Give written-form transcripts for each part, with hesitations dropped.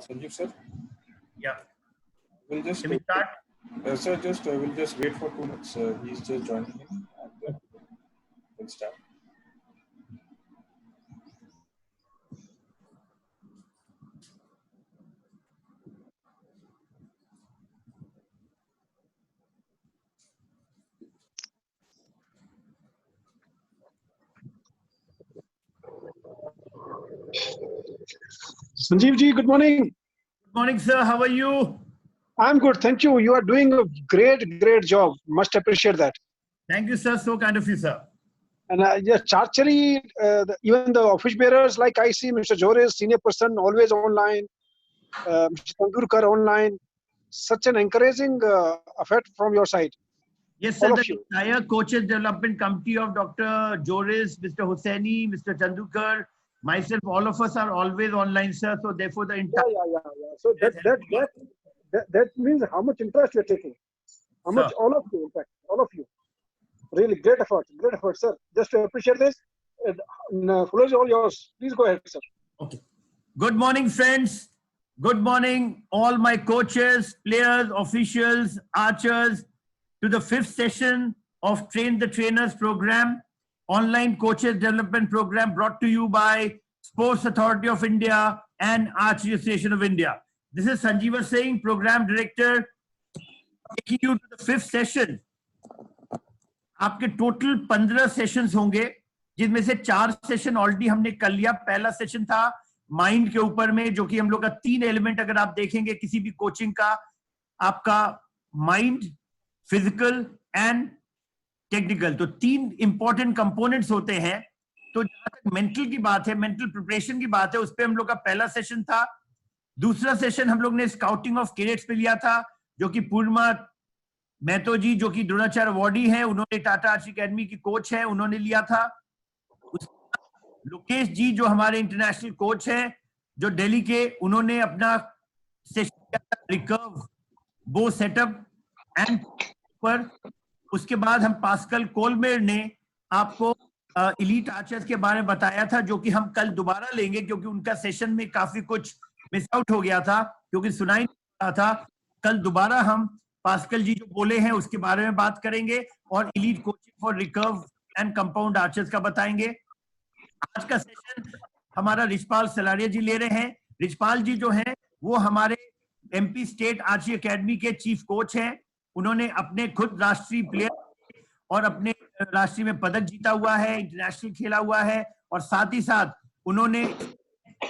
Sanjeev sir? Yeah. We'll just Can we start? sir, just we'll just wait for 2 minutes. He's just joining in, and we'll start. Sanjeev ji, good morning. Good morning, sir. How are you? I'm good, thank you. You are doing a great job. Must appreciate that. Thank you, sir. So kind of you, sir. And actually, even the office bearers, like I see Mr. Joris, senior person, always online. Mr. Tandurkar online. Such an encouraging effort from your side. Yes, sir. All The of you. entire coaches development committee of Dr. Joris, Mr. Hosseini, Mr. Tandurkar, myself, all of us are always online, sir. So therefore, the entire Yeah. So that means how much interest you're taking. How much, all of you, in fact, all of you. Really great effort, sir. Just to appreciate this, floor is all yours. Please go ahead, sir. Okay. Good morning, friends. Good morning, all my coaches, players, officials, archers, to the 5th session of Train the Trainers program, online coaches development program brought to you by Sports Authority of India and Archery Association of India. This is Sanjeeva Singh, program director, taking you to the 5th session. आपके total 15 sessions होंगे, जिसमें से 4 session already हमने कर लिया. पहला session था mind के ऊपर में, जो कि हम लोग का 3 एलिमेंट अगर आप देखेंगे किसी भी कोचिंग का, आपका माइंड, फिजिकल एंड टेक्निकल, तो 3 इंपॉर्टेंट कंपोनेंट्स होते हैं. तो जहां तक मेंटल की बात है, मेंटल प्रिपरेशन की बात है, उस पर हम लोग का पहला सेशन था. दूसरा सेशन हम लोग ने स्काउटिंग ऑफ कैडेट्स पे लिया था, जो कि पूर्णिमा महतो जी, जो कि द्रोणाचार्य अवार्डी हैं, उन्होंने टाटा आर्चरी अकेडमी की कोच है, उन्होंने लिया था. लोकेश जी, जो हमारे इंटरनेशनल कोच हैं, जो दिल्ली के, उन्होंने अपना सेशन किया था रिकर्व बो सेटअप एंड पर. उसके बाद हम पास्कल कोलमेर ने आपको इलीट आर्चर्स के बारे में बताया था, जो कि हम कल दोबारा लेंगे, क्योंकि उनका सेशन में काफी कुछ मिस आउट हो गया था, क्योंकि सुनाई नहीं रहा था. कल दोबारा हम पास्कल जी जो बोले हैं उसके बारे में बात करेंगे और elite coaching for recurve and compound archers का बताएंगे. आज का सेशन हमारा रिजपाल सलारिया जी ले रहे हैं. रिजपाल जी जो हैं वो हमारे एमपी स्टेट आर्चरी अकेडमी के चीफ कोच हैं. उन्होंने अपने खुद राष्ट्रीय प्लेयर और अपने राष्ट्रीय में पदक जीता हुआ है, इंटरनेशनल खेला हुआ है, और साथ ही साथ उन्होंने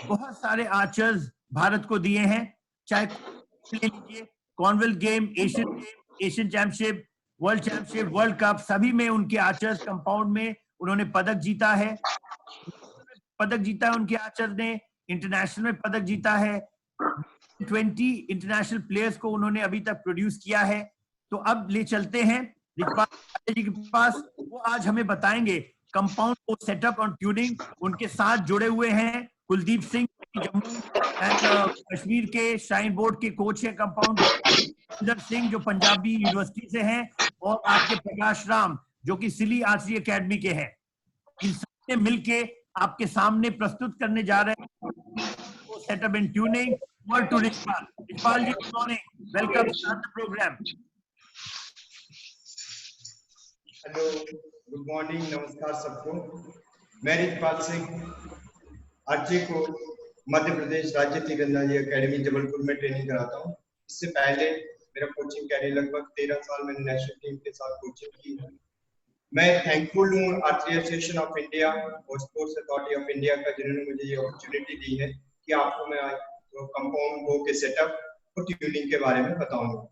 बहुत सारे आर्चर्स भारत को दिए हैं, चाहे ले लीजिए Commonwealth game, Asian championship, world championship, world cup, सभी में उनके आर्चर्स कंपाउंड में उन्होंने पदक जीता है. उनके आर्चर्स ने इंटरनेशनल में पदक जीता है. 20 इंटरनेशनल प्लेयर्स को उन्होंने अभी तक प्रोड्यूस किया है. तो अब ले चलते हैं रिजपाल जी के पास. वो आज हमें बताएंगे कंपाउंड को सेटअप और ट्यूनिंग. उनके साथ जुड़े हुए हैं कुलदीप सिंह, जम्मू एंड कश्मीर के श्राइन बोर्ड के कोच हैं कंपाउंड, सुंदर सिंह जो पंजाबी यूनिवर्सिटी से हैं, और आपके प्रकाश राम जो कि सिली आर्चरी अकेडमी के हैं. इन सबने मिलके आपके सामने प्रस्तुत करने जा रहे हैं setup and tuning. Word to Rishpal. Rishpal ji, good morning. Welcome to the program. Hello, good morning, नमस्कार सबको. मैं रिजपाल सिंह आर्चरी को मध्य प्रदेश राज्य तीरंदाजी एकेडमी जबलपुर में ट्रेनिंग कराता हूँ. इससे पहले मेरा कोचिंग कैरियर लगभग 13 साल मैंने नेशनल टीम के साथ कोचिंग की है. मैं थैंकफुल हूँ आर्चरी एसोसिएशन ऑफ इंडिया और स्पोर्ट्स अथॉरिटी ऑफ इंडिया का, जिन्होंने मुझे ये अपॉर्चुनिटी दी है कि आपको मैं आज कंपाउंड बो के सेटअप और ट्यूनिंग के बारे में बताऊंगा.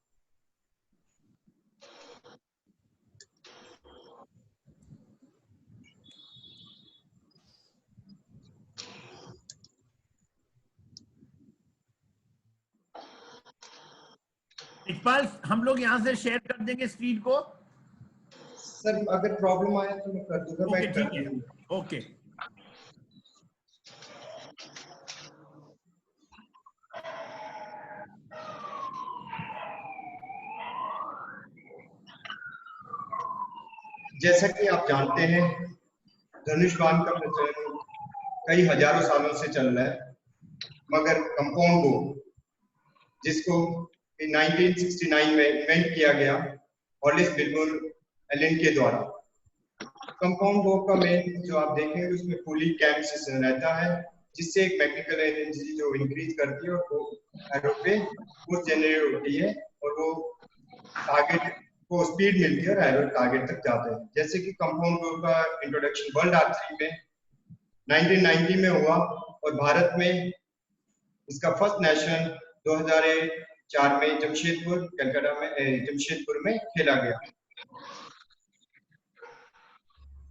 रिजपाल, हम लोग यहाँ से शेयर कर देंगे स्क्रीन को. सर अगर प्रॉब्लम आए तो मैं कर दूंगा. ओके, ठीक है. ओके. जैसा कि आप जानते हैं, धनुष बाण का प्रचलन कई हजारों सालों से चल रहा है, मगर कंपाउंड बो जिसको 1969 में इन्वेंट किया गया हॉलिस बिल्बुर एलन के द्वारा। कंपाउंड बो का मेन जो आप देखेंगे उसमें फुली कैम सिस्टम रहता है, जिससे एक मैकेनिकल एनर्जी जो इंक्रीज करती है और वो एरो पे फोर्स जनरेट होती है और वो टारगेट को स्पीड मिलती है और एरो टारगेट तक जाते हैं। जैसे कि कंपाउंड बो का इंट्रोडक्शन वर्ल्ड आर्चरी में 1990 में हुआ और भारत में इसका फर्स्ट नेशनल 2004 में जमशेदपुर कलकत्ता में जमशेदपुर में खेला गया।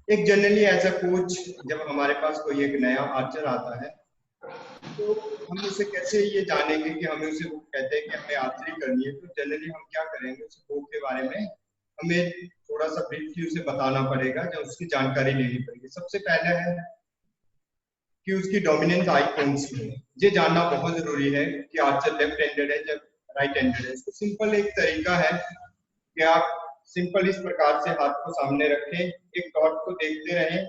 एक जनरली एज अ कोच जब हमारे पास कोई एक नया आर्चर आता है तो हम उसे कैसे ये जानेंगे कि हमें उसे वो कहते हैं कि हमें आर्चरी करनी है, तो जनरली हम क्या करेंगे, उसे बो के बारे में हमें थोड़ा सा ब्रीफली उसे बताना पड़ेगा, जब उसकी जानकारी लेनी पड़ेगी। सबसे पहले है कि उसकी डोमिनेंट आई कौन सी है, ये जानना बहुत जरूरी है कि आर्चर लेफ्ट हैंडेड है या राइट हैंडेड है। इसको सिंपल एक तरीका है कि आप सिंपल इस प्रकार से हाथ को सामने रखें, एक डॉट को देखते रहें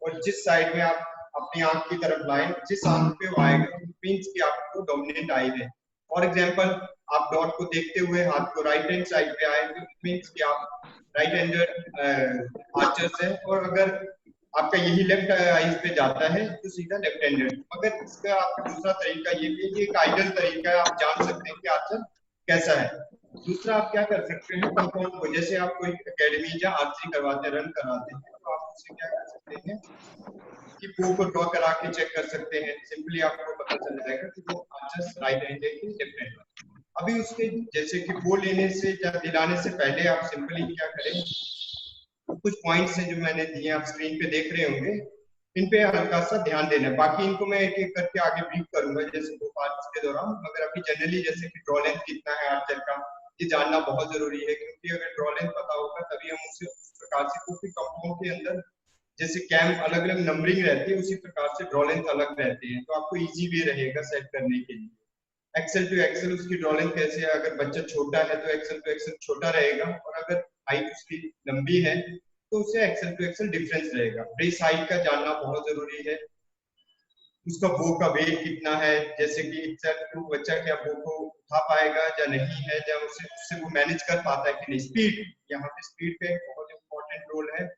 और जिस साइड में आप अपनी आंख की तरफ लाएं, जिस आंख पे वो आएगा मींस कि आपको डोमिनेंट आई है। फॉर एग्जांपल आप डॉट को देखते हुए हाथ को राइट हैंड साइड पे आए तो मींस कि आप राइट हैंडेड आर्चर्स हैं, और अगर आपका यही लेफ्ट आईज पे जाता है तो सीधा लेफ्ट हैंडेड। मगर इसका आपका दूसरा तरीका ये भी है, एक आइडियल तरीका है, आप जान सकते हैं कि आर्चर कैसा है। दूसरा आप क्या कर सकते हैं, कंपाउंड को जैसे आप कोई एकेडमी या आर्चरी करवाते हैं, रन कराते हैं, तो आप उससे क्या कर सकते हैं कि बो को ड्रॉ करा के चेक कर सकते हैं। सिंपली आपको पता चल जाएगा कि वो आर्चर राइट हैंडेड है लेफ्ट हैंडेड। अभी उसके जैसे कि बो लेने से या दिलाने से पहले आप सिंपली क्या करें, कुछ पॉइंट्स हैं जो मैंने दिए आप स्क्रीन पे देख रहे होंगे, इन पे हल्का सा ध्यान देना है। बाकी इनको मैं एक एक करके आगे ब्रीफ करूंगा जैसे दो पार्ट्स के दौरान। मगर अभी जनरली जैसे कि ड्रॉ लेंथ कितना है आर्चर का, ये जानना बहुत जरूरी है, क्योंकि अगर ड्रॉ लेंथ पता होगा तभी हम उसे उस प्रकार से, क्योंकि कंपाउंड के अंदर जैसे कैम अलग अलग नंबरिंग रहती है उसी प्रकार से ड्रॉ लेंथ अलग रहती है, तो आपको इजी भी रहेगा सेट करने के लिए। एक्सेल टू एक्सेल उसकी ड्रॉ लेंथ कैसे है, अगर बच्चा छोटा है तो एक्सेल टू एक्सेल छोटा रहेगा, और अगर हाइट उसकी लंबी है तो उससे एक्सेल टू एक्सेल डिफरेंस रहेगा। ब्रेस हाइट का जानना बहुत जरूरी है, उसका बो का वेट कितना है, जैसे कि एक्सेल बच्चा क्या बो को उठा पाएगा या नहीं है, या उससे वो मैनेज कर पाता है कि नहीं। स्पीड, यहाँ पे स्पीड का एक बहुत इंपॉर्टेंट रोल है।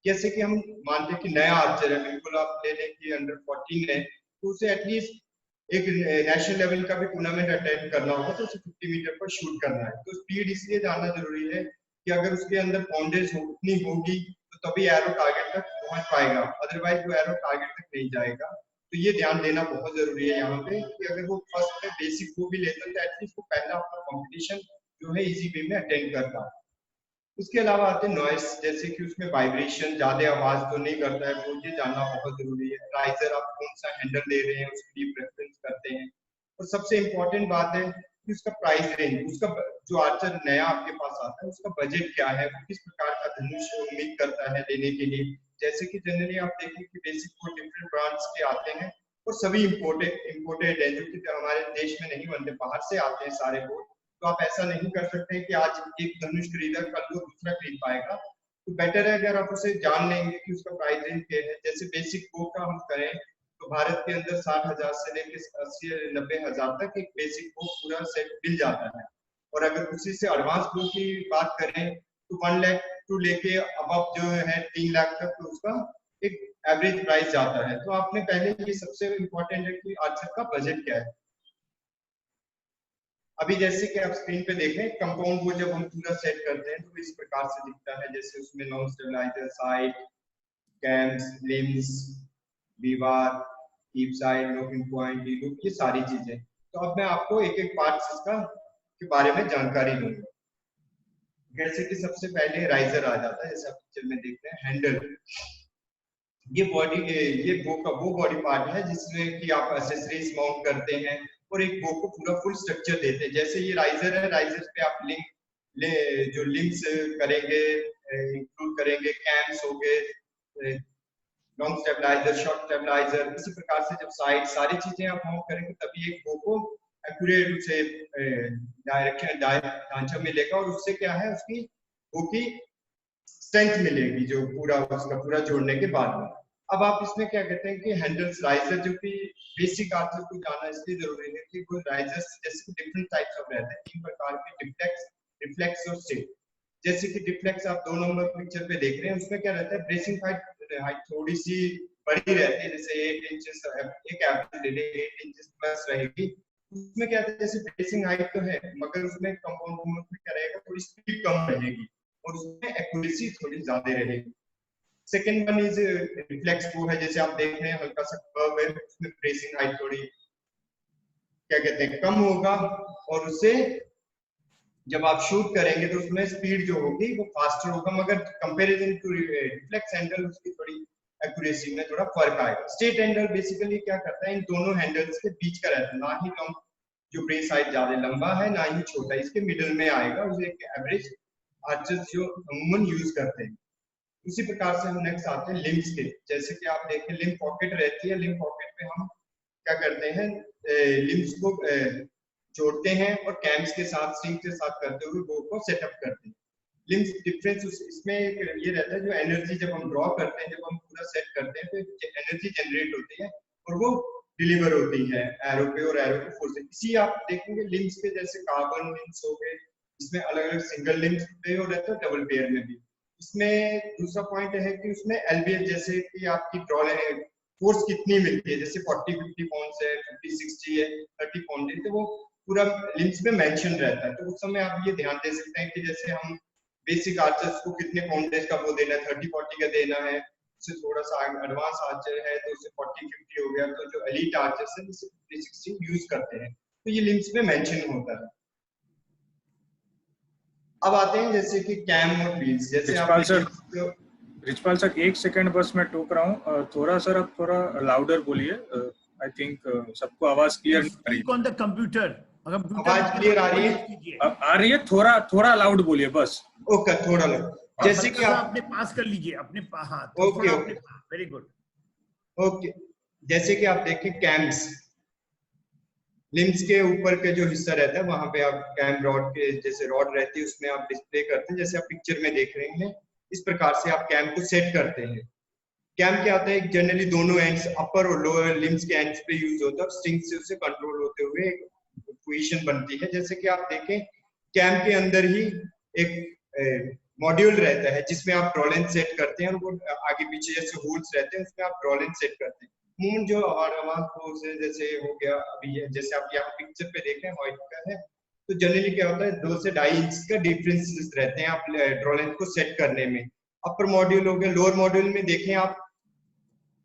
जैसे कि हम मानते हैं कि नया आर्चर है, बिल्कुल आप ले लें कि अंडर 14 है, तो उसे एटलीस्ट एक नेशनल लेवल का भी टूर्नामेंट अटेंड करना होगा, तो उसे 50 मीटर पर शूट करना है। तो स्पीड इसलिए जानना जरूरी है कि अगर उसके अंदर पाउंडेज उतनी होगी तो तभी एरो टारगेट तक पहुंच पाएगा, अदरवाइज वो एरो टारगेट तक नहीं जाएगा। तो ये ध्यान देना बहुत जरूरी है यहाँ पे कि अगर वो फर्स्ट में बेसिक वो भी लेता है तो एटलीस्ट वो पहला अपना कंपटीशन जो है इजी वे में अटेंड करता है। उसके अलावा आते हैं नॉइस, जैसे कि उसमें वाइब्रेशन, ज्यादा आवाज तो नहीं करता है, तो ये जानना बहुत जरूरी है। राइजर आप कौन सा हैंडल दे रहे हैं उसके लिए प्रेफरेंस करते हैं। और सबसे इंपॉर्टेंट बात है कि उसका प्राइस रेंज, उसका जो आर्चर नया आपके पास आता है उसका बजट क्या है, वो किस प्रकार का धनुष उम्मीद करता है लेने के लिए। जैसे कि जनरली आप देखें कि बेसिक वो डिफरेंट ब्रांड्स के आते हैं और सभी इम्पोर्टेड है, जो कि हमारे देश में नहीं बनते, बाहर से आते हैं सारे बोर्ड। तो आप ऐसा नहीं कर सकते कि आज एक धनुष खरीदा कल को दूसरा खरीद पाएगा। तो बेटर है अगर आप उसे जान लेंगे कि उसका प्राइस रेंज क्या है। जैसे बेसिक बो का हम करें तो भारत के अंदर 60,000 से लेकर 80-90,000 तक एक बेसिक बो पूरा सेट मिल जाता है। और अगर उसी से एडवांस बो की बात करें तो 1 लाख टू लेके अब जो है 3 लाख तक तो उसका एक एवरेज प्राइस जाता है। तो आपने पहले ये सबसे इम्पोर्टेंट है कि आर्चर का बजट क्या है। अभी जैसे कि आप स्क्रीन पे देखें, कंपाउंड को जब हम पूरा सेट करते हैं तो इस प्रकार से दिखता है। जैसे उसमें non stabiliser, side, cams, limbs, बीवार, keep side, locking point, loop, ये सारी चीजें। तो अब मैं आपको एक एक पार्ट इसका के बारे में जानकारी दूंगा। जैसे कि सबसे पहले राइजर आ जाता है, जैसे आप पिक्चर में देखते हैं हैंडल। ये बॉडी, ये वो बॉडी पार्ट है जिसमें कि आप एक्सेसरीज माउंट करते हैं और एक बो को पूरा फुल स्ट्रक्चर देते हैं। जैसे ये राइजर है, राइजर पे आप जो लिंक्स करेंगे, इंक्लूड करेंगे, कैम्स हो गए, लॉन्ग स्टेबलाइजर, शॉर्ट स्टेबलाइजर, इसी प्रकार से जब साइड सारी चीजें आप माउंट करेंगे तभी एक बो को एक्यूरेट से डायरेक्शन ढांचा मिलेगा, और उससे क्या है उसकी बो की स्ट्रेंथ मिलेगी जो पूरा उसका पूरा जोड़ने के बाद में। अब आप इसमें क्या कहते हैं कि हैंडल्स राइजर, जो कि बेसिक आर्चर को जाना इसलिए जरूरी है कि कोई राइजर्स जैसे डिफरेंट टाइप्स ऑफ रहते हैं, 3 प्रकार के, डिफ्लेक्स, रिफ्लेक्स और स्टिक। जैसे कि डिफ्लेक्स आप 2 नंबर पिक्चर पे देख रहे हैं, उसमें क्या रहता है, ब्रेसिंग हाइट थोड़ी सी बड़ी रहती है, जैसे 8 इंचेस, एक एवरेज ले ले 8 इंचेस प्लस रहेगी। उसमें क्या है, जैसे ब्रेसिंग हाइट तो है मगर उसमें कंपाउंड में क्या रहेगा, थोड़ी स्पीड कम रहेगी और उसमें एक्यूरेसी थोड़ी ज्यादा रहेगी। सेकेंड वन इज रिफ्लेक्स, वो है जैसे आप देख रहे हैं हल्का सा कर्व है, उसमें ब्रेसिंग हाइट थोड़ी क्या कहते हैं कम होगा और उससे जब आप शूट करेंगे तो उसमें स्पीड जो होगी वो फास्टर होगा, मगर कंपैरिजन टू रिफ्लेक्स हैंडल उसकी थोड़ी एक्यूरेसी में थोड़ा फर्क आएगा। स्ट्रेट हैंडल बेसिकली क्या करता है, इन दोनों हैंडल्स के बीच का रहता है, ना ही लॉन्ग जो ब्रेस साइड ज्यादा लंबा है ना ही छोटा, इसके मिडिल में आएगा, उसे एक एवरेज आर्चर्स जो अमूमन यूज करते हैं। उसी प्रकार से हम नेक्स्ट आते हैं लिम्स के। जैसे कि आप देखें लिम्फ पॉकेट रहती है, लिम्फ पॉकेट में हम क्या करते हैं, लिम्स को जोड़ते हैं और कैम्स के साथ स्ट्रिंग के साथ करते हुए बो को सेटअप करते हैं। लिम्स डिफरेंस इसमें ये रहता है, जो एनर्जी जब हम ड्रॉ करते हैं, जब हम पूरा सेट करते हैं तो एनर्जी जनरेट होती है और वो डिलीवर होती है एरो पे और एरो को फोर्स। इसी आप देखेंगे लिम्स पे, जैसे कार्बन लिम्स हो गए, इसमें अलग अलग सिंगल लिम्स पे हो रहता है, डबल पेयर में भी। इसमें दूसरा पॉइंट है कि उसमें एलबीएफ, जैसे कि आपकी ड्रॉ फोर्स कितनी मिलती है, जैसे 40-50 पाउंड है, 50-60 है, 30 पाउंड है, तो वो पूरा लिम्स में मेंशन रहता है। तो उस समय आप ये ध्यान दे सकते हैं कि जैसे हम बेसिक आर्चर्स को कितने पाउंडेज का वो देना है, 30-40 का देना है, उससे थोड़ा सा एडवांस आर्चर है तो उससे 40-50 हो गया, तो जो एलीट आर्चर्स है उससे 50-60 यूज करते हैं, तो ये लिम्स में मेंशन होता है। अब आते हैं जैसे कि कैम और व्हील्स, जैसे रिचपाल सर 1 सेकंड बस मैं टोक रहा हूँ, थोड़ा सर आप थोड़ा लाउडर बोलिए, आई थिंक सबको आवाज क्लियर नहीं आ रही है। ऑन द कंप्यूटर आवाज क्लियर आ रही है? आ रही है, थोड़ा लाउड बोलिए बस। ओके, थोड़ा लाउड, जैसे कि आप अपने पास कर लीजिए अपने हाथ, ओके वेरी गुड, ओके। जैसे कि आप देखें कैम्स, लिम्स के ऊपर के जो हिस्सा रहता है वहां पे आप कैम रॉड के जैसे रॉड रहती है उसमें आप डिस्प्ले करते हैं, जैसे आप पिक्चर में देख रहे हैं, इस प्रकार से आप कैम को सेट करते हैं। कैम क्या होता है, जनरली दोनों एंड्स अपर और लोअर लिम्स के एंड्स पे यूज होता है और स्ट्रिंग से उसे कंट्रोल होते हुए एक पोजीशन बनती है। जैसे कि आप देखें कैम के अंदर ही एक मॉड्यूल रहता है जिसमें आप ड्रॉ लेंथ सेट करते हैं और वो आगे पीछे जैसे होल्स रहते हैं उसमें आप ड्रॉ लेंथ सेट करते हैं। मून जो आवाज फोर्स है जैसे हो गया अभी है, जैसे आप यहाँ पिक्चर पे देख रहे हैं व्हाइट का है, तो जनरली क्या होता है 2 से 2.5 इंच का डिफरेंस रहते हैं आप ड्रॉ लेंथ को सेट करने में। अपर मॉड्यूल हो गया, लोअर मॉड्यूल में देखें आप,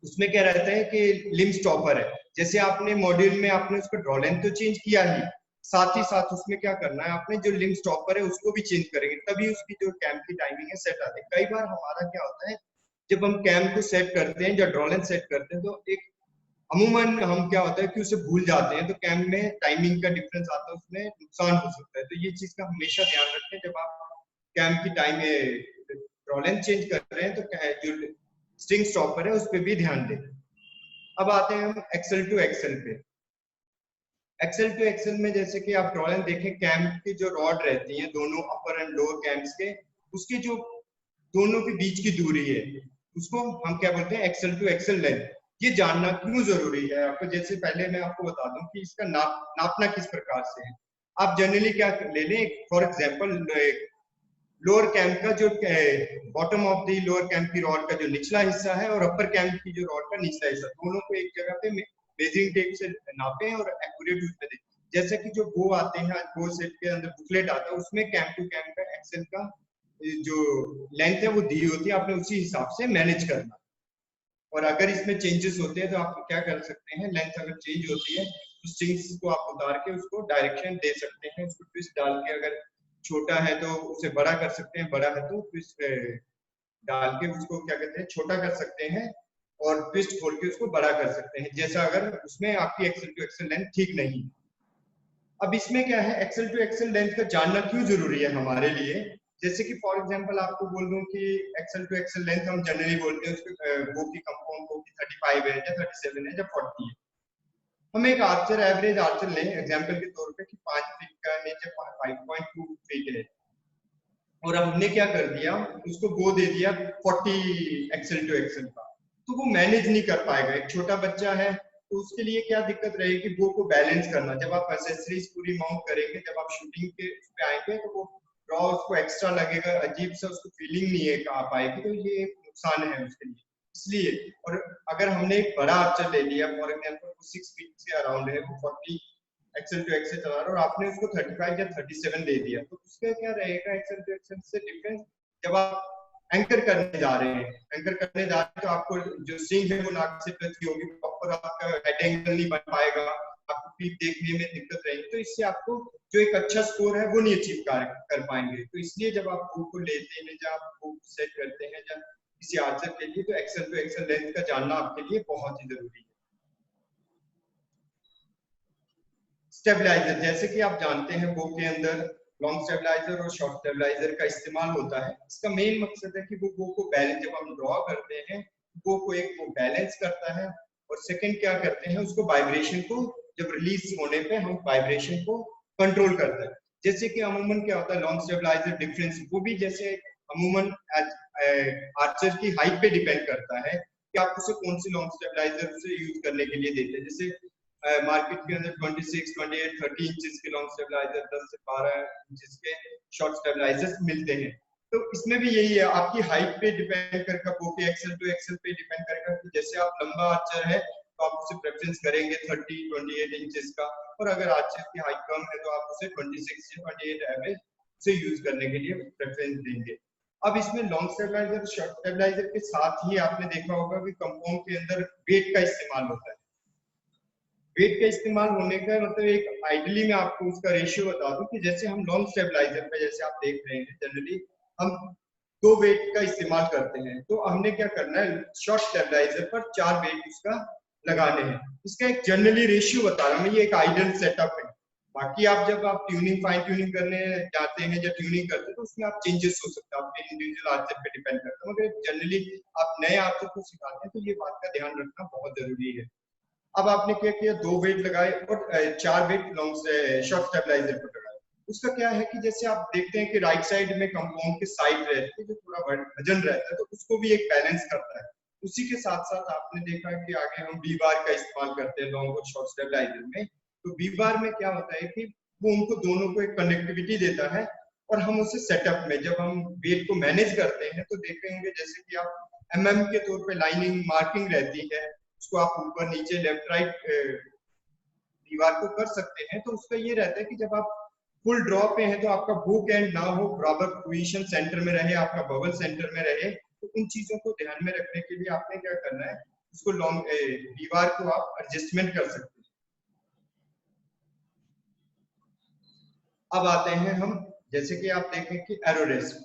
उसमें क्या रहता है कि लिम्ब स्टॉपर है, जैसे आपने मॉड्यूल में आपने उसका ड्रॉ लेंथ तो चेंज किया ही, साथ ही साथ उसमें क्या करना है आपने जो लिम्ब स्टॉपर है उसको भी चेंज करेंगे, तभी उसकी जो कैम की टाइमिंग है सेट आती है। कई बार हमारा क्या होता है जब हम कैम को सेट करते हैं या ड्रॉ लेंथ सेट करते हैं तो एक अमूमन हम क्या होता है कि उसे भूल जाते हैं, तो कैम में टाइमिंग का डिफरेंस आता है, उसमें नुकसान हो सकता है। तो ये चीज का हमेशा ध्यान रखें जब आप कैम की टाइम ड्रॉ लेंथ चेंज कर रहे हैं तो जो स्ट्रिंग स्टॉपर है उस पर भी ध्यान दें। अब आते हैं हम एक्सेल टू एक्सेल पे। एक्सेल टू एक्सेल में जैसे कि आप ड्रॉ लेंथ देखें, कैम की जो रॉड रहती है दोनों अपर एंड लोअर कैम्स के, उसके जो दोनों के बीच की दूरी है उसको हम क्या बोलते हैं एक्सेल टू एक्सेल लेंथ। ये जानना क्यों जरूरी है आपको, जैसे पहले मैं आपको बता दूं कि इसका नापना किस प्रकार से है। आप जनरली क्या ले लें, फॉर एग्जांपल लोअर कैम का जो bottom of the lower cam की रॉड का जो निचला हिस्सा है और अपर कैम की जो रॉड का निचला हिस्सा, दोनों को एक जगह पे मेजरिंग टेप से नापें और एक्यूरेट उसमें दें। जैसे कि जो बो आते हैं, बो सेट के अंदर बुकलेट आता है उसमें कैम टू कैम का एक्सेल का जो लेंथ है वो दी होती है, आपने उसी हिसाब से मैनेज करना। और अगर इसमें चेंजेस होते हैं तो आप क्या कर सकते हैं, लेंथ अगर चेंज होती है तो स्ट्रिंग्स को आप उतार के उसको डायरेक्शन दे सकते हैं, उसको ट्विस्ट डाल के, अगर छोटा है तो उसे बड़ा कर सकते हैं, बड़ा है तो ट्विस्ट डाल के उसको क्या कहते हैं छोटा कर सकते हैं और ट्विस्ट खोल के उसको बड़ा कर सकते हैं, जैसा अगर उसमें आपकी एक्सेल टू एक्सेल लेंथ ठीक नहीं। अब इसमें क्या है, एक्सेल टू एक्सेल लेंथ का जानना क्यों जरूरी है हमारे लिए। जैसे कि फॉर एग्जांपल आपको बोल दूं कि एक्सेल टू एक्सेल लेंथ हम जनरली बोलते हैं उसके वो की कंपाउंड को कि 35 है या 37 है या 40 है। हम एक आर्चर एवरेज आर्चर लें एग्जांपल के तौर पे कि 5 फीट का नीचे 5.2 फीट है और हमने क्या कर दिया उसको गो दे दिया 40 एक्सेल टू एक्सेल का, तो वो मैनेज नहीं कर पाएगा। एक छोटा बच्चा है तो उसके लिए क्या दिक्कत रहेगी, बो को बैलेंस करना। जब आप एक्सेसरीज पूरी माउंट करेंगे, जब आप शूटिंग के उस पे आएंगे तो वो ड्रॉ उसको एक्स्ट्रा लगेगा, अजीब सा उसको फीलिंग नहीं है आ पाएगी, तो ये एक नुकसान है उसके लिए। इसलिए, और अगर हमने एक बड़ा आर्चर ले लिया, फॉर एग्जाम्पल 6 फीट के अराउंड है, वो 40 एक्सेल टू एक्सेल चला रहा है और आपने उसको 35 या 37 दे दिया, तो उसका क्या रहेगा एक्सेल टू एक्सेल से डिफरेंस। जब आप एंकर करने जा रहे हैं, एंकर करने जा रहे हैं तो आपको जो स्विंग है वो नाक से टच की होगी, प्रॉपर आपका हेड एंगल नहीं बन पाएगा, आपको पीक देखने में दिक्कत रहेगी, तो इससे आपको जो एक अच्छा स्कोर है वो नहीं अचीव कर पाएंगे। तो इसलिए जब आप बुक को लेते हैं, जब आप बुक सेट करते हैं जब किसी आर्चर के लिए, तो एक्सेल टू एक्सेल लेंथ का जानना आपके लिए बहुत ही जरूरी है। स्टेबलाइजर, जैसे कि आप जानते हैं बो के अंदर लॉन्ग स्टेबलाइजर और शॉर्ट स्टेबलाइजर का इस्तेमाल होता है। इसका मेन मकसद है कि वो बो को बैलेंस, जब हम ड्रॉ करते हैं बो को, एक वो बैलेंस करता है, और सेकंड क्या करते हैं, उसको वाइब्रेशन को जब रिलीज होने पे हम वाइब्रेशन को कंट्रोल करते हैं। जैसे कि अमूमन क्या होता है लॉन्ग स्टेबलाइजर डिफरेंस, वो भी जैसे अमूमन आर्चर की हाइट पे डिपेंड करता है कि आप उसे कौन सी लॉन्ग स्टेबलाइजर उसे यूज करने के लिए देते हैं। जैसे मार्केट के अंदर 26, 28, 30 इंचेस के लॉन्ग स्टेबलाइजर, 10 से 12 इंचेस के शॉर्ट स्टेबलाइजर्स मिलते हैं। तो इसमें भी यही है, आपकी हाइट पे डिपेंड करेगा, बो के एक्सेल टू एक्सेल पे डिपेंड करेगा कि जैसे आप लंबा आर्चर है तो आप उसे प्रेफरेंस करेंगे 30, 28 इंचेस का, और अगर आर्चर की हाइट कम है तो आप उसे 26 से 28 एवरेज से यूज करने के लिए प्रेफरेंस देंगे। अब इसमें लॉन्ग स्टेबलाइजर, शॉर्ट स्टेबलाइजर के साथ ही आपने देखा होगा कि कंपाउंड के अंदर वेट का इस्तेमाल होता है। वेट का इस्तेमाल होने का मतलब एक आइडियली मैं आपको उसका रेशियो बता दूं कि जैसे हम लॉन्ग स्टेबलाइजर पे, जैसे आप देख रहे हैं जनरली हम 2 वेट का इस्तेमाल करते हैं, तो हमने क्या करना है शॉर्ट स्टेबलाइजर पर 4 वेट उसका लगाने हैं। इसका एक जनरली रेशियो बता रहा हूँ, ये एक आइडियल सेटअप है। बाकी आप जब आप ट्यूनिंग, फाइन ट्यूनिंग करने जाते हैं या ट्यूनिंग करते हैं तो उसमें आप चेंजेस हो सकता है, आपके इंडिविजुअल आर्चर पे डिपेंड करता है, मगर जनरली आप नए आर्चर को सिखाते हैं तो ये बात का ध्यान रखना बहुत जरूरी है। अब आपने क्या किया, 2 वेट लगाए और 4 वेट लॉन्ग शॉर्ट स्टेबलाइजर पर लगाए। उसका क्या है कि जैसे आप देखते हैं कि राइट साइड में कंपाउंड के साइड रहते हैं जो थोड़ा वजन रहता है, तो उसको भी एक बैलेंस करता है। उसी के साथ साथ आपने देखा कि आगे हम वी बार का इस्तेमाल करते हैं लॉन्ग और शॉर्ट स्टेबलाइजर में। तो वी बार में क्या होता है कि वो उनको दोनों को एक कनेक्टिविटी देता है, और हम उसे सेटअप में जब हम वेट को मैनेज करते हैं तो देख रहे होंगे जैसे कि आप MM के तौर पे लाइनिंग मार्किंग रहती है, उसको आप ऊपर नीचे लेफ्ट राइट दीवार को कर सकते हैं। तो उसका ये रहता है कि जब आप फुल ड्रॉ पे हैं तो आपका बुक एंड ना हो, बराबर पोजीशन सेंटर में रहे, आपका बबल सेंटर में रहे। तो उन चीजों को ध्यान में रखने के लिए आपने क्या करना है, उसको लॉन्ग दीवार को आप एडजस्टमेंट कर सकते हैं। अब आते हैं हम, जैसे कि आप देखें कि एरोरेस्ट,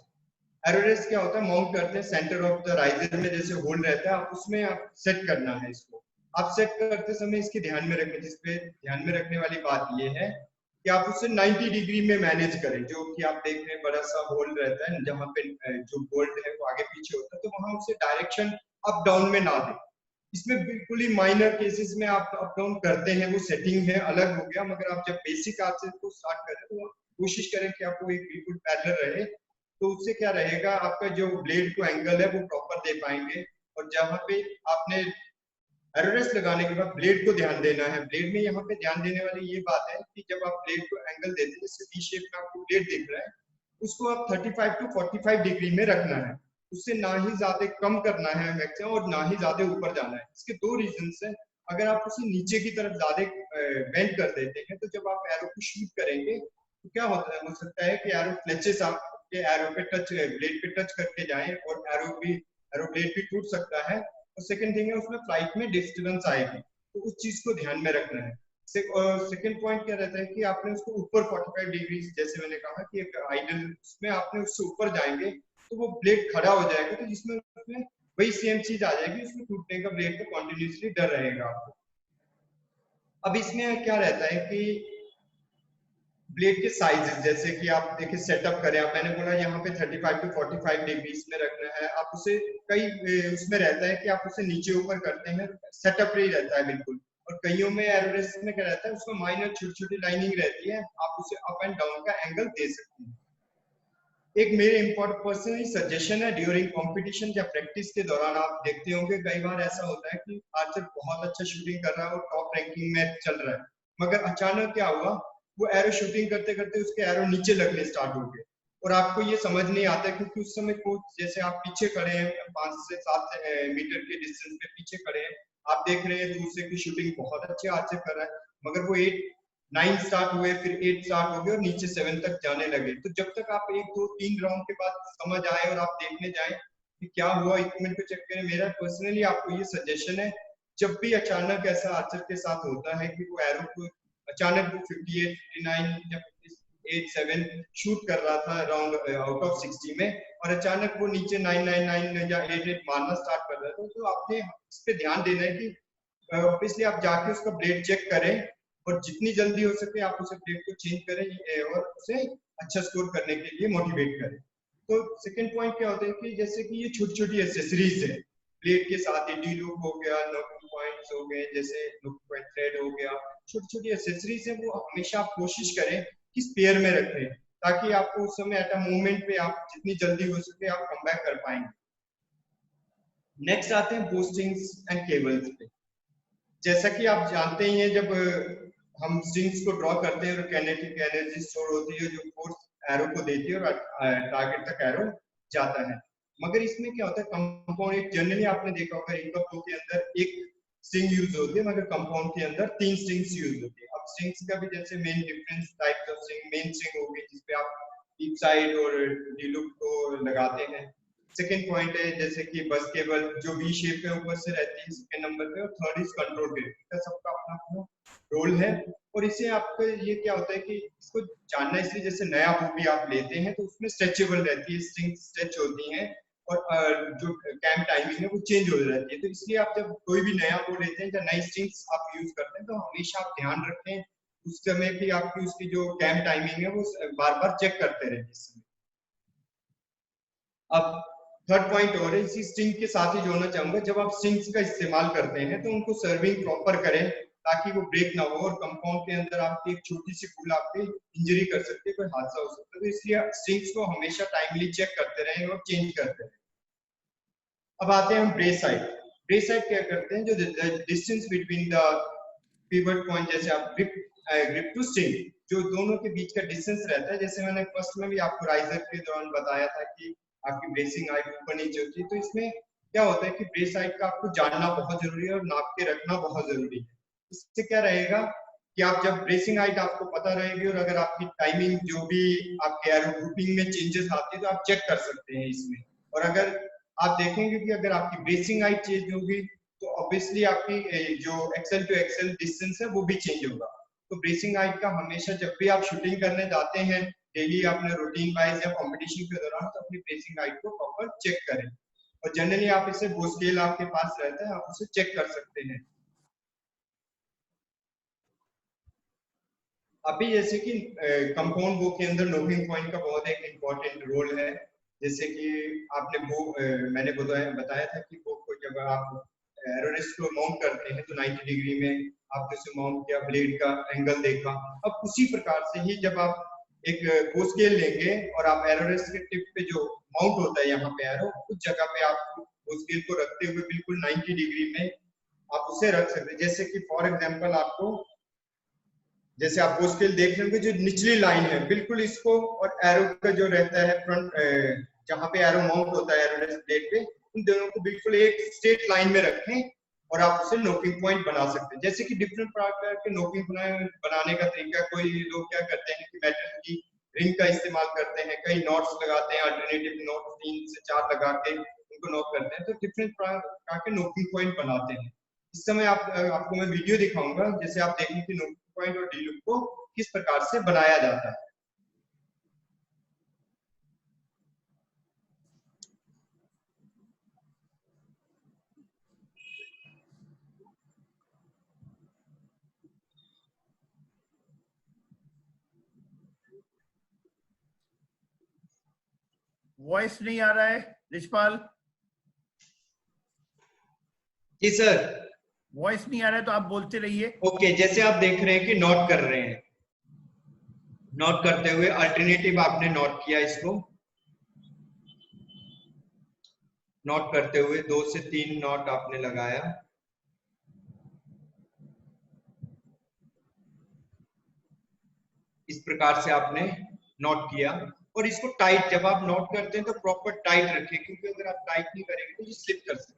एरोरेस्ट क्या होता है, माउंट करते हैं सेंटर ऑफ द राइजर में, जैसे होल रहता है आप उसमें आप सेट करना है इसको। आप सेट करते समय इसके ध्यान में रखें, जिसपे ध्यान में रखने वाली बात ये है कि आप उसे 90 डिग्री में मैनेज करें। जो कि आप देख रहे हैं बड़ा सा होल रहता है जहाँ पे जो बोल्ट है वो आगे पीछे होता है, तो वहां उसे डायरेक्शन अप डाउन में ना दें। इसमें बिल्कुल ही माइनर केसेस में आप अप डाउन करते हैं, वो सेटिंग है अलग हो गया, मगर आप जब बेसिक आर्चर को स्टार्ट करें तो कोशिश करें कि आपको एक बिल्कुल पैरेलल रहे। तो उससे क्या रहेगा, आपका जो ब्लेड को एंगल है वो प्रॉपर दे पाएंगे। और जहाँ पे आपने एरोरेस्ट लगाने के बाद ब्लेड को ध्यान देना है, ब्लेड में यहाँ पे ध्यान देने वाली ये बात है कि जब आप ब्लेड को एंगल देते हैं, जैसे वी शेप में आपको ब्लेड दिख रहा है, उसको आप 35 टू 45 डिग्री में रखना है। उससे ना ही ज्यादा कम करना है मैक्सिमम और ना ही ज्यादा ऊपर जाना है। इसके 2 रीजन है। अगर आप उसे नीचे की तरफ ज्यादा बेंड कर देते हैं तो जब आप एरो को शूट करेंगे तो क्या होता है, हो सकता है कि एरो फ्लेचेस आपके एरो पे टच, ब्लेड पे टच करके जाए और एरो ब्लेड भी टूट सकता है। और सेकंड थिंग है उसमें फ्लाइट में डिस्टर्बेंस आएगी, तो उस चीज को ध्यान में रखना है। सेकंड पॉइंट क्या रहता है कि आपने उसको ऊपर 45 डिग्री, जैसे मैंने कहा कि एक आइडल उसमें आपने उससे ऊपर जाएंगे तो वो ब्लेड खड़ा हो जाएगा, तो जिसमें उसमें वही सेम चीज आ जाएगी, उसमें टूटने का ब्लेड का कॉन्टिन्यूसली डर रहेगा आपको। अब इसमें क्या रहता है कि ब्लेड के साइजेस, जैसे कि आप देखिए सेटअप करें, आप मैंने बोला यहाँ पे 35 टू 45 डिग्री में रखना है। आप उसे कई उसमें रहता है कि आप उसे नीचे ऊपर करते हैं, सेटअप ही रहता है बिल्कुल। और कईयों में एरोरेस्ट में क्या रहता है, उसमें माइनर छोटी छोटी लाइनिंग रहती है, आप उसे अप एंड डाउन का एंगल दे सकते हैं। एक मेरे इम्पोर्टेंट पर्सनली सजेशन है, ड्यूरिंग कंपटीशन या प्रैक्टिस के दौरान आप देखते होंगे कई बार ऐसा होता है कि आर्चर बहुत अच्छा शूटिंग कर रहा है और टॉप रैंकिंग में चल रहा है, मगर अचानक क्या हुआ, वो एरो शूटिंग करते करते उसके एरो नीचे लगने स्टार्ट हो गए और आपको ये समझ नहीं आता क्योंकि उस समय कोच, जैसे आप पीछे खड़े हैं 5 से 7 मीटर के डिस्टेंस पे पीछे खड़े हैं, आप देख रहे हैं दूसरे की शूटिंग बहुत अच्छे आर्चर कर रहा है, मगर वो 9 स्टार्ट हुए, फिर 8 स्टार्ट हो गए और नीचे 7 तक जाने लगे। तो जब तक आप 1 2 3 राउंड के बाद समझ आए और आप देखने जाए कि क्या हुआ, इक्विपमेंट को चेक करें। मेरा पर्सनली आपको ये सजेशन है, जब भी अचानक ऐसा आर्चर के साथ होता है कि वो एरो को अचानक वो 58 59 या 8 7 शूट कर रहा था राउंड आउट ऑफ 60 में और अचानक वो नीचे 9 9 9 या 8 8 मारना स्टार्ट कर रहा था, तो आपने इस पे ध्यान देना है कि ऑब्वियसली आप जाके उसका ब्लेड चेक करें और जितनी जल्दी हो सके आप उसे ब्लेड को चेंज करें और उसे अच्छा स्कोर करने के लिए मोटिवेट करें। तो सेकंड पॉइंट क्या होता है कि जैसे कि ये छोटी छोटी एसेसरीज है ब्लेड के साथ, डी लूप हो गया, नॉकिंग पॉइंट्स हो गए, जैसे नॉकिंग पॉइंट थ्रेड हो गया, छोटी छोटी एसेसरीज है, वो हमेशा आप कोशिश करें कि स्पेयर में रखें ताकि आपको उस समय एट अ मोमेंट पे आप जितनी जल्दी हो सके आप कम बैक कर पाएंगे। नेक्स्ट आते हैं बोस्टिंग्स एंड केबल्स पे। जैसा कि आप जानते ही हैं, जब हम स्ट्रिंग्स को ड्रॉ करते हैं और काइनेटिक एनर्जी स्टोर होती है जो फोर्स एरो को देती है और टारगेट तक एरो जाता है, मगर इसमें क्या होता है कंपाउंड, जनरली आपने देखा होगा इनकम फ्लो के अंदर एक स्ट्रिंग यूज होती है मगर कंपाउंड के अंदर 3 स्ट्रिंग्स यूज होती है। अब स्ट्रिंग्स का भी जैसे main difference types of string, main string होगी जिसपे आप ईच साइड और डी लूप को लगाते हैं। सेकेंड पॉइंट है जैसे कि बस केबल जो वी शेप में ऊपर से रहती है सेकेंड नंबर पे, और थर्ड इज कंट्रोल केबल, इसका सबका अपना अपना रोल है। और इसे आपका ये क्या होता है कि इसको जानना इसलिए जैसे नया वो भी आप लेते हैं तो उसमें स्ट्रेचेबल रहती है, स्ट्रिंग स्ट्रेच होती हैं और जो कैम टाइमिंग है वो चेंज हो रहती है, तो इसलिए आप जब कोई भी नया वो लेते हैं या नई स्ट्रिंग्स आप यूज करते हैं तो हमेशा आप ध्यान रखें उस समय कि आपकी उसकी जो कैम टाइमिंग है वो बार बार चेक करते रहें इस समय। अब थर्ड पॉइंट और है, इसी स्ट्रिंग के साथ ही जोड़ना चाहूंगा, जब आप स्ट्रिंग्स का इस्तेमाल करते हैं तो उनको सर्विंग प्रॉपर करें ताकि वो ब्रेक ना हो और कंपाउंड के अंदर आपकी एक छोटी सी भूल आपकी इंजरी कर सकती है, कोई हादसा हो सकता है, तो इसलिए स्ट्रिंग्स को हमेशा टाइमली चेक करते रहें और चेंज करते रहें। अब आते हैं हम ब्रेस साइड। ब्रेस साइड क्या करते हैं, जो distance between the pivot point, जैसे आप ग्रिप टू स्ट्रिंग, जो दोनों के बीच का डिस्टेंस रहता है, जैसे मैंने फर्स्ट में भी आपको राइजर के दौरान बताया था कि आपकी ब्रेसिंग हाइट ऊपर नीचे होती है, तो इसमें क्या होता है कि ब्रेस हाइट का आपको जानना बहुत जरूरी है और नाप के रखना बहुत जरूरी है। इससे क्या रहेगा कि आप जब ब्रेसिंग हाइट आपको पता रहेगी और अगर आपकी टाइमिंग जो भी आपके एरो ग्रुपिंग में चेंजेस आती है तो आप चेक कर सकते हैं इसमें। और अगर आप देखेंगे कि अगर आपकी ब्रेसिंग हाइट चेंज होगी तो ऑब्वियसली आपकी जो एक्सेल टू एक्सेल डिस्टेंस है वो भी चेंज होगा। तो ब्रेसिंग हाइट का हमेशा जब भी आप शूटिंग करने जाते हैं डेली अपने रूटीन वाइज या कंपटीशन के दौरान, तो अपनी ब्रेसिंग हाइट को प्रॉपर चेक करें और जनरली आप इसे वो स्केल आपके पास रहता है आप उसे चेक कर सकते हैं। अभी जैसे कि कंपाउंड बो के अंदर नोकिंग पॉइंट का बहुत एक इम्पोर्टेंट रोल है, जैसे कि आपने बो मैंने बताया था कि बो को जब आप एरोरेस्ट को माउंट करते हैं तो 90 डिग्री में आपने उसे माउंट किया, ब्लेड का एंगल देखा। अब उसी प्रकार से ही जब आप एक बो स्केल लेंगे और आप एरोरेस्ट के टिप पे जो माउंट होता है यहाँ पे एरो, उस जगह पे आप बो स्केल को रखते हुए बिल्कुल 90 डिग्री में आप उसे रख सकते हैं। जैसे कि फॉर एग्जाम्पल आपको जैसे आप वो स्केल देख लेंगे जो निचली लाइन है बिल्कुल इसको और एरो का जो रहता है फ्रंट जहाँ पे एरो माउंट होता है एरोरेस्ट प्लेट पे, उन दोनों को बिल्कुल एक स्ट्रेट लाइन में रखें और आप उसे नोकिंग पॉइंट बना सकते हैं। जैसे कि डिफरेंट प्रकार के नोकिंग बनाने का तरीका, कोई लोग क्या करते हैं कि मेटल की रिंग का इस्तेमाल करते हैं, कई नॉट्स लगाते हैं, अल्टरनेटिव नॉट 3 से 4 लगा के उनको नॉक करते हैं, तो डिफरेंट प्रकार के नोकिंग पॉइंट बनाते हैं। इस समय आपको मैं वीडियो दिखाऊंगा जैसे आप देखें कि नोकिंग पॉइंट और डी लूप को किस प्रकार से बनाया जाता है। वॉइस नहीं आ रहा है रिचपाल? जी सर, वॉइस नहीं आ रहा है तो आप बोलते रहिए। ओके, जैसे आप देख रहे हैं कि नोट कर रहे हैं, नोट करते हुए अल्टरनेटिव आपने नोट किया इसको, नॉट करते हुए 2 से 3 नॉट आपने लगाया। इस प्रकार से आपने नॉट किया और इसको टाइट, जब आप नॉट करते हैं तो प्रॉपर टाइट रखें, क्योंकि अगर आप टाइट नहीं करेंगे तो ये स्लिप कर सकते हैं।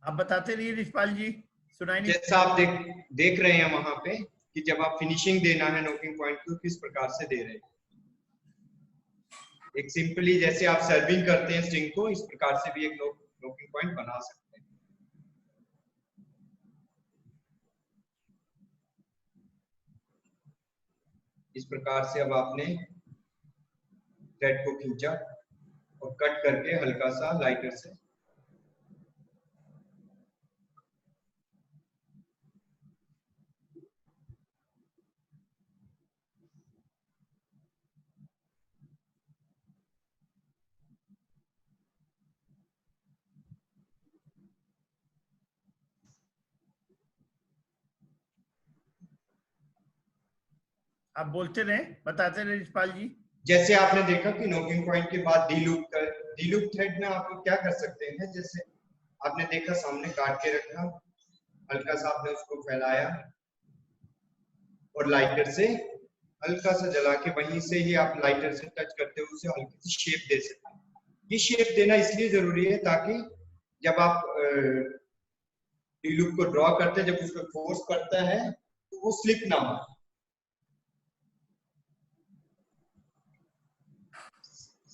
आप बताते रहिए रिचपाल जी, सुनाई नहीं। जैसा आप देख रहे हैं वहां पे कि जब आप फिनिशिंग देना है नोकिंग पॉइंट को किस प्रकार से दे रहे हैं। एक सिंपली जैसे आप सर्विंग करते हैं स्ट्रिंग को, इस प्रकार से भी एक नोकिंग पॉइंट बना सकते हैं। इस प्रकार से अब आपने थ्रेड को खींचा और कट करके हल्का सा लाइटर से आप बोलते रहे, बताते रहे रिचपाल जी। जैसे आपने देखा कि नोकिंग पॉइंट के बाद डी लूप थ्रेड में आप क्या कर सकते हैं, जैसे आपने देखा सामने काट के रखा, हल्का सा आपने उसको फैलाया और लाइटर से हल्का सा जला के वहीं से ही आप लाइटर से टच करते हुए उसे हल्की सी शेप दे सकते हैं। ये शेप देना इसलिए जरूरी है ताकि जब आप डी लूप को ड्रॉ करते हैं, जब उसमें फोर्स पड़ता है तो वो स्लिप ना हो।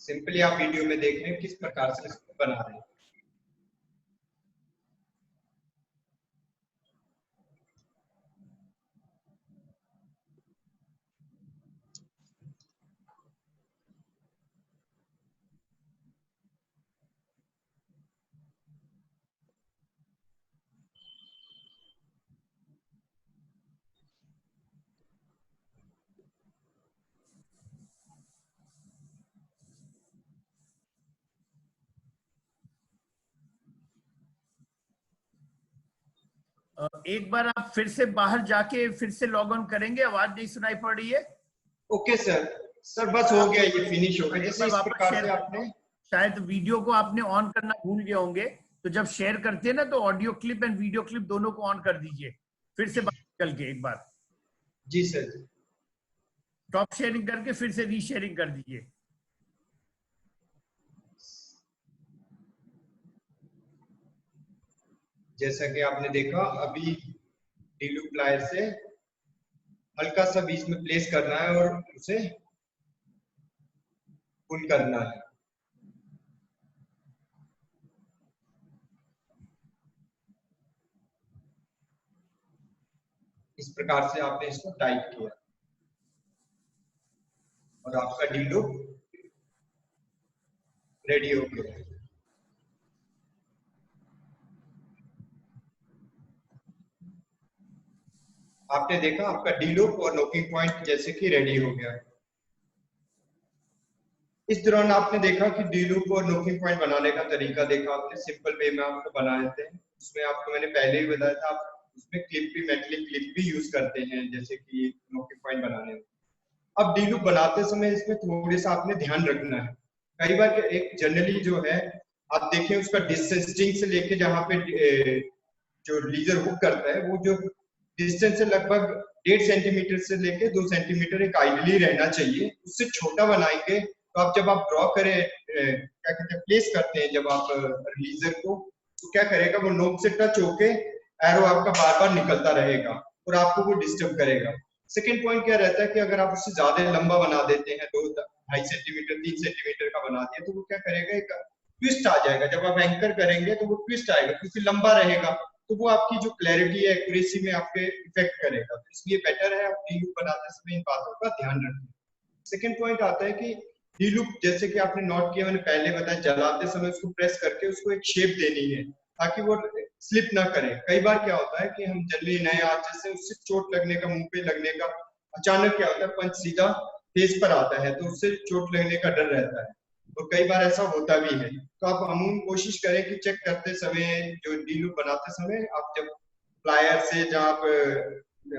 सिंपली आप वीडियो में देख रहे हैं किस प्रकार से इसको बना रहे हैं। एक बार आप फिर से बाहर जाके फिर से लॉग ऑन करेंगे, आवाज नहीं सुनाई पड़ रही है। ओके सर बस हो गया, ये फिनिश हो गया। जैसे इस प्रकार से आपने शायद वीडियो को आपने ऑन करना भूल गए होंगे, तो जब शेयर करते हैं ना तो audio clip and video clip दोनों को ऑन कर दीजिए, फिर से बाहर निकल के एक बार। जी सर, स्टॉप शेयरिंग करके फिर से रीशेयरिंग कर दीजिए। जैसा कि आपने देखा अभी डी लूप प्लायर से हल्का सा बीच में प्लेस करना है और उसे पुल करना है। इस प्रकार से आपने इसको टाइट किया और आपका डी लूप रेडी हो गया। आपने देखा आपका डी लूप और नोकिंग पॉइंट जैसे कि रेडी हो गया। इस दौरान आपने देखा कि डी लूप और नोकिंग पॉइंट बनाने का तरीका देखा आपने, सिंपल वे में आपको बना लेते हैं। उसमें आपको मैंने पहले ही बताया था, आप उसमें क्लिप भी, मेटलिक क्लिप भी यूज करते हैं जैसे कि नोकिंग पॉइंट बनाने में। अब डी लूप बनाते समय इसमें थोड़े सा आपने ध्यान रखना है। कई बार एक जनरली जो है आप देखें उसका डिस्टेंसिंग से लेके जहाँ पे जो लीजर हुक करता है वो जो डिस्टेंस है लगभग 1.5 सेंटीमीटर से लेके 2 सेंटीमीटर एक आइडियली रहना चाहिए। उससे छोटा बनाएंगे तो आप जब आप ड्रॉ करें क्या कहते हैं प्लेस करते हैं जब आप रिलीजर को, तो क्या करेगा वो नोक से टच होके एरो आपका बार बार निकलता रहेगा और आपको वो डिस्टर्ब करेगा। सेकेंड पॉइंट क्या रहता है कि अगर आप उससे ज्यादा लंबा बना देते हैं 2-2.5 सेंटीमीटर 3 सेंटीमीटर का बना दिया तो वो क्या करेगा एक ट्विस्ट आ जाएगा। जब आप एंकर करेंगे तो वो ट्विस्ट आएगा क्योंकि लंबा रहेगा, तो वो आपकी जो क्लैरिटी है एक्यूरेसी में आपके इफेक्ट करेगा। तो इसलिए बेटर है आप डी लूप बनाते समय इन बातों का ध्यान रखें। सेकंड पॉइंट आता है कि डी लूप जैसे कि आपने नोट किया, मैंने पहले बताया, जलाते समय उसको प्रेस करके उसको एक शेप देनी है ताकि वो स्लिप ना करे। कई बार क्या होता है कि हम जनरली नए आर्चर से उससे चोट लगने का, मुंह पे लगने का, अचानक क्या होता है पंच सीधा फेस पर आता है तो उससे चोट लगने का डर रहता है। और कई बार ऐसा होता भी है। तो आप अमूमन कोशिश करें कि चेक करते समय, जो डी लूप बनाते समय, आप जब प्लायर से, जहाँ आप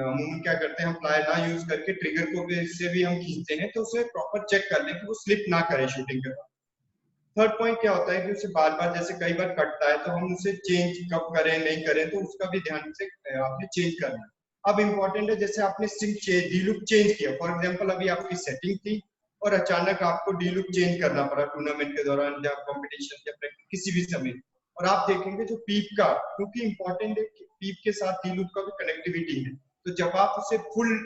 अमूमन क्या करते हैं, हम प्लायर ना यूज करके ट्रिगर को भी इससे भी हम खींचते हैं, तो उसे प्रॉपर चेक कर लें कि वो स्लिप ना करे शूटिंग के बाद। थर्ड पॉइंट क्या होता है कि उसे बार बार, जैसे कई बार कटता है, तो हम उसे चेंज कब करें नहीं करें, तो उसका भी ध्यान से आपने चेंज करना है। अब इम्पोर्टेंट है, जैसे आपने स्ट्रिंग डी लूप चेंज किया, फॉर एग्जांपल अभी आपकी सेटिंग थी और अचानक आपको डी लूप चेंज करना पड़ा टूर्नामेंट के दौरान या कॉम्पिटिशन या किसी भी समय, और आप देखेंगे जो पीप का, क्योंकि इम्पोर्टेंट है कि पीप के साथ डी लूप का भी कनेक्टिविटी है, तो जब आप उसे फुल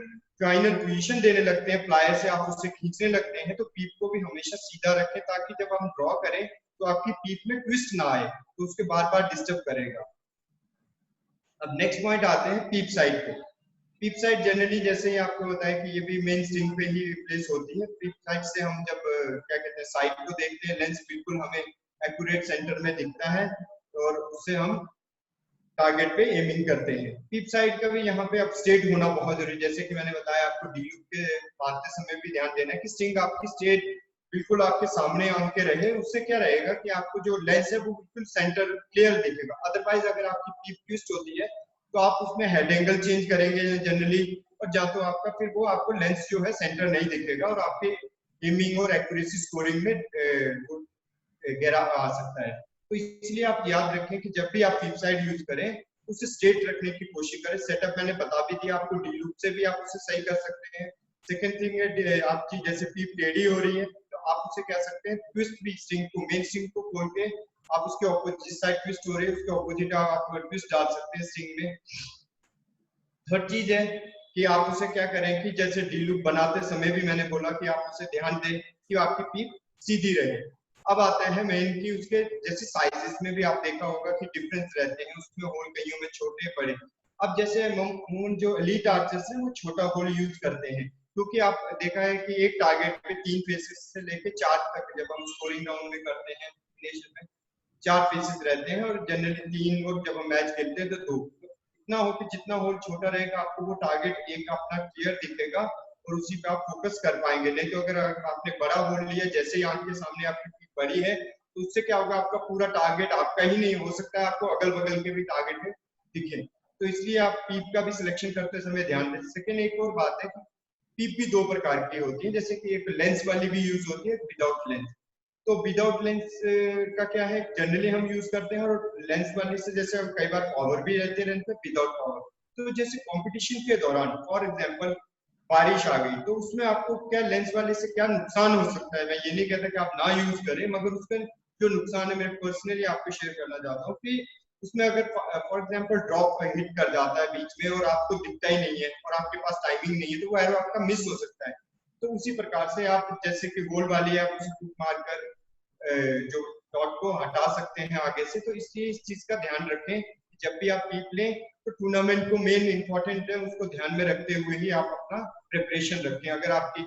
फाइनल पोजीशन देने लगते हैं, प्लायर से आप उससे खींचने लगते हैं, तो पीप को भी हमेशा सीधा रखें, ताकि जब हम ड्रॉ करें तो आपकी पीप में ट्विस्ट ना आए, तो उसके बार बार डिस्टर्ब करेगा। अब नेक्स्ट पॉइंट आते हैं पीप साइड पे। पीप साइड जनरली, जैसे ही आपको बताया कि ये भी मेन स्ट्रिंग पे ही प्लेस होती है। पीप साइड से हम जब क्या कहते हैं, साइड को देखते हैं, लेंस बिल्कुल हमें एक्यूरेट सेंटर में दिखता है और उससे हम टारगेट पे एमिंग करते हैं। पीप साइड का भी यहाँ पे अब स्टेट होना बहुत जरूरी है। जैसे कि मैंने बताया आपको डी लूप के मारते समय भी ध्यान देना है कि स्ट्रिंग आपकी स्टेट बिल्कुल आपके सामने आके रहे। उससे क्या रहेगा कि आपको जो लेंस है वो बिल्कुल सेंटर क्लियर दिखेगा। अदरवाइज अगर आपकी पीप ट्विस्ट होती है तो आप उसमें हेड एंगल चेंज करेंगे जनरली, और या तो आपका फिर वो आपको लेंस जो है सेंटर नहीं दिखेगा और आपके एमिंग और एक्यूरेसी स्कोरिंग में गिराव आ सकता है। तो इसलिए आप याद रखें कि जब भी आप पीप साइड यूज करें, उसे स्ट्रेट रखने की कोशिश करें। सेटअप मैंने बता भी दिया आपको, डी लूप से भी आप उसे सही कर सकते हैं। सेकंड थिंग है, आपकी जैसे पीप टेढ़ी हो रही है तो आप उसे कह सकते हैं ट्विस्ट भी स्ट्रिंग को, मेन स्ट्रिंग को खोल के आप उसके ऑपोजिट साइड ट्विस्ट हो रही है उसके ऑपोजिट आप ट्विस्ट डाल सकते हैं स्ट्रिंग में। थर्ड चीज है कि आप उसे क्या करें कि जैसे डी लूप बनाते समय भी मैंने बोला कि आप उसे ध्यान दें कि आपकी पीप सीधी रहे। अब आता है मेन की उसके जैसे साइजेस में भी आप देखा होगा कि डिफरेंस रहते हैं, उसमें होल कईयों में छोटे बड़े। अब जैसे अमूमन जो एलीट आर्चर्स हैं वो छोटा होल यूज करते हैं, क्योंकि आप देखा है कि एक टारगेट पे 3 फेसेस से लेके 4 तक जब हम स्कोरिंग राउंड में करते हैं नेशन में 4 फेसेस रहते हैं, और जनरली 3, और जब हम मैच खेलते हैं तो 2। इतना हो कि जितना होल छोटा रहेगा आपको वो टारगेट एक अपना क्लियर दिखेगा और उसी पे आप फोकस कर पाएंगे। नहीं तो अगर आपने बड़ा होल लिया, जैसे ही आंख के सामने आपकी पीप बड़ी है, तो उससे क्या होगा, आपका पूरा टारगेट आपका ही नहीं हो सकता है, आपको अगल बगल के भी टारगेट में दिखे। तो इसलिए आप पीप का भी सिलेक्शन करते समय ध्यान दें। सेकेंड एक और बात है कि पीप भी 2 प्रकार की होती है, जैसे कि एक लेंस वाली भी यूज होती है, विदाउट लेंस। तो विदाउट लेंस का क्या है, जनरली हम यूज करते हैं, और लेंस वाले से जैसे कई बार पावर भी रहते हैं लेंस में, विदाउट पावर। तो जैसे कंपटीशन के दौरान फॉर एग्जांपल बारिश आ गई, तो उसमें आपको क्या लेंस वाले से क्या नुकसान हो सकता है, मैं ये नहीं कहता कि आप ना यूज करें, मगर उसका जो नुकसान है मैं पर्सनली आपको शेयर करना चाहता हूँ कि उसमें अगर फॉर एग्जांपल ड्रॉप हिट कर जाता है बीच में और आपको दिखता ही नहीं है और आपके पास टाइमिंग नहीं है, तो वो एरो आपका मिस हो सकता है। तो उसी प्रकार से आप जैसे कि गोल वाली आप उसे फूक मारकर जो डॉट को हटा सकते हैं आगे से। तो इसलिए इस चीज का ध्यान रखें, जब भी आप पीप लें तो टूर्नामेंट को मेन इंपॉर्टेंट है उसको ध्यान में रखते हुए ही आप अपना प्रिपरेशन रखें। अगर आपकी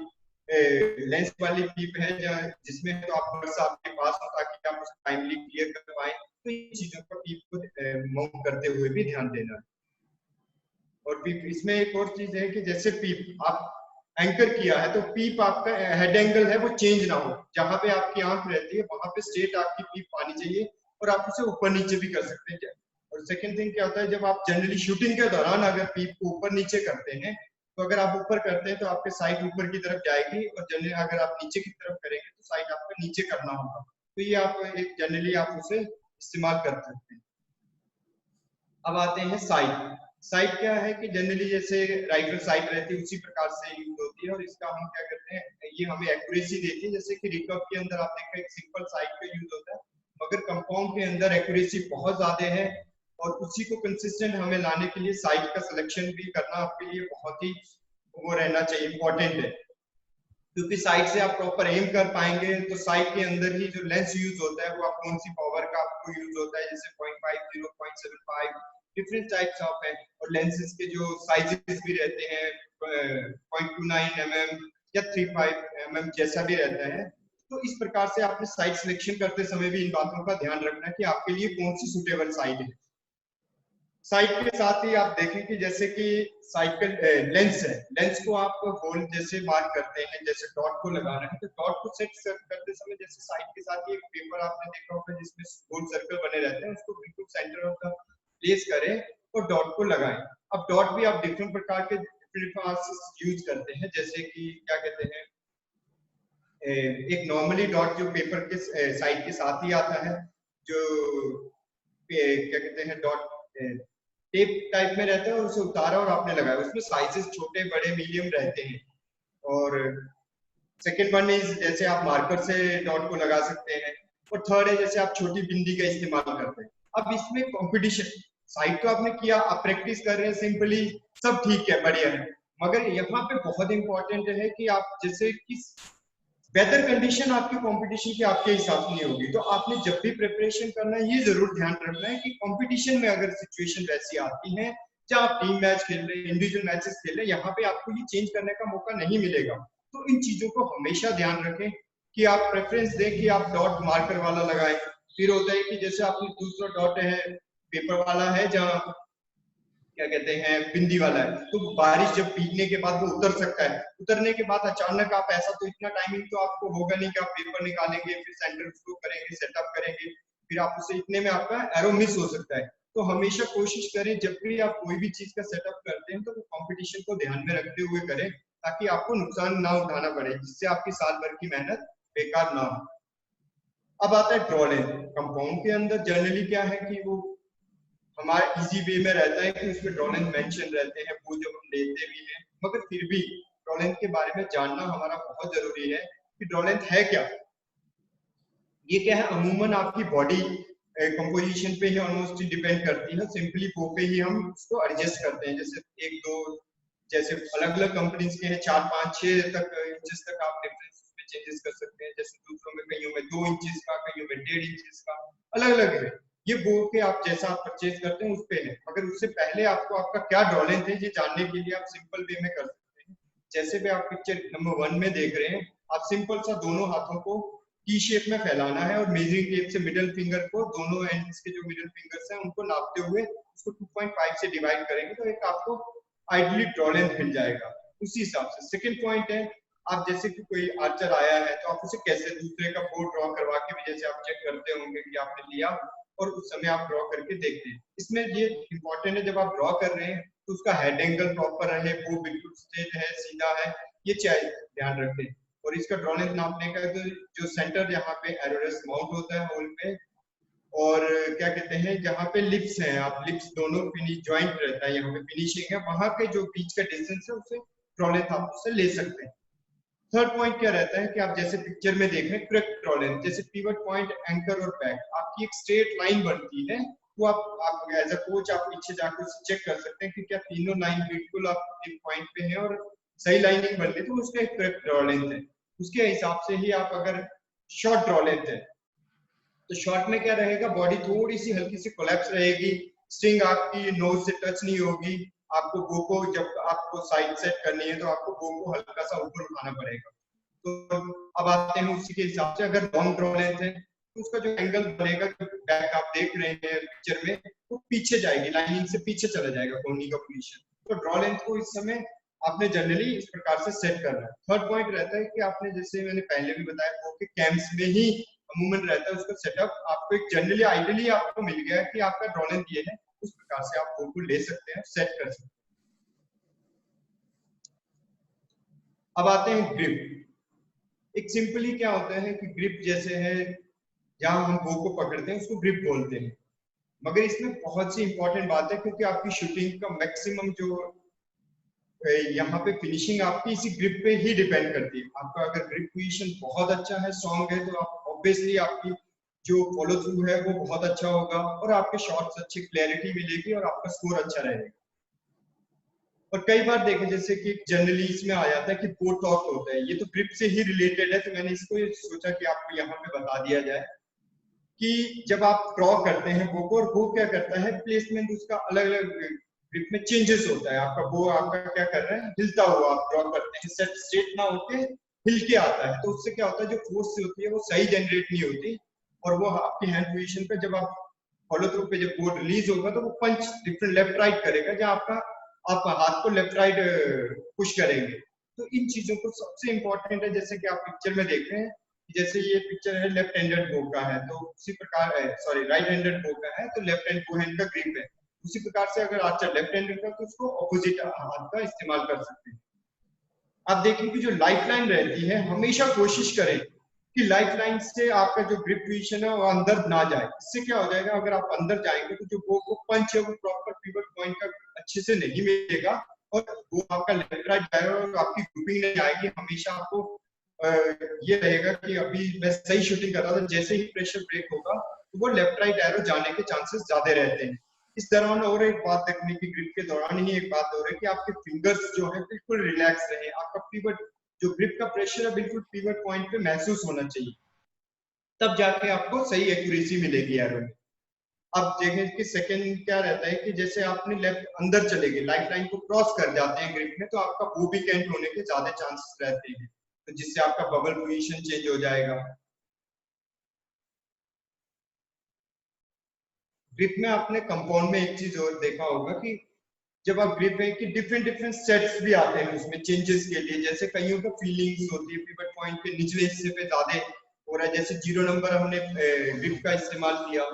लेंस वाली पीप है जिसमें तो आप बस आपके पास हो ताकि आप उसे टाइमली क्लियर कर पाए, तो इन चीजों पर पीप को माउंट करते हुए भी ध्यान देना है। और पीप इसमें एक और चीज है कि जैसे पीप आप एंकर किया है तो पीप आपका हेड एंगल है वो चेंज ना हो, जहां पे आपकी आंख रहती है वहां पे स्ट्रेट आपकी पीप आनी चाहिए, और आप उसे ऊपर नीचे भी कर सकते हैं। और सेकंड थिंग क्या होता है, जब आप जनरली शूटिंग के दौरान अगर पीप को ऊपर नीचे करते हैं, तो अगर आप ऊपर करते हैं तो आपके साइड ऊपर की तरफ जाएगी, और जनरली अगर आप नीचे की तरफ करेंगे तो साइड आपका नीचे करना होगा। तो ये आप एक जनरली आप उसे इस्तेमाल कर सकते हैं। अब आते हैं साइड। साइड क्या है कि जनरली जैसे राइफल साइड रहती है उसी प्रकार से यूज होती है, और इसका हम क्या करते हैं, ये हमें एक्यूरेसी देती है। जैसे कि रिकव के अंदर आप देखा एक सिंपल साइड का यूज होता है, मगर कंपाउंड के अंदर एक्यूरेसी बहुत ज्यादा है, और उसी को कंसिस्टेंट हमें लाने के लिए साइड का सिलेक्शन भी करना आपके लिए बहुत ही वो रहना चाहिए, इंपॉर्टेंट है। क्योंकि साइड से आप प्रॉपर एम कर पाएंगे, तो साइड के अंदर ही जो लेंस यूज होता है वो आप कौन सी पावर का आपको यूज होता है, जैसे 0.50, 0.75 डिफरेंट टाइप्स ऑफ है, और लेंसेज के जो साइजेस भी रहते हैं 0.29 mm या 35 mm जैसा भी रहता है। तो इस प्रकार से आपने साइड सिलेक्शन करते समय भी इन बातों का ध्यान रखना है कि आपके लिए कौन सी सुटेबल साइड है। साइड के साथ ही आप देखें कि जैसे कि साइकिल लेंस है, लेंस को आप होल जैसे मार्क करते हैं, जैसे डॉट को लगाना है तो डॉट को सेट करते समय जैसे साइड के साथ ही एक पेपर आपने देखा होगा जिसमें गोल सर्कल बने रहते हैं, उसको बिल्कुल सेंटर ऑफ द प्लेस करें और डॉट को लगाएं। अब डॉट भी आप डिफरेंट प्रकार के यूज करते हैं, जैसे कि क्या कहते हैं, एक नॉर्मली डॉट जो पेपर के साइड के साथ ही आता है, जो क्या कहते हैं डॉट टेप टाइप में रहता है, और उसे उतारा और आपने लगाया, उसमें साइजेस छोटे बड़े मीडियम रहते हैं। और सेकंड वन इज जैसे आप मार्कर से डॉट को लगा सकते हैं, और थर्ड है जैसे आप छोटी बिंदी का इस्तेमाल करते हैं। अब इसमें कंपटीशन साइड तो आपने किया, आप प्रैक्टिस कर रहे हैं सिंपली, सब ठीक है, बढ़िया है, मगर यहाँ पे बहुत इंपॉर्टेंट है कि आप जैसे किस वेदर कंडीशन आपकी कंपटीशन की आपके हिसाब से नहीं होगी, तो आपने जब भी प्रिपरेशन करना है ये जरूर ध्यान रखना है कि कंपटीशन में अगर सिचुएशन वैसी आती है जहाँ आप टीम मैच खेल रहे हैं, इंडिविजुअल मैचेस खेल रहे हैं, यहाँ पे आपको ये चेंज करने का मौका नहीं मिलेगा। तो इन चीजों को हमेशा ध्यान रखें कि आप प्रेफरेंस दें कि आप डॉट मार्कर वाला लगाएं। फिर होता है कि जैसे आपने दूसरा डॉट है पेपर वाला है, जहाँ क्या कहते हैं बिंदी वाला है, तो बारिश जब भीगने के बाद वो उतर सकता है, उतरने के बाद अचानक आप ऐसा तो इतना टाइमिंग तो आपको होगा नहीं कि आप पेपर निकालेंगे फिर सेंटर उसको करेंगे सेटअप करेंगे, फिर आप उसे इतने में आपका एरो मिस हो सकता है। तो हमेशा कोशिश करें जब भी आप कोई भी चीज का सेटअप करते हैं तो वो कंपटीशन को ध्यान में रखते हुए करें, ताकि आपको नुकसान ना उठाना पड़े, जिससे आपकी साल भर की मेहनत बेकार ना हो। अब आता है ड्रॉ लेंथ। कंपाउंड के अंदर जनरली क्या है कि वो हमारे इजी वे में रहता है कि उसमें ड्रॉ लेंथ मेंशन रहते हैं, वो जब हम लेते भी हैं, मगर फिर भी ड्रॉ लेंथ के बारे में जानना हमारा बहुत जरूरी है कि ड्रॉ लेंथ है क्या। ये क्या है, अमूमन आपकी बॉडी कंपोजिशन पे ही ऑलमोस्ट डिपेंड करती है, सिंपली वो पे ही हम उसको एडजस्ट करते हैं। जैसे एक दो जैसे अलग अलग कंपनीज के हैं 4 5 6 तक इंचेस तक आप डिफरेंस में चेंजेस कर सकते हैं, जैसे दूसरों में कईयों में 2 इंचेस का, कईयों में 1.5 इंचेस का, अलग अलग है। ये बोल के आप जैसा आप परचेज करते हैं उस पे है, मगर उससे पहले आपको आपका क्या ड्रॉ लेंथ है ये जानने के लिए आप सिंपल वे में कर सकते हैं। जैसे भी आप पिक्चर नंबर 1 में देख रहे हैं, आप सिंपल सा दोनों हाथों को टी शेप में फैलाना है और मेजरिंग टेप से मिडिल फिंगर को, दोनों एंड्स के जो मिडिल फिंगर्स हैं उनको नापते हुए उसको 2.5 से डिवाइड करेंगे तो एक आपको आइडियली ड्रॉ लेंथ मिल जाएगा उसी हिसाब से। सेकंड पॉइंट है, आप जैसे कि कोई आर्चर आया है तो आप उसे कैसे दूसरे का बोर्ड ड्रॉ करवा के भी जैसे आप चेक करते होंगे कि आपने लिया और उस समय आप ड्रॉ करके देखते हैं। इसमें ये इंपॉर्टेंट है जब आप ड्रॉ कर रहे हैं तो उसका हेड एंगल प्रॉपर रहे, वो बिल्कुल स्ट्रेट है, सीधा है, ये चाहिए ध्यान रखें। और इसका ड्रॉ लेंथ नापने का तो जो सेंटर यहाँ पे एरोरेस माउंट होता है होल पे, और क्या कहते हैं जहाँ पे लिप्स हैं, आप लिप्स दोनों फिनिश जॉइंट रहता है, यहाँ पे फिनिशिंग है, वहां पे जो बीच का डिस्टेंस है उसे ड्रॉ लेंथ आप उससे ले सकते हैं। थर्ड पॉइंट क्या रहता है कि आप जैसे पिक्चर में देख रहे हैं करेक्ट ड्रॉ लेंथ, जैसे पिवट पॉइंट, एंकर और बैक, आपकी एक स्ट्रेट लाइन बनती है, वो आप एज अ कोच आप पीछे जाकर उसे चेक कर सकते हैं कि क्या तीनों लाइन बिल्कुल आप एक पॉइंट पे हैं और सही लाइनिंग बन रही है, तो उसका एक करेक्ट ड्रॉ लेंथ है। उसके हिसाब से ही आप अगर शॉर्ट ड्रॉ लेंथ है तो शॉर्ट में क्या रहेगा, बॉडी थोड़ी सी हल्की सी कोलैप्स रहेगी, स्ट्रिंग आपकी नोज से टच नहीं होगी, आपको बो को जब आपको साइड सेट करनी है तो आपको बो को हल्का सा ऊपर उठाना पड़ेगा। तो अब आते हैं उसी के हिसाब से, अगर लॉन्ग ड्रॉ लेंथ है तो उसका जो एंगल बनेगा, बैक आप देख रहे हैं पिक्चर में, वो पीछे जाएगी, लाइनिंग से पीछे चला जाएगा कोहनी का पोजीशन। तो ड्रॉ लेंथ को इस समय आपने जनरली इस प्रकार से सेट करना है। थर्ड पॉइंट रहता है कि आपने जैसे मैंने पहले भी बताया वो कि कैम्स में ही अमूमन रहता है उसका सेटअप, आपको एक जनरली आइडियली आपको मिल गया है कि आपका ड्रॉ लेंथ ये है, उस प्रकार से आप वो ले सकते हैं, सेट कर सकते हैं। अब आते हैं ग्रिप। एक सिंपली क्या होता है कि ग्रिप जैसे है जहां हम बो को पकड़ते हैं उसको ग्रिप बोलते हैं, मगर इसमें बहुत सी इंपॉर्टेंट बात है क्योंकि आपकी शूटिंग का मैक्सिमम जो यहाँ पे फिनिशिंग आपकी इसी ग्रिप पे ही डिपेंड करती है। आपका अगर ग्रिप पोजीशन बहुत अच्छा है, स्ट्रॉन्ग है, तो आप ऑब्वियसली आपकी जो फॉलो थ्रू है वो बहुत अच्छा होगा और आपके शॉट्स अच्छी क्लैरिटी मिलेगी और आपका स्कोर अच्छा रहेगा। और कई बार देखें जैसे कि जनरली इसमें आ जाता है कि पोर टॉक होता है, ये तो ग्रिप से ही रिलेटेड है, तो मैंने इसको सोचा कि आपको यहाँ पे बता दिया जाए कि जब आप ड्रॉ करते हैं बो को, और वो क्या करता है प्लेसमेंट उसका अलग अलग ग्रिप में चेंजेस होता है। आपका बो आपका क्या कर रहा है, हिलता हुआ आप ड्रॉ करते हैं, सेट स्ट्रेट ना होके हिल के आता है, तो उससे क्या होता है जो फोर्स होती है वो सही जनरेट नहीं होती और वो आपकी हैंड पोजीशन पे जब आप फॉलो थ्रू पे जब वो रिलीज होगा तो वो पंच डिफरेंट लेफ्ट राइट करेगा, जहाँ आपका आप हाथ को लेफ्ट राइट पुश करेंगे। तो इन चीजों को सबसे इंपॉर्टेंट है, जैसे कि आप पिक्चर में देख रहे हैं, जैसे ये पिक्चर है लेफ्ट हैंडेड बो का है, तो उसी प्रकार सॉरी राइट हैंडेड बो का है, तो लेफ्ट हैंड बो हैंड का ग्रिप है। उसी प्रकार से अगर आर्चर लेफ्ट हैंडेड का तो उसको ऑपोजिट हाथ का इस्तेमाल कर सकते हैं। आप देखिए कि जो लाइफ लाइन रहती है, हमेशा कोशिश करें कि लाइफ लाइन से आपका जो ग्रिप पोजीशन है वो अंदर ना जाए। इससे क्या हो जाएगा, अगर आप अंदर जाएंगे तो जो वो पंच है वो प्रॉपर पिवट पॉइंट का अच्छे से नहीं मिलेगा और वो आपका लेफ्ट राइट जाएगा और आपकी ग्रुपिंग नहीं आएगी। हमेशा आपको ये रहेगा कि अभी मैं सही शूटिंग कर रहा था, जैसे ही प्रेशर ब्रेक होगा तो वो लेफ्ट राइट एरो जाने के चांसेस ज्यादा रहते हैं। इस दौरान और एक बात देखने की, ग्रिप के दौरान ही एक बात हो रही है कि आपके फिंगर्स जो है बिल्कुल रिलैक्स रहे, आपका पिवट जो ग्रिप का प्रेशर है बिल्कुल पिवट पॉइंट पे महसूस होना चाहिए, तब जाके आपको सही एक्यूरेसी मिलेगी एरो में। अब देखें कि सेकंड क्या रहता है कि जैसे आपने लेफ्ट अंदर चले गए, लाइफ लाइन को क्रॉस कर जाते हैं ग्रिप में, तो आपका वो भी कैंट होने के ज्यादा चांसेस रहते हैं, तो जिससे आपका बबल पोजीशन चेंज हो जाएगा। ग्रिप में आपने कंपाउंड में एक चीज और देखा होगा कि जब आप ग्रिप में कि डिफरेंट सेट्स भी आते हैं उसमें चेंजेस के लिए, जैसे कईयों का फीलिंग्स होती है पिवट पॉइंट के निचले हिस्से पे ज्यादा हो रहा है, जैसे 0 नंबर हमने ग्रिप का इस्तेमाल किया,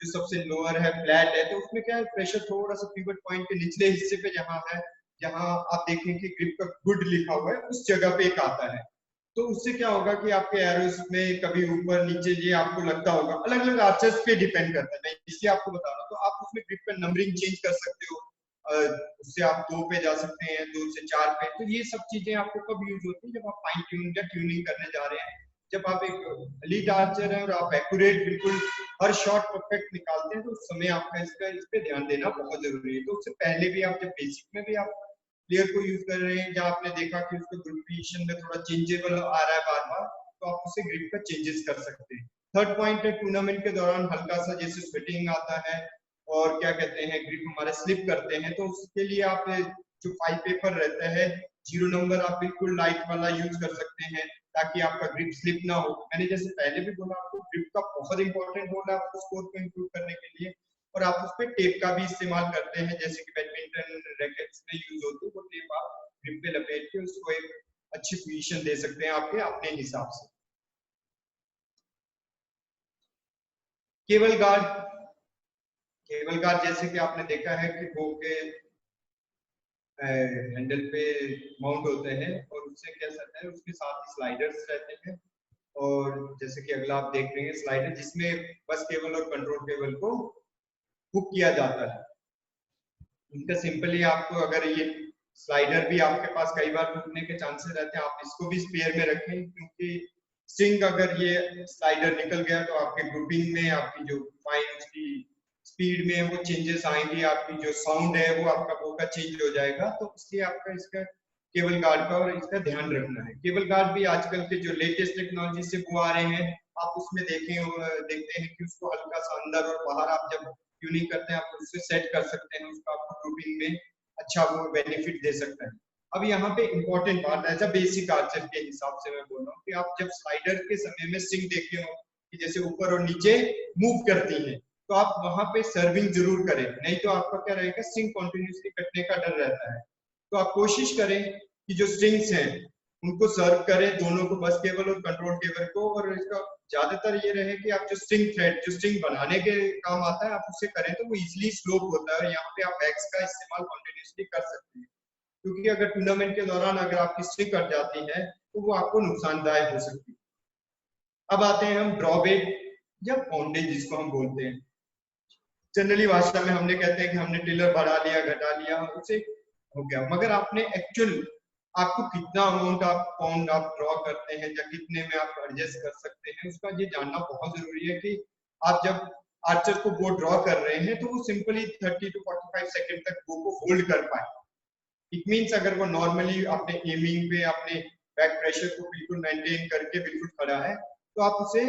जो सबसे लोअर है फ्लैट है, तो उसमें क्या है प्रेशर थोड़ा सा पिवट पॉइंट के निचले हिस्से पे जहाँ है, जहाँ आप देखें कि ग्रिप का गुड लिखा हुआ है उस जगह पे एक आता है। तो उससे क्या होगा कि आपके एरोस में कभी ऊपर नीचे ये आपको लगता होगा, अलग अलग आर्चर्स पे डिपेंड करता है, मैं इसलिए आपको बता रहा हूँ। तो आप उसमें ग्रिप पे नंबरिंग चेंज कर सकते हो, उससे आप 2 पे जा सकते हैं, 2 से 4 पे। तो ये सब चीजें आपको कब यूज होती है, जब आप फाइन ट्यूनिंग या ट्यूनिंग करने जा रहे हैं, जब आप एक लीड आर्चर है और आप एक्यूरेट बिल्कुल हर शॉट परफेक्ट निकालते हैं, तो उस समय आपका इस पे ध्यान देना बहुत जरूरी है। तो उससे पहले भी आप जब बेसिक में भी आप प्लेयर को यूज कर रहे हैं, जहाँ आपने देखा कि उसका ग्रिप पोजीशन में थोड़ा चेंजेबल आ रहा है बार बार, तो आप उसे ग्रिप का चेंजेस कर सकते हैं। थर्ड पॉइंट है टूर्नामेंट के दौरान हल्का सा जैसे स्वेटिंग आता है और क्या कहते हैं ग्रिप हमारे स्लिप करते हैं, तो उसके लिए आप जो 5 पेपर रहता है 0 नंबर आप बिल्कुल लाइट वाला यूज कर सकते हैं ताकि आपका ग्रिप स्लिप ना हो। मैंने जैसे पहले भी बोला, आपको ग्रिप का बहुत इंपॉर्टेंट रोल है आपको स्कोर को इंप्रूव करने के लिए, और आप उस पर टेप का भी इस्तेमाल करते हैं, जैसे कि बैडमिंटन रैकेट्स में यूज होती है, वो टेप आप ग्रिप पे लपेट के उसको एक अच्छी पोजीशन दे सकते हैं आपके अपने हिसाब से। केबल गार्ड जैसे कि आपने देखा है कि बो के हैंडल पे माउंट होते हैं और उससे क्या रहता है, उसके साथ ही स्लाइडर्स रहते हैं, और जैसे कि अगला आप देख रहे हैं स्लाइडर जिसमें बस केबल और कंट्रोल केबल को हुक किया जाता है। इनका सिंपली आपको अगर ये स्लाइडर भी आपके पास कई बार टूटने के चांसेस रहते हैं, आप इसको भी स्पेयर में रखें, क्योंकि स्ट्रिंग अगर ये स्लाइडर निकल गया तो आपके ग्रुपिंग में आपकी जो फाइन उसकी स्पीड में वो चेंजेस आएंगे, आपकी जो साउंड है वो आपका वो का चेंज हो जाएगा। तो इसलिए आपका इसका केबल गार्ड का और इसका ध्यान रखना है। केबल गार्ड भी आजकल के जो लेटेस्ट टेक्नोलॉजी से वो आ रहे हैं, आप उसमें देखते हैं कि उसको हल्का सा अंदर और बाहर आप जब ट्यूनिंग करते हैं आप उससे सेट कर सकते हैं, उसका आपको ग्रुपिंग में अच्छा वो बेनिफिट दे सकता है। अब यहाँ पे इंपॉर्टेंट बात एज अ बेसिक आर्चर के हिसाब से मैं बोल रहा हूँ कि आप जब स्लाइडर के समय में स्ट्रिंग देखे हो कि जैसे ऊपर और नीचे मूव करती है, तो आप वहां पे सर्विंग जरूर करें, नहीं तो आपका क्या रहेगा स्ट्रिंग कॉन्टिन्यूसली कटने का डर रहता है। तो आप कोशिश करें कि जो स्ट्रिंग्स हैं उनको सर्व करें, दोनों को बस केबल और कंट्रोल केबल को, और इसका ज्यादातर ये रहे कि आप जो स्ट्रिंग थ्रेड जो स्ट्रिंग बनाने के काम आता है आप उससे करें तो वो इजिली स्लोप होता है, और यहाँ पे आप एक्स का इस्तेमाल कॉन्टिन्यूसली कर सकते हैं, क्योंकि अगर टूर्नामेंट के दौरान अगर आपकी स्ट्रिंग कट जाती है तो वो आपको नुकसानदायक हो सकती है। अब आते हैं हम ड्रॉबैक या पॉन्डेज जिसको हम बोलते हैं, जनरली भाषा में हमने कहते हैं कि हमने टिलर बढ़ा लिया घटा लिया उसे हो गया, मगर आपने एक्चुअल आपको कितना अमाउंट आप पाउंड आप ड्रॉ करते हैं या कितने में आप एडजस्ट कर सकते हैं उसका ये जानना बहुत जरूरी है कि आप जब आर्चर को बो ड्रॉ कर रहे हैं तो वो सिंपली 30 to 45 सेकंड तक बो को होल्ड कर पाए। इट मींस अगर वो नॉर्मली अपने एमिंग पे अपने बैक प्रेशर को बिल्कुल मेंटेन करके बिल्कुल खड़ा है तो आप उसे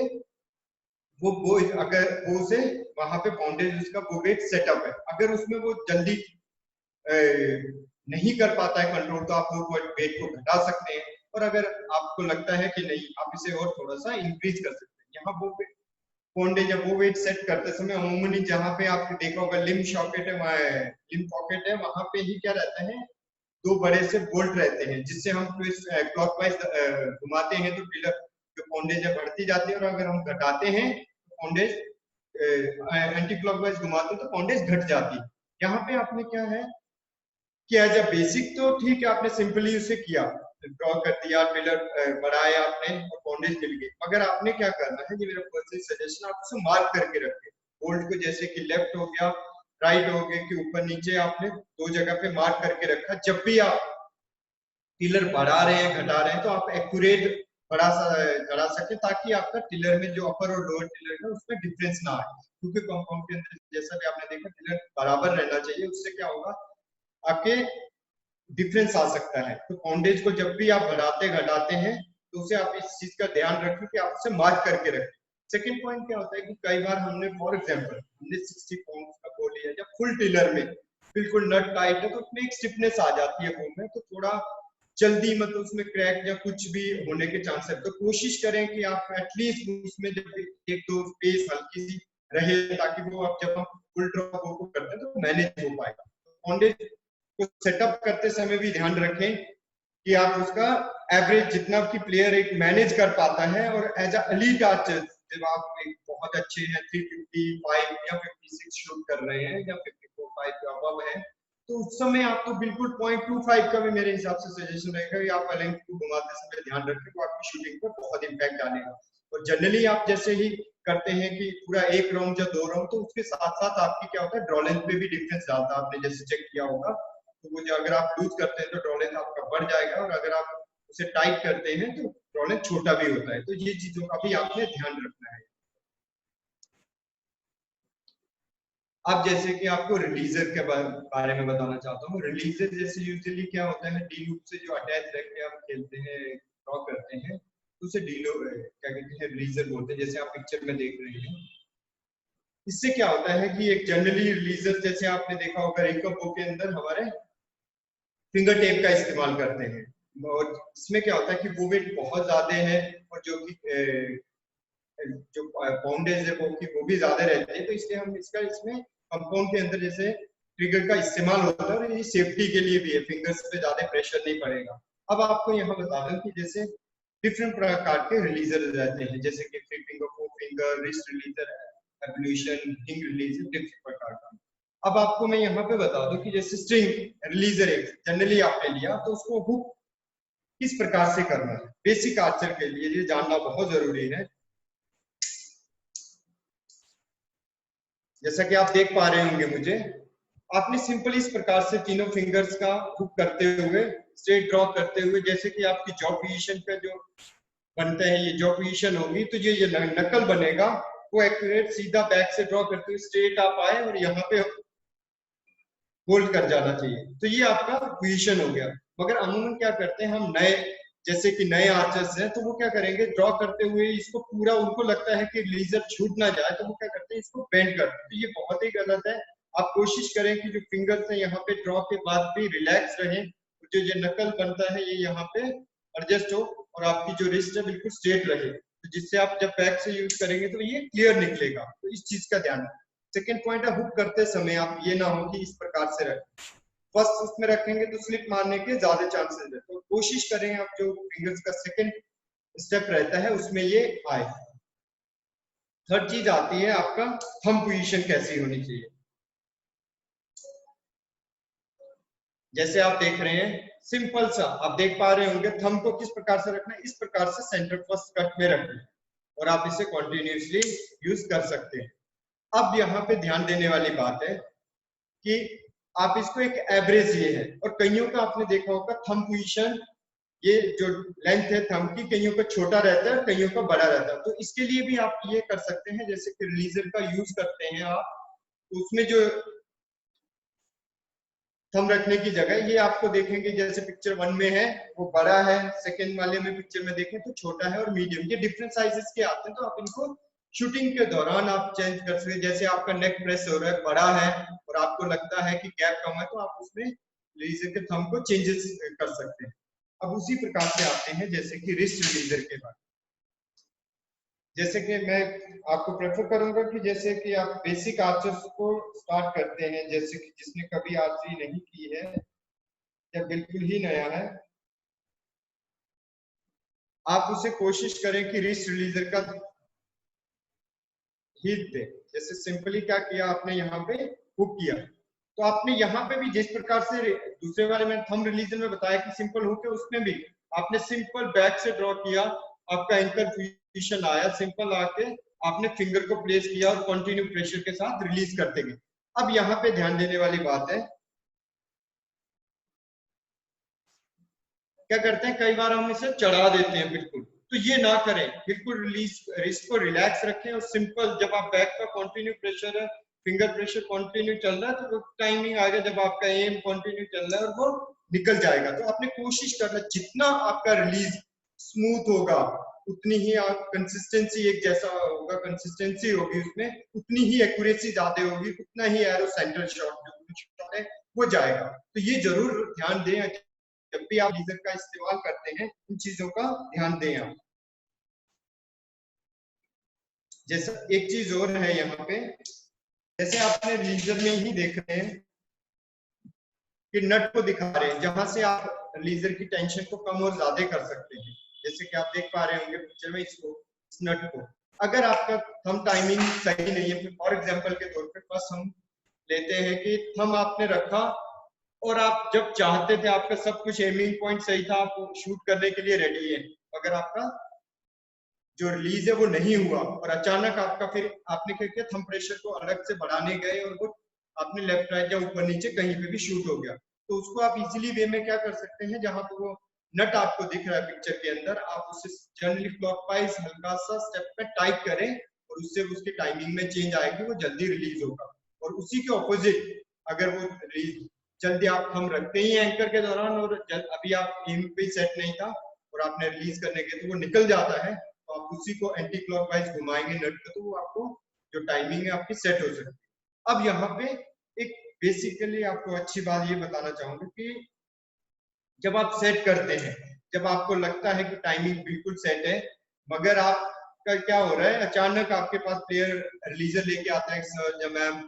वो अगर वो से वहां पे बाउंडेज उसका वो वेट सेटअप है, अगर उसमें वो जल्दी नहीं कर पाता है कंट्रोल तो आप वो वेट को घटा सकते हैं, और अगर आपको लगता है कि नहीं आप इसे और थोड़ा सा इंक्रीज कर सकते हैं। यहाँ पॉन्डेज वो वेट सेट करते समय अमूमन जहाँ पे आपने देखा होगा लिम्ब सॉकेट है, लिम्ब पॉकेट है, वहां पे ही क्या रहता है, दो बड़े से बोल्ट रहते हैं, जिससे हम क्लॉकवाइज घुमाते हैं तो टिलर जो पॉन्डेज है बढ़ती जाती है, और अगर हम घटाते हैं तो पॉन्डेज एंटी क्लॉकवाइज घुमाते हैं तो पॉन्डेज घट जाती है। यहाँ पे आपने क्या है कि एज अ बेसिक तो ठीक है, आपने सिंपली उसे किया, ड्रॉ कर दिया, टिलर बढ़ाया आपने और पॉन्डेज मिल गई। मगर आपने क्या करना है, ये मेरा पर्सनल सजेशन, आप उसे मार्क करके रखें बोल्ट को, जैसे कि लेफ्ट हो गया, राइट हो गया, कि ऊपर नीचे आपने दो जगह पे मार्क करके रखा। जब भी आप टिलर बढ़ा रहे हैं घटा रहे हैं तो आप एक्यूरेट बढ़ा सके, ताकि आपका टिलर में जो अपर और लोअर टिलर है उसमें डिफरेंस ना आए, क्योंकि कंपाउंड के अंदर जैसा भी आपने देखा टिलर बराबर रहना चाहिए, उससे क्या होगा आपके डिफरेंस आ सकता है। तो पॉन्डेज को जब भी आप बढ़ाते घटाते हैं तो उसे आप इस चीज का ध्यान रखें कि आप उसे मार्क करके रखें। सेकंड पॉइंट क्या होता है कि कई बार हमने फॉर एग्जांपल हमने 60 पाउंड का बो लिया, जब फुल टिलर में बिल्कुल नट टाइट है तो उसमें एक स्टिफनेस आ जाती है बोन में, तो थोड़ा जल्दी मतलब उसमें क्रैक या कुछ भी होने के चांस है। तो कोशिश करें कि आप एटलीस्ट उसमें जब एक दो स्पेस हल्की सी रहे, ताकि वो आप जब हम फुल ड्रॉप को करते हैं तो मैनेज हो पाएगा। पॉन्डेज को सेटअप करते समय भी ध्यान रखें कि आप उसका एवरेज जितना की प्लेयर एक मैनेज कर पाता है, और एज अ एलीट आर्चर जब आप एक बहुत अच्छे हैं 355 या 56 शूट कर रहे हैं या 54 के अबव है, तो उस समय आपको बिल्कुल 0.25 का भी मेरे हिसाब से सजेशन रहेगा कि आप लेंथ को घुमाते समय ध्यान रखें, तो आपकी शूटिंग पर बहुत इंपैक्ट डालेगा। और जनरली आप जैसे ही करते हैं कि पूरा एक राउंड या दो राउंड, तो उसके साथ साथ आपकी क्या होता है ड्रॉ लेंथ पे भी डिफरेंस डालता है, आपने जैसे चेक किया होगा। तो वो जो अगर आप लूज करते हैं तो ड्रॉ लेंथ आपका बढ़ जाएगा, और अगर आप उसे टाइट करते हैं तो ड्रॉ लेंथ छोटा भी होता है। तो ये चीजों का भी आपने ध्यान रखना है। अब जैसे कि आपको रिलीजर के बारे में बताना चाहता हूँ। रिलीजर जैसे यूजुअली क्या होता है, डी लूप से जो अटैच रख के आप खेलते हैं, ड्रॉ करते हैं, तो उसे डी लूप क्या कहते हैं, रिलीजर बोलते हैं, जैसे आप पिक्चर में देख रहे हैं। इससे क्या होता है कि एक जनरली रिलीजर जैसे आपने देखा होगा रिकअप के अंदर हमारे फिंगर टेप का इस्तेमाल करते हैं, और इसमें क्या होता है कि वो वेट बहुत ज्यादा है और जो कि जो पाउंडेज है वो भी ज्यादा रहते हैं, तो इसलिए हम इसमें कंपाउंड के अंदर जैसे ट्रिगर का इस्तेमाल होता है, और ये सेफ्टी के लिए भी है, फिंगर्स पे ज्यादा प्रेशर नहीं पड़ेगा। अब आपको यहाँ बता दूं कि जैसे डिफरेंट प्रकार के रिलीजर रहते हैं, जैसे कि 3 फिंगर 4 फिंगर रिस्ट रिलीजर, एवोल्यूशन, हिंग रिलीजर, डिफरेंट प्रकार का। अब आपको मैं यहाँ पे बता दूं कि जैसे स्ट्रिंग रिलीजर एक जनरली आपने लिया, तो उसको हुक किस प्रकार से करना है, बेसिक आर्चर के लिए ये जानना बहुत जरूरी है। जैसा कि आप देख पा रहे होंगे मुझे, आपने सिंपल इस प्रकार से तीनों फिंगर्स का हुक करते हुए स्ट्रेट ड्रॉ करते हुए, जैसे कि आपकी जॉ पोजीशन पे जो बनते हैं, ये जॉ पोजीशन होगी, तो ये नकल बनेगा, वो एक्यूरेट सीधा बैक से ड्रॉ करते हुए स्ट्रेट आप आए और यहाँ पे होल्ड कर जाना चाहिए। तो ये आपका पोजीशन हो गया। मगर अमूमन क्या करते हैं हम नए, जैसे कि नए आर्चर्स हैं, तो वो क्या करेंगे ड्रॉ करते हुए इसको पूरा, उनको लगता है कि लेजर छूट ना जाए, तो वो क्या करते हैं इसको बेंड करते हैं। तो ये बहुत ही गलत है। आप कोशिश करें कि जो फिंगर्स हैं यहाँ पे ड्रॉ के बाद भी रिलैक्स रहें, जो ये नकल बनता है ये यहाँ पे एडजस्ट हो, और आपकी जो रिस्ट है बिल्कुल स्ट्रेट रहे, तो जिससे आप जब बैक से यूज करेंगे तो ये क्लियर निकलेगा। तो इस चीज का ध्यान रखें। सेकेंड पॉइंट है, हुक करते समय आप ये ना हो कि इस प्रकार से रखें, फर्स्ट उसमें रखेंगे तो स्लिप मारने के ज्यादा चांसेस है, तो कोशिश करें आप जो फिंगर्स का सेकंड स्टेप रहता है उसमें ये आए। थर्ड चीज आती है आपका थंब पोजीशन कैसी होनी चाहिए। जैसे आप देख रहे हैं सिंपल सा आप देख पा रहे होंगे, थंब को किस प्रकार से रखना है, इस प्रकार से सेंटर फर्स्ट कट में रखना है, और आप इसे कॉन्टिन्यूसली यूज कर सकते हैं। अब यहाँ पे ध्यान देने वाली बात है कि आप इसको एक एवरेज ये है, और कईयों का आपने देखा होगा थंब पोजीशन, ये जो लेंथ है थंब की, कईयों का छोटा रहता है, कईयों का बड़ा रहता है। तो इसके लिए भी आप ये कर सकते हैं, जैसे कि रिलीजर का यूज करते हैं आप, तो उसमें जो थंब रखने की जगह ये आपको देखेंगे, जैसे पिक्चर 1 में है वो बड़ा है, सेकंड वाले में पिक्चर में देखें तो छोटा है, और मीडियम, ये डिफरेंट साइजेस के आते हैं। तो आप इनको शूटिंग के दौरान आप चेंज कर सकते हैं। जैसे आपका नेक प्रेस हो रहा है, बड़ा है और आपको लगता है कि गैप कम है, तो आप उसमें रिलीजर के थंब को चेंजेस कर सकते हैं। अब उसी प्रकार से आते हैं जैसे कि रिस्ट रिलीजर के बाद। जैसे कि मैं आपको प्रेफर करूंगा कि जैसे कि आप बेसिक आर्चर्स को स्टार्ट करते हैं, जैसे कि जिसने कभी आर्चरी नहीं की है या बिल्कुल ही नया है, आप उसे कोशिश करें कि रिस्ट रिलीजर का हीट दे। जैसे सिंपली क्या किया आपने, यहाँ पे हुक किया, तो आपने यहाँ पे भी जिस प्रकार से दूसरे वाले में थंब रिलीजर में बताया कि सिंपल हुक है, उसमें भी आपने सिंपल बैक से ड्रॉ किया, आपका एंकर पोजीशन आया, सिंपल आके आपने फिंगर को प्लेस किया और कंटिन्यू प्रेशर के साथ रिलीज करते गए। अब यहाँ पे ध्यान देने वाली बात है, क्या करते हैं कई बार हम इसे चढ़ा देते हैं बिल्कुल, तो ये ना करें, बिल्कुल रिलीज रिस्ट को रिलैक्स रखें और सिंपल जब आप बैक का कंटिन्यू प्रेशर है, फिंगर प्रेशर कंटिन्यू चल रहा है, तो टाइमिंग आएगा जब आपका एम कंटिन्यू चल रहा है और वो निकल जाएगा। तो आपने कोशिश करना जितना आपका रिलीज स्मूथ होगा उतनी ही आप कंसिस्टेंसी एक जैसा होगा, कंसिस्टेंसी होगी उसमें, उतनी ही एक्यूरेसी ज्यादा होगी, उतना ही एरो सेंटर शॉट जो है वो जाएगा। तो ये जरूर ध्यान दें, जब भी आप लीजर का इस्तेमाल करते हैं इन चीजों का ध्यान दें आप। जैसा एक चीज और है यहाँ पे, जैसे आपने लीजर में ही देख रहे हैं कि नट को दिखा रहे हैं, जहां से आप लीजर की टेंशन को कम और ज्यादा कर सकते हैं। जैसे कि आप देख पा रहे होंगे पिक्चर में इसको, इस नट को, अगर आपका थंब टाइमिंग सही नहीं है, फॉर एग्जांपल के तौर पे बस हम लेते हैं कि थंब आपने रखा और आप जब चाहते थे आपका सब कुछ एमिंग पॉइंट सही था, आप शूट करने के लिए रेडी है, अगर आपका जो रिलीज है वो नहीं हुआ और अचानक आपका फिर आपने क्या किया, थंब प्रेशर को अलग से बढ़ाने गए और वो आपने लेफ्ट राइट या ऊपर नीचे कहीं पे भी शूट हो गया, तो उसको आप इजीली वे में क्या कर सकते हैं, जहां पे वो नट आपको दिख रहा है पिक्चर के अंदर, आप उसे जनरली क्लॉकवाइज हल्का सा स्टेप पे टाइट करें और उससे उसकी टाइमिंग में चेंज आएगी, वो जल्दी रिलीज होगा। और उसी के ऑपोजिट अगर वो रिलीज जल्दी आप थंब रखते ही एंकर के दौरान और अभी आप एम पे सेट नहीं था और आपने रिलीज करने के तो वो निकल जाता है, तो आप उसी को एंटी क्लॉकवाइज घुमाएंगे नट पे, तो वो आपको जो टाइमिंग है आपकी सेट हो सकती है। अब यहाँ पे एक बेसिकली आपको अच्छी बात ये बताना चाहूंगा कि जब आप सेट करते हैं, जब आपको लगता है कि टाइमिंग बिल्कुल सेट है, मगर आपका क्या हो रहा है, अचानक आपके पास प्लेयर रिलीजर लेके आता है, सर या मैम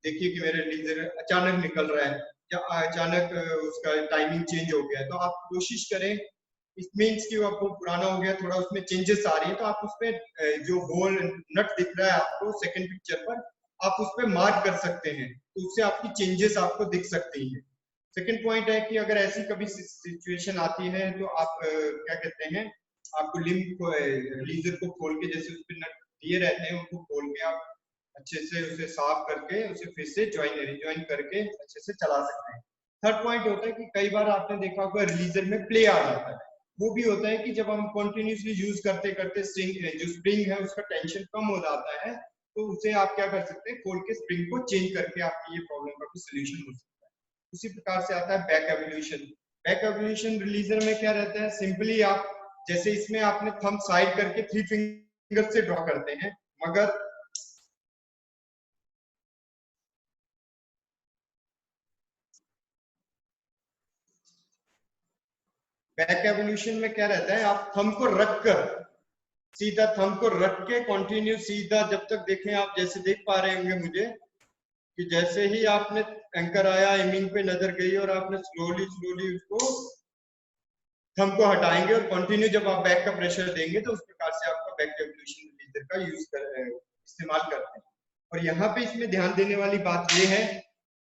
देखिए कि मेरा रिलीजर अचानक निकल रहा है या अचानक उसका टाइमिंग चेंज हो गया है, तो आप कोशिश करें, इट मीन्स कि वो आपको पुराना हो गया, थोड़ा उसमें चेंजेस आ रही है, तो आप उसमें जो होल नट दिख रहा है आपको सेकंड पिक्चर पर, आप उस पर मार्क कर सकते हैं, तो उससे आपकी चेंजेस आपको दिख सकती है। सेकंड पॉइंट है कि अगर ऐसी कभी सिचुएशन आती है तो आप क्या कहते हैं, आपको लिंक को रिलीजर को खोल के, जैसे उस पर नट दिए रहते हैं उनको खोल के आप अच्छे से उसे साफ करके उसे फिर से रिजॉइन करके अच्छे से चला सकते हैं। थर्ड पॉइंट होता है कि कई बार आपने देखा होगा रिलीजर में प्ले आ जाता है, वो भी होता है कि जब हम कंटिन्यूसली यूज करते करते जो स्प्रिंग है उसका टेंशन कम हो जाता है, तो उसे आप क्या कर सकते हैं, खोल के स्प्रिंग को चेंज करके आपकी ये प्रॉब्लम का भी सोल्यूशन हो सकता है। उसी प्रकार से आता है बैक एवोल्यूशन। बैक एवोल्यूशन रिलीजर में क्या रहता है, सिंपली आप जैसे इसमें आपने थंब साइड करके 3 फिंगर से ड्रॉ करते हैं, मगर बैक एवोल्यूशन में क्या रहता है, आप थंब को रखकर, सीधा थंब को रख के कंटिन्यू सीधा जब तक देखें आप, जैसे देख पा रहे होंगे मुझे कि जैसे ही आपने एंकर आया, एमिंग पे नजर गई और आपने स्लोली स्लोली उसको थंब को हटाएंगे और कंटिन्यू जब आप बैक का प्रेशर देंगे, तो उस प्रकार से आपका बैक एवोल्यूशन रिलीजर का इस्तेमाल करते हैं। और यहाँ पे इसमें ध्यान देने वाली बात यह है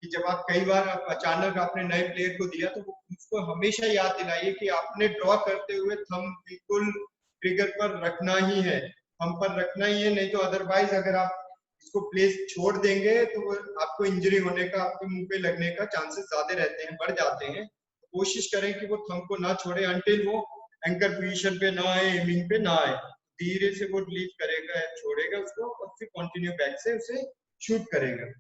कि जब आप कई बार आप अचानक आपने नए प्लेयर को दिया, तो उसको हमेशा याद दिलाइए कि आपने ड्रॉ करते हुए थंब बिल्कुल ट्रिगर पर रखना ही है, थंब पर रखना ही है, नहीं तो अदरवाइज अगर आप इसको प्लेस छोड़ देंगे तो आपको इंजरी होने का, आपके मुंह पे लगने का चांसेस ज्यादा रहते हैं, बढ़ जाते हैं। कोशिश करें कि वो थंब को ना छोड़े अंटिल वो एंकर पोजीशन पे ना आए, एमिंग पे ना आए, धीरे से वो रिलीज करेगा, छोड़ेगा उसको और फिर कंटिन्यू बैक से उसे शूट करेगा।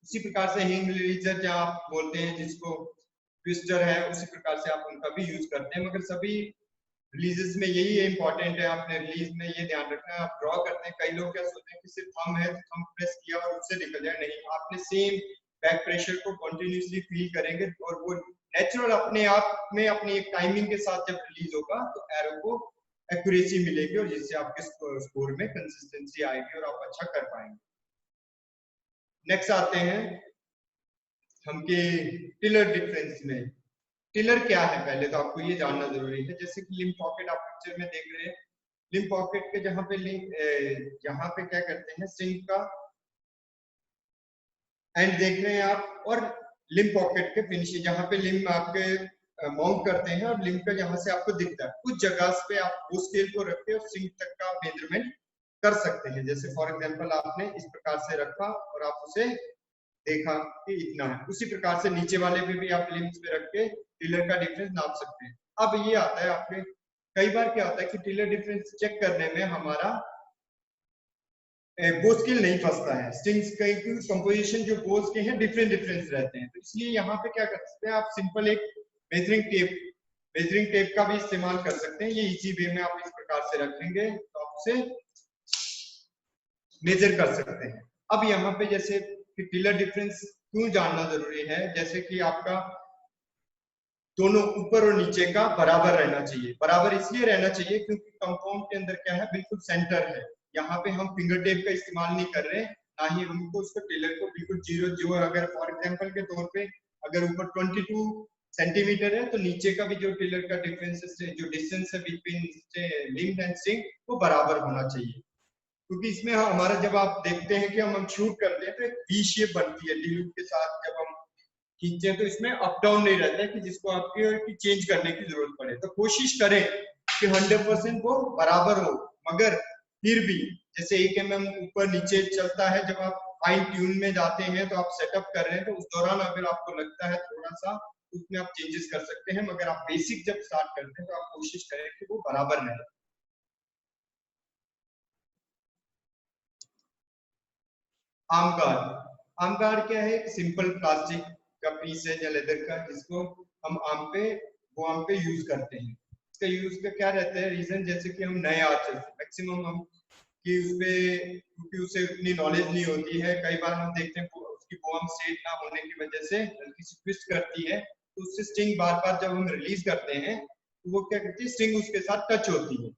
उसी प्रकार से हिंग रिलीजर जहाँ आप बोलते हैं जिसको ट्विस्टर है, उसी प्रकार से आप उनका भी यूज करते हैं, मगर सभी रिलीजेस में यही इंपॉर्टेंट है, आपने रिलीज में ये ध्यान रखना है, आप ड्रॉ करते हैं, कई लोग क्या सोचते हैं कि सिर्फ थंब है तो थंब प्रेस किया और उससे निकल जाए, नहीं, आपने सेम बैक प्रेशर को कंटिन्यूअसली फील करेंगे और वो नेचुरल अपने आप में अपनी एक टाइमिंग के साथ जब रिलीज होगा तो एरो को एक्यूरेसी मिलेगी और जिससे आपके स्कोर में कंसिस्टेंसी आएगी और आप अच्छा कर पाएंगे। नेक्स्ट आते हैं हम के टिलर डिफरेंस में। टिलर क्या है पहले तो आपको ये जानना जरूरी है। जैसे कि लिम्ब पॉकेट आप पिक्चर में देख रहे हैं, लिम्ब पॉकेट के जहाँ पे क्या करते हैं, स्ट्रिंग का एंड देख रहे हैं आप, और लिम्ब पॉकेट के फिनिश जहाँ पे लिम्ब आपके माउंट करते हैं और लिम्ब का यहाँ से आपको दिखता है। कुछ जगह पे आप वो स्केल को रख के और स्ट्रिंग तक का मेजरमेंट कर सकते हैं। जैसे फॉर एग्जांपल आपने इस प्रकार से रखा और आप उसे देखा कि इतना है, उसी प्रकार से नीचे वाले पे भी आप लिम्स पे रख के टिलर का डिफरेंस नाप सकते हैं। अब ये आता है आपके, कई बार क्या होता है कि टिलर डिफरेंस चेक करने में हमारा बो स्केल नहीं फंसता है। स्ट्रिंग्स कई कंपोजिशन जो बोस के हैं डिफरेंट रहते हैं, तो इसलिए यहाँ पे क्या कर सकते हैं आप, सिंपल एक मेजरिंग टेप का भी इस्तेमाल कर सकते हैं। ये इजी वे में आप इस प्रकार से रखेंगे तो आप उसे मेजर कर सकते हैं। अब यहाँ पे जैसे कि टिलर डिफरेंस क्यों जानना जरूरी है, जैसे कि आपका दोनों ऊपर और नीचे का बराबर रहना चाहिए। बराबर इसलिए रहना चाहिए क्योंकि कंपाउंड के अंदर क्या है, बिल्कुल सेंटर है। यहाँ पे हम फिंगर टेप का इस्तेमाल नहीं कर रहे, ना ही हमको उसको टिलर को बिल्कुल जीरो जो, अगर फॉर एग्जांपल के तौर पे अगर ऊपर 22 सेंटीमीटर है तो नीचे का भी जो टिलर का डिफरेंस जो डिस्टेंस है बिटवीन लिम्ब एंड स्ट्रिंग वो बराबर होना चाहिए। क्योंकि इसमें हमारा जब आप देखते हैं कि हम शूट करते हैं तो एक वी शेप बनती है लीड के साथ, जब हम खींचते हैं तो इसमें अप डाउन नहीं रहता है कि जिसको आपकी चेंज करने की जरूरत पड़े। तो कोशिश करें कि 100% वो बराबर हो, मगर फिर भी जैसे 1 mm ऊपर नीचे चलता है, जब आप फाइन ट्यून में जाते हैं तो आप सेटअप कर रहे हैं तो उस दौरान अगर आपको लगता है थोड़ा सा उसमें आप चेंजेस कर सकते हैं, मगर आप बेसिक जब स्टार्ट करते हैं तो आप कोशिश करें कि वो बराबर रहे। आम गार्ड क्या है, एक सिंपल प्लास्टिक का पीस है या लेदर का, जिसको हम आम पे यूज करते हैं। इसका यूज का क्या रहता है रीजन, जैसे कि हम नए आर्चर्स मैक्सिमम हम कि उसपे क्योंकि उसे उतनी नॉलेज नहीं होती है, कई बार हम देखते हैं उसकी बॉम स्ट्रेट ना होने की वजह से हल्की सी ट्विस्ट करती है, तो उससे स्ट्रिंग बार बार जब हम रिलीज करते हैं तो वो क्या करती है, स्ट्रिंग उसके साथ टच होती है।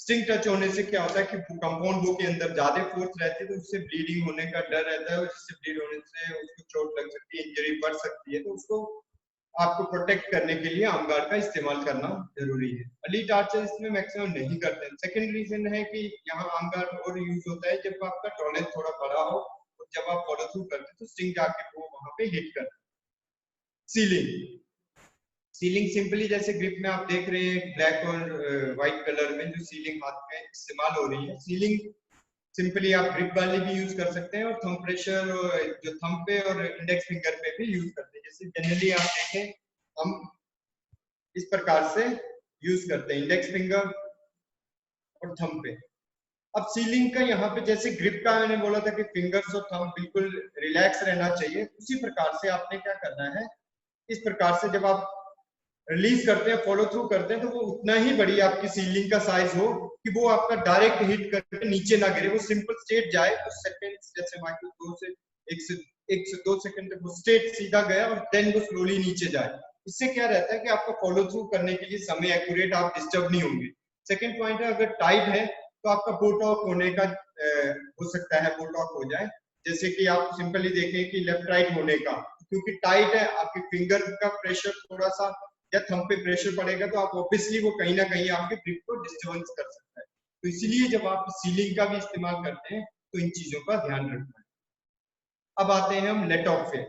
स्ट्रिंग टच होने से क्या होता है कि कंपाउंड बो के अंदर ज्यादा फोर्स रहती है तो उससे ब्लीडिंग होने का डर रहता है, और जिससे ब्लीड होने से उसको चोट लग सकती है, इंजरी बढ़ सकती है। तो उसको आपको प्रोटेक्ट करने के लिए आर्म गार्ड का इस्तेमाल करना जरूरी है। एलीट आर्चर इसमें मैक्सिमम नहीं करते हैं। सेकंड रीजन है कि यहाँ आर्म गार्ड और यूज होता है जब आपका टॉलरेंस थोड़ा बड़ा हो और जब आप फॉलो थ्रू करते हैं तो स्ट्रिंग जाके वो वहां पे हिट करते हैं। सीलिंग सिंपली जैसे ग्रिप में आप देख रहे हैं ब्लैक और व्हाइट कलर में जो सीलिंग हाथ में इस्तेमाल हो रही है। सीलिंग सिंपली आप ग्रिप वाली भी यूज कर सकते हैं और थंब प्रेशर जो थंब पे और इंडेक्स फिंगर पे भी यूज करते हैं। जैसे जनरली आप देखें हम इस प्रकार से यूज करते हैं इंडेक्स फिंगर और थंब पे। अब सीलिंग का यहाँ पे जैसे ग्रिप का मैंने बोला था कि फिंगर्स और थंब बिल्कुल रिलैक्स रहना चाहिए, उसी प्रकार से आपने क्या करना है, इस प्रकार से जब आप रिलीज करते हैं फॉलो थ्रू करते हैं तो वो उतना ही बड़ी आपकी सीलिंग का साइज हो कि वो आपका डायरेक्ट हिट करके नीचे ना गिरे, वो सिंपल स्ट्रेट जाए। कुछ सेकंड्स जैसे माइक्रो 2 से 1 से 2 सेकंड तक वो स्ट्रेट सीधा गया और देन वो स्लोली नीचे जाए। इससे क्या रहता है कि आपका फॉलो थ्रू करने के लिए समय एक्यूरेट, आप डिस्टर्ब नहीं होंगे। सेकंड पॉइंट है अगर टाइट है तो आपका बोटॉक होने का हो सकता है, बोटॉक हो जाए। जैसे कि आप सिंपली देखें कि लेफ्ट राइट होने का, क्योंकि टाइट है आपके फिंगर का प्रेशर थोड़ा सा या थंब पे प्रेशर पड़ेगा तो आप ऑब्वियसली वो कहीं ना कहीं आपके ग्रिप को डिस्टर्बेंस कर सकता है। तो इसलिए जब आप सीलिंग का भी इस्तेमाल करते हैं तो इन चीजों का ध्यान रखना है। अब आते हैं हम लेट ऑफ पे।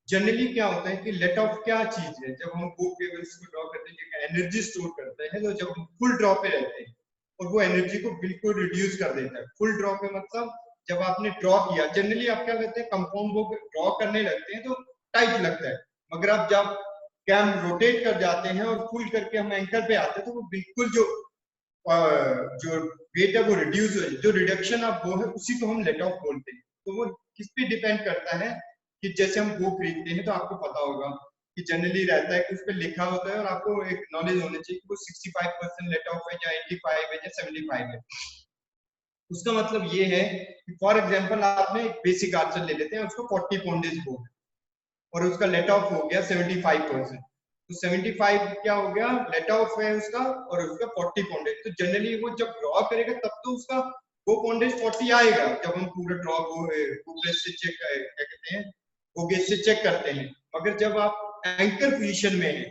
जनरली क्या होता है कि लेट ऑफ क्या चीज है, जब हम बो केबल्स को ड्रॉ करते हैं एनर्जी स्टोर करते हैं, तो जब हम फुल ड्रॉ पे रहते हैं और वो एनर्जी को बिल्कुल रिड्यूस कर देता है। फुल ड्रॉ पे मतलब जब आपने ड्रॉ किया, जनरली आप क्या करते हैं कंपाउंड बो ड्रॉ करने लगते हैं तो टाइट लगता है, मगर आप जब कैम रोटेट कर जाते हैं और फुल करके हम एंकर पे आते हैं तो वो बिल्कुल जो वेट है वो रिड्यूस हो जाए, जो रिडक्शन ऑफ वो है उसी को हम लेट ऑफ बोलते हैं। तो वो किस पे डिपेंड करता है कि जैसे हम वो खरीदते हैं तो आपको पता होगा कि जनरली रहता है कि उस पर लिखा होता है और आपको एक नॉलेज होनी चाहिए कि वो 65% लेट ऑफ है या 85 है या 75 है। उसका मतलब ये है कि फॉर एग्जांपल आपने एक बेसिक आर्चर ले लेते हैं, उसको 40 पॉन्डेज बोल और उसका लेट ऑफ हो गया 75%। तो 75 क्या हो गया, लेट ऑफ है उसका, और उसका 40 पॉन्डेज। तो जनरली वो जब ड्रॉ करेगा तब तो उसका वो पॉन्डेज 40 आएगा, जब हम पूरा ड्रॉ को से चेक क्या कहते हैं वो गेज से चेक करते हैं। मगर जब आप एंकर पोजीशन में है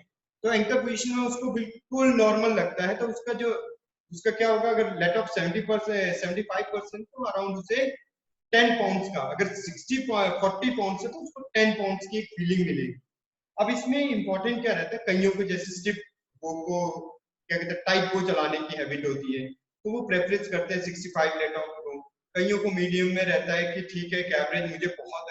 तो एंकर पोजीशन में उसको बिल्कुल नॉर्मल लगता है, तो उसका क्या होगा, अगर लेट ऑफ 75% तो अराउंड उसे 10 पाउंड्स का, अगर 40 पाउंड्स है तो उसको 10 पाउंड्स की एक फीलिंग मिलेगी। अब इसमें इंपॉर्टेंट क्या रहता है, कईयों को जैसे स्टिप को क्या कहते हैं टाइट को चलाने की हैबिट होती है, तो वो प्रेफरेंस करते हैं 65 लेट ऑफ को। कईयों को मीडियम में रहता है कि ठीक है एवरेज मुझे बहुत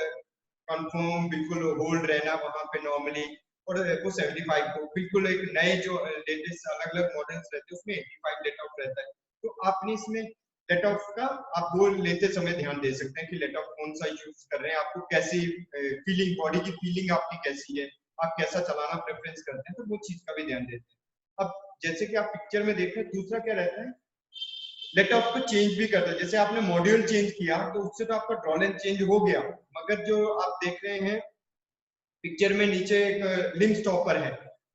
कंफर्म बिल्कुल होल्ड रहना वहां पे नॉर्मली, और वो 75 को बिल्कुल एक नए जो लेटेस्ट अलग अलग मॉडल्स रहते हैं उसमें 85 लेट ऑफ रहता है। तो आपने इसमें लेट ऑफ का आप वो लेते समय ध्यान दे सकते हैं कि लेट ऑफ कौन सा यूज कर रहे हैं, आपको कैसी फीलिंग, बॉडी की फीलिंग आपकी कैसी है, आप कैसा चलाना प्रेफरेंस करते हैं, तो वो चीज का भी ध्यान देते हैं। अब जैसे कि आप पिक्चर में देख रहे हैं, दूसरा क्या रहता है, लेट ऑफ को चेंज भी करता है। जैसे आपने मॉड्यूल चेंज किया तो उससे तो आपका ड्रॉ लेंथ चेंज हो गया, मगर जो आप देख रहे हैं पिक्चर में नीचे एक लिंक स्टॉपर है,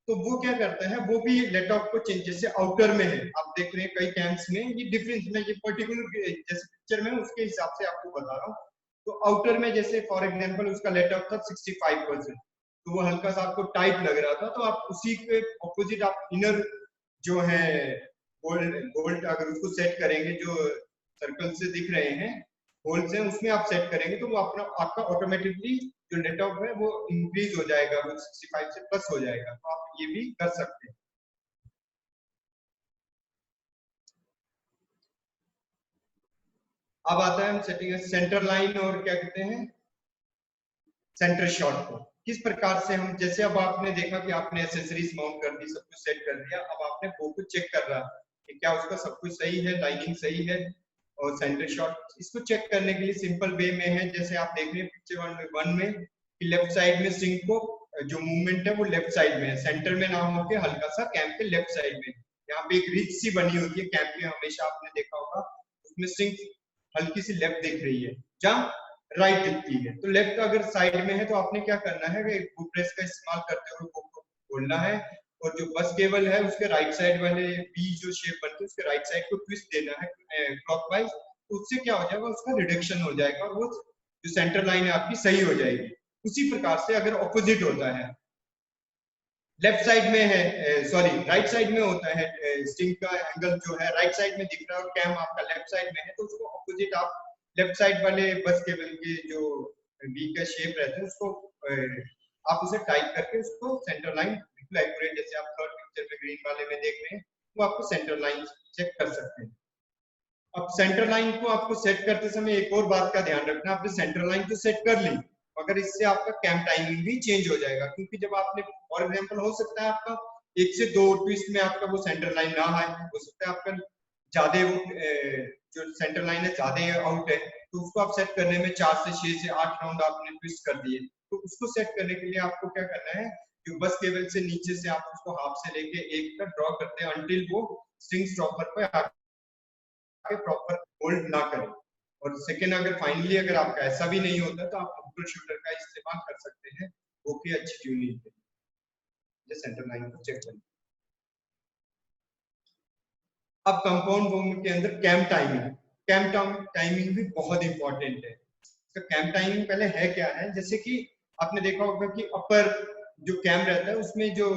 तो वो क्या करता है, वो भी लेट ऑफ को चेंज, जैसे आउटर में है आप देख रहे हैं कई कैम्प्स में ये डिफरेंस में, ये पर्टिकुलर जैसे पिक्चर में उसके हिसाब से आपको बता रहा हूँ। तो आउटर में जैसे फॉर एग्जांपल उसका लेट ऑफ था 65%, तो वो हल्का सा आपको टाइट लग रहा था, तो आप उसी के ऑपोजिट आप इनर जो है बोल्ट अगर उसको सेट करेंगे, जो सर्कल से दिख रहे हैं होल्स हैं उसमें आप सेट करेंगे, तो वो आपका ऑटोमेटिकली जो लेट ऑफ है वो इंक्रीज हो जाएगा, वो 65 से प्लस हो जाएगा। तो आप ये भी कर सकते हैं। अब आता है हम सेटिंग सेंटर लाइन और क्या कहते हैं सेंटर शॉट को किस प्रकार से हम, जैसे अब आपने देखा कि आपने एसेसरीज माउंट कर दी, सब कुछ सेट कर दिया, अब आपने बो को चेक कर रहा कि क्या उसका सब कुछ सही है, लाइनिंग सही है, और सेंटर शॉट इसको चेक करने के लिए सिंपल वे में है। जैसे आप देख रहे हैं पिक्चर 1 में कि लेफ्ट साइड में स्ट्रिंग को जो मूवमेंट है वो लेफ्ट साइड में है, सेंटर में ना होके हल्का सा कैंप के लेफ्ट साइड में। यहाँ पे एक रिच सी बनी होती है कैंप में, हमेशा आपने देखा होगा उसमें स्ट्रिंग हल्की सी लेफ्ट दिख रही है जहाँ राइट दिखती है। तो लेफ्ट अगर साइड में है तो आपने क्या करना है, बुक प्रेस का इस्तेमाल करते हुए बुक को खोलना है, और जो बस केबल है उसके राइट साइड वाले बी जो शेप बनती है उसके राइट साइड को ट्विस्ट देना है क्लॉकवाइज, तो उससे क्या हो जाएगा, उसका रिडक्शन हो जाएगा और वो जो सेंटर लाइन है आपकी सही हो जाएगी। उसी प्रकार से अगर ऑपोजिट होता है, लेफ्ट साइड में है सॉरी राइट साइड में होता है स्ट्रिंग का एंगल जो है राइट साइड में दिख रहा है और कैम आपका लेफ्ट साइड में है, तो उसको ऑपोजिट आप लेफ्ट साइड वाले बस केबल के जो वी का शेप रहता है उसको आप उसे टाइप करके उसको सेंटर लाइन बिल्कुल एक्यूरेट, जैसे आप थर्ड पिक्चर में ग्रीन वाले में देख रहे हैं, वो आपको सेंटर लाइन चेक कर सकते हैं। अब सेंटर लाइन को आपको सेट करते समय एक और बात का ध्यान रखना, आपने सेंटर लाइन तो सेट कर ली मगर इससे आपका कैम टाइमिंग भी चेंज हो जाएगा, क्योंकि जब आपने फॉर एग्जांपल हो सकता है आपका 1 से 2 ट्विस्ट में आपका वो सेंटर लाइन ना आए, हो सकता है आपका ज्यादा वो जो सेंटर लाइन है ज्यादा आउट है, तो उसको आप सेट करने में 4 से 6 से 8 राउंड आपने ट्विस्ट कर दिए, तो उसको सेट करने के लिए आपको क्या करना है, जो बस केबल से नीचे से आप उसको हाफ से लेके 1 तक ड्रॉ करते हैं अंटिल वो स्ट्रिंग स्टॉपर पे आके प्रॉपर होल्ड ना करें। और सेकेंड अगर फाइनली अगर आपका ऐसा भी नहीं होता तो आप ट्रिपल शूटर का इस्तेमाल कर सकते हैं, वो भी अच्छी ट्यूनिंग है। ये सेंटर लाइन को चेक करें। अब कंपाउंड बॉम्ब के अंदर कैम टाइमिंग भी बहुत इंपॉर्टेंट है। तो कैम टाइमिंग पहले है क्या है, जैसे कि आपने देखा होगा कि अपर जो कैम रहता है उसमें जो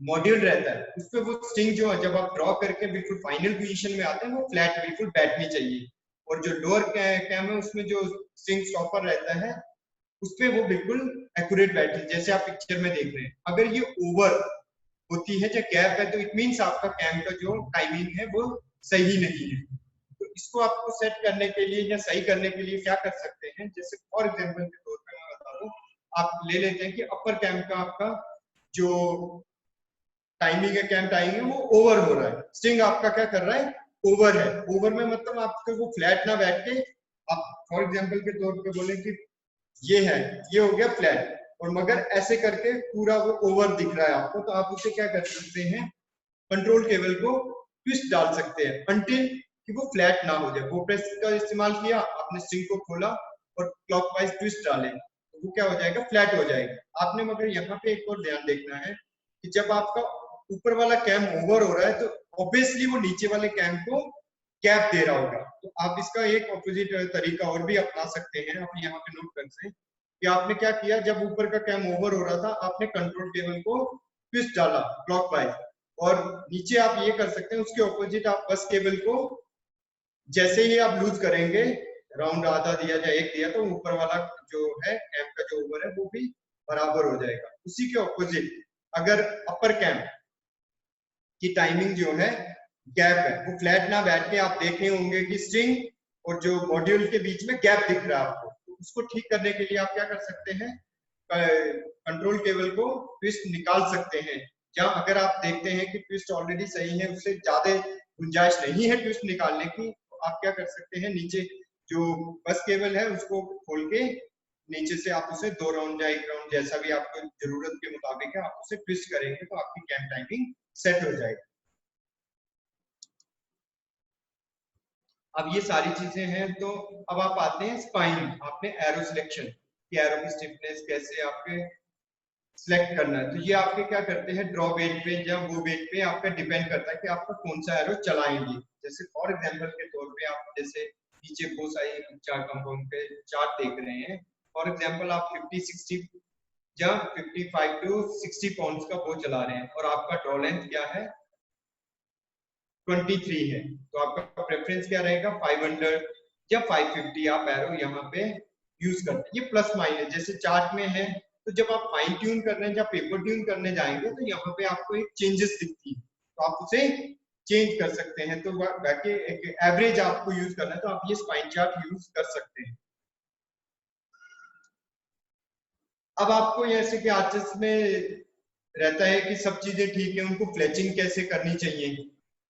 मॉड्यूल रहता है उस पर वो स्ट्रिंग जो है जब आप ड्रॉ करके बिल्कुल फाइनल पोजीशन में आते हैं वो फ्लैट बिल्कुल बैठनी चाहिए, और जो लोअर कैम है उसमें जो स्ट्रिंग स्टॉपर रहता है उस पर वो बिल्कुल एक्यूरेट बैठे, जैसे आप पिक्चर में देख रहे हैं। अगर ये ओवर होती है जो गैप है तो इट मींस आपका कैम का जो टाइमिंग है वो सही नहीं है। तो इसको आपको सेट करने के लिए या सही करने के लिए क्या कर सकते हैं, जैसे फॉर एग्जांपल के तौर पे मैं बता दूं, आप ले लेते हैं कि अपर कैम का आपका जो टाइमिंग है कैम टाइमिंग है वो ओवर हो रहा है, स्ट्रिंग आपका क्या कर रहा है ओवर है। ओवर में मतलब आपके वो फ्लैट ना बैठ के, आप फॉर एग्जांपल के तौर पे बोले कि ये है, ये हो गया फ्लैट, और मगर ऐसे करके पूरा वो ओवर दिख रहा है आपको, तो आप उसे क्या कर सकते हैं, कंट्रोल केबल को ट्विस्ट डाल सकते हैं अंटिल कि वो फ्लैट ना हो जाए। वो प्रेस का इस्तेमाल किया, आपने स्ट्रिंग को खोला और क्लॉकवाइज ट्विस्ट डाले, वो क्या हो जाएगा, फ्लैट हो जाएगा। आपने मगर यहाँ पे एक और ध्यान देखना है कि जब आपका ऊपर वाला कैम ओवर हो रहा है तो ऑब्वियसली वो नीचे वाले कैम को गैप दे रहा होगा। तो आप इसका एक ऑपोजिट तरीका और भी अपना सकते हैं। आप यहाँ पे नोट कर सकते कि आपने क्या किया, जब ऊपर का कैम ओवर हो रहा था आपने कंट्रोल केबल को ट्विस्ट डाला क्लॉकवाइज, और नीचे आप ये कर सकते हैं उसके ऑपोजिट आप बस केबल को जैसे ही आप लूज करेंगे, राउंड आधा दिया या एक दिया, तो ऊपर वाला जो है कैम का जो ओवर है वो भी बराबर हो जाएगा। उसी के ऑपोजिट अगर अपर कैम की टाइमिंग जो है गैप है, वो फ्लैट ना बैठ के आप देखे होंगे कि स्ट्रिंग और जो मॉड्यूल के बीच में गैप दिख रहा है आपको, तो उसको ठीक करने के लिए आप क्या कर सकते हैं, कंट्रोल केबल को ट्विस्ट निकाल सकते हैं। जहां अगर आप देखते हैं कि ट्विस्ट ऑलरेडी सही है, उससे ज्यादा गुंजाइश नहीं है ट्विस्ट निकालने की, तो आप क्या कर सकते हैं, नीचे जो बस केबल है उसको खोल के नीचे से आप उसे 2 राउंड या 1 राउंड जैसा भी आपको जरूरत के मुताबिक है आप उसे ट्विस्ट करेंगे तो आपकी कैम टाइमिंग सेट हो जाएगी। अब ये सारी चीजें हैं, तो अब आप आते हैं स्पाइन। आपने एरो सिलेक्शन कि एरो की स्टिफनेस कैसे आपके सिलेक्ट करना है, तो ये आपके क्या करते हैं, ड्रॉ वेट पे या वो वेट पे आपका डिपेंड करता है कि आपका कौन सा एरो चलाएंगे। जैसे फॉर एग्जांपल के तौर पे आप जैसे नीचे बहुत सारे चार कंपाउंड पे चार्ट देख रहे हैं, फॉर एग्जांपल आप 50-60 या 55 to 60 पाउंड्स का वो चला रहे हैं और आपका ड्रॉ लेंथ क्या है 23 है, तो आपका प्रेफरेंस क्या रहेगा 500 या 550 आप एरो यहाँ पे यूज करते हैं। ये प्लस माइनस जैसे चार्ट में है, तो जब आप फाइन ट्यून करने या पेपर ट्यून करने जाएंगे तो यहाँ पे आपको एक चेंजेस दिखती है, तो आप उसे चेंज कर सकते हैं। तो बाकी एक एवरेज आपको यूज करना है तो आप ये स्पाइन चार्ट यूज कर सकते हैं। अब आपको जैसे कि आर्टिस्ट में रहता है कि सब चीजें ठीक है, उनको फ्लेचिंग कैसे करनी चाहिए,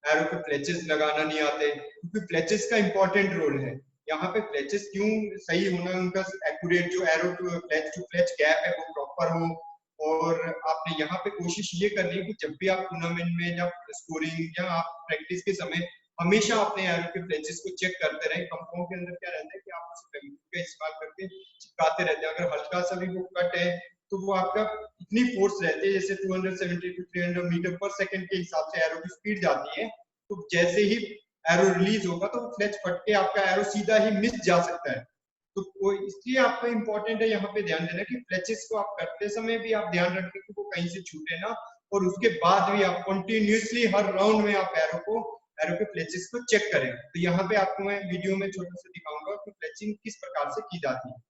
एरो पे फ्लेचेस लगाना नहीं आते, क्योंकि फ्लेचेस का इंपॉर्टेंट रोल है यहाँ पे। फ्लेचेस क्यों सही होना, उनका एक्यूरेट जो एरो टू फ्लेच गैप है वो प्रॉपर हो, और आपने यहाँ पे कोशिश ये करनी है कि जब भी आप टूर्नामेंट में या स्कोरिंग या आप प्रैक्टिस के समय हमेशा अपने एरो के फ्लेचेस को चेक करते रहे। कंपाउंड के अंदर क्या रहता है कि आप उसे का इस्तेमाल करके चिपकाते रहते हैं, अगर हल्का सा भी वो कट है तो वो आपका इतनी फोर्स रहती है जैसे 270 to 300 मीटर पर सेकंड के हिसाब से एरो की स्पीड जाती है, तो जैसे ही एरो रिलीज होगा तो फ्लेच फट के आपका एरो सीधा ही मिस जा सकता है। तो इसलिए आपको इंपॉर्टेंट है यहाँ पे ध्यान देना कि फ्लेचेस को आप करते समय भी आप ध्यान रखें कि वो कहीं से छूटे ना, और उसके बाद भी आप कंटिन्यूअसली हर राउंड में आप एरो के फ्लेचेस को चेक करें। तो यहाँ पे आपको मैं वीडियो में छोटा सा दिखाऊंगा कि फ्लेचिंग किस प्रकार से की जाती है।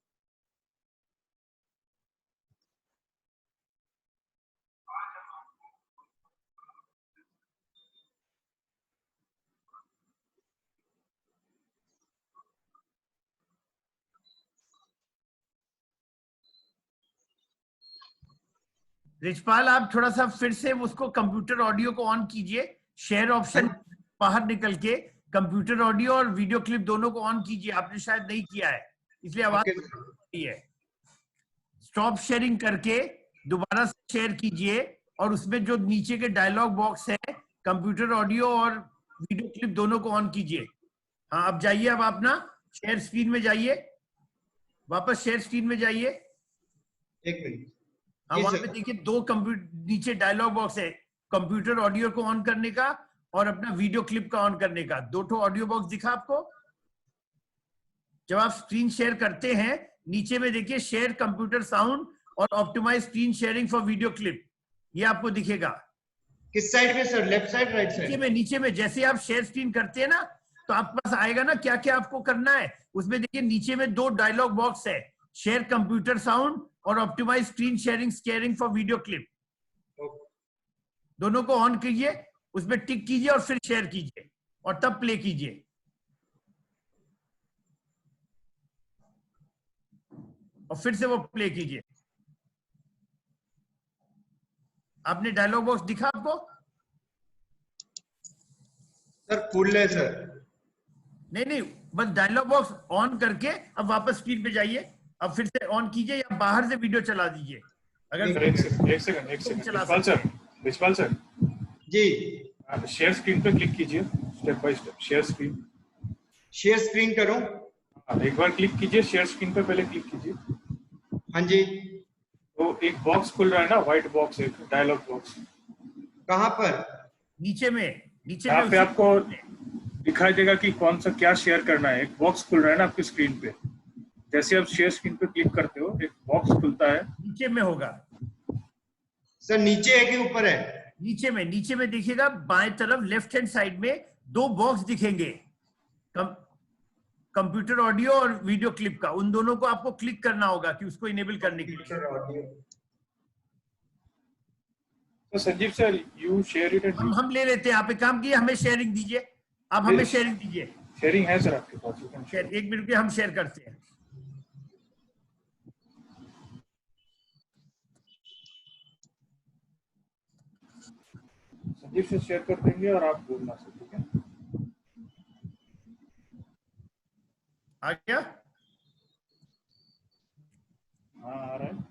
रिचपाल आप थोड़ा सा फिर से उसको कंप्यूटर ऑडियो को ऑन कीजिए, शेयर ऑप्शन बाहर निकल के कंप्यूटर ऑडियो और वीडियो क्लिप दोनों को ऑन कीजिए। आपने शायद नहीं किया है इसलिए आवाज है। स्टॉप शेयरिंग करके दोबारा से शेयर कीजिए और उसमें जो नीचे के डायलॉग बॉक्स है कंप्यूटर ऑडियो और वीडियो क्लिप दोनों को ऑन कीजिए। हाँ अब जाइए, अब अपना शेयर स्क्रीन में जाइए, वापस शेयर स्क्रीन में जाइए। एक मिनट, हाँ वहां पे देखिए दो कंप्यूटर नीचे डायलॉग बॉक्स है, कंप्यूटर ऑडियो को ऑन करने का और अपना वीडियो क्लिप का ऑन करने का। दो ठो ऑडियो बॉक्स दिखा आपको। जब आप स्क्रीन शेयर करते हैं नीचे में देखिए शेयर कंप्यूटर साउंड और optimize screen sharing for video clip, ये आपको दिखेगा। किस साइड में sir, left side right side? नीचे में जैसे आप शेयर स्क्रीन करते हैं ना तो आपके पास आएगा ना क्या क्या आपको करना है। उसमें देखिए नीचे में दो डायलॉग बॉक्स है, शेयर कंप्यूटर साउंड और optimize screen sharing for video clip. दोनों को ऑन कीजिए, उसमें टिक कीजिए और फिर शेयर कीजिए और तब प्ले कीजिए। और फिर से वो प्ले कीजिए। आपने डायलॉग बॉक्स दिखा आपको? सर फुल है सर। नहीं, बस डायलॉग बॉक्स ऑन करके अब वापस स्क्रीन पे जाइए, अब फिर से ऑन कीजिए या बाहर से वीडियो चला दीजिए। अगर एक सेकंड विशपाल सर जी, शेयर स्क्रीन पे क्लिक कीजिए, step by step share screen करूं? एक बार क्लिक कीजिए, शेयर स्क्रीन पे पहले क्लिक कीजिए। हाँ जी, तो एक बॉक्स खुल रहा है ना, व्हाइट बॉक्स, एक डायलॉग बॉक्स। कहाँ पर? नीचे में यहाँ पे आपको दिखाई देगा कि कौन सा क्या शेयर करना है। एक बॉक्स खुल रहा है ना आपकी स्क्रीन पे। जैसे आप शेयर स्क्रीन पे क्लिक करते हो, एक बॉक्स खुलता है। नीचे में होगा सर, नीचे है कि ऊपर है? नीचे में देखिएगा, बाएं तरफ लेफ्ट हैंड साइड में 2 बॉक्स दिखेंगे, कंप्यूटर ऑडियो और वीडियो क्लिप का। उन दोनों को आपको क्लिक करना होगा कि उसको इनेबल करने के लिए। तो Sanjeev sir, you share it. हम ले लेते हैं। आप एक काम कीजिए, हमें शेयरिंग दीजिए। आप हमें शेयरिंग दीजिए। शेयरिंग है सर आपके पास? शेयर 1 मिनट के हम शेयर करते हैं। संजीव से शेयर कर देंगे और आप बोलना सर, ठीक है? आ गया? हाँ, आ रहा है।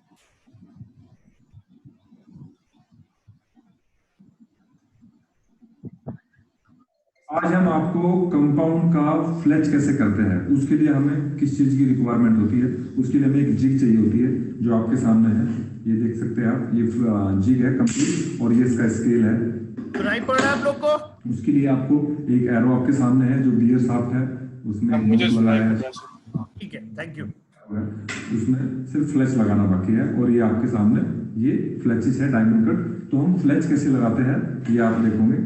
आज हम आपको कंपाउंड का फ्लैच कैसे करते हैं, उसके लिए हमें किस चीज की रिक्वायरमेंट होती है। उसके लिए हमें एक जिग चाहिए होती है, जो आपके सामने है। ये देख सकते हैं आप, ये जिग है कंप्लीट, और ये इसका स्केल है। सुनाई पड़ रहा है आप लोग को? उसके लिए आपको एक एरो आपके सामने है, जो बियर साफ है, उसमें मुझे लगाया है। ठीक है, थैंक यू। उसमें सिर्फ फ्लैच लगाना बाकी है, और ये आपके सामने ये फ्लैचेस है डायमंड कट। तो हम फ्लैच कैसे लगाते हैं ये आप देखोगे।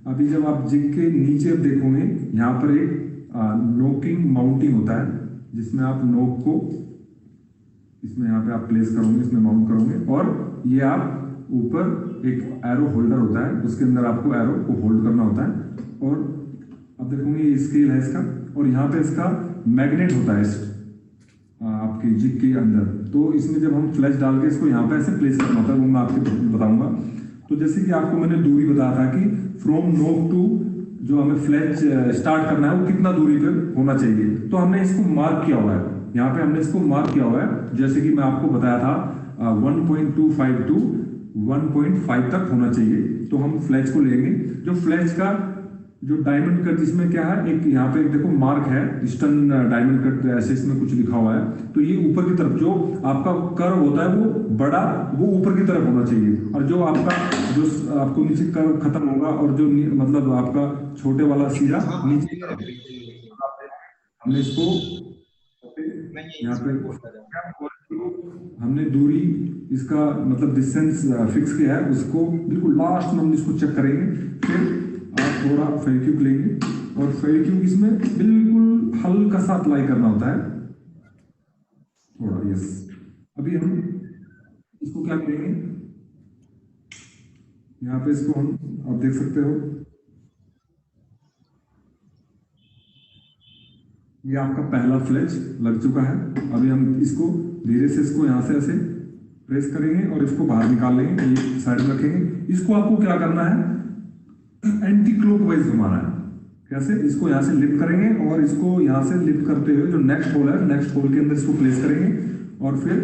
अभी जब आप जिग के नीचे देखोगे, यहाँ पर एक नोकिंग माउंटिंग होता है, जिसमें आप नोक को इसमें यहाँ पे आप प्लेस करोगे, इसमें माउंट करोगे, और ये आप ऊपर एक एरो होल्डर होता है, उसके अंदर आपको एरो को होल्ड करना होता है। और अब देखोगे ये स्केल है इसका, और यहाँ पे इसका मैग्नेट होता है आपकी जिग के अंदर। तो इसमें जब हम फ्लैश डाल के इसको यहाँ पे ऐसे प्लेस करना होता है, वो मैं आपको बताऊंगा। तो जैसे कि आपको मैंने दूरी बताया था कि फ्रॉम नोक टू जो हमें फ्लैच स्टार्ट करना है वो कितना दूरी पे होना चाहिए, तो हमने इसको मार्क किया हुआ है। यहाँ पे हमने इसको मार्क किया हुआ है, जैसे कि मैं आपको बताया था 1.25 टू 1.5 तक होना चाहिए। तो हम फ्लैच को लेंगे, जो फ्लैच का जो डायमंड कट, जिसमें क्या है, एक यहाँ पे एक देखो मार्क है, ईस्टर्न डायमंड कट ऐसे इसमें कुछ लिखा हुआ है। तो ये ऊपर की तरफ जो आपका कर्व होता है वो बड़ा, वो ऊपर की तरफ होना चाहिए, और जो आपका जो आपको नीचे कर्व खत्म होगा, और जो मतलब आपका छोटे वाला सीधा नीचे। हमने इसको यहाँ पे हमने दूरी इसका मतलब डिस्टेंस फिक्स किया है, उसको बिल्कुल लास्ट में हम इसको चेक करेंगे। फिर आप थोड़ा फेविक्विक लेंगे, और फेविक्विक इसमें बिल्कुल हल्का सा अप्लाई करना होता है थोड़ा। यस, अभी हम इसको क्या करेंगे, यहाँ पे इसको हम आप देख सकते हो, ये आपका पहला फ्लैच लग चुका है। अभी हम इसको धीरे से इसको यहाँ से ऐसे प्रेस करेंगे और इसको बाहर निकाल लेंगे, ये साइड में रखेंगे। इसको आपको क्या करना है, एंटी क्लॉकवाइज घुमाना है। कैसे, इसको यहाँ से लिफ्ट करेंगे, और इसको यहाँ से लिफ्ट करते हुए जो नेक्स्ट होल है, नेक्स्ट होल के अंदर इसको प्लेस करेंगे, और फिर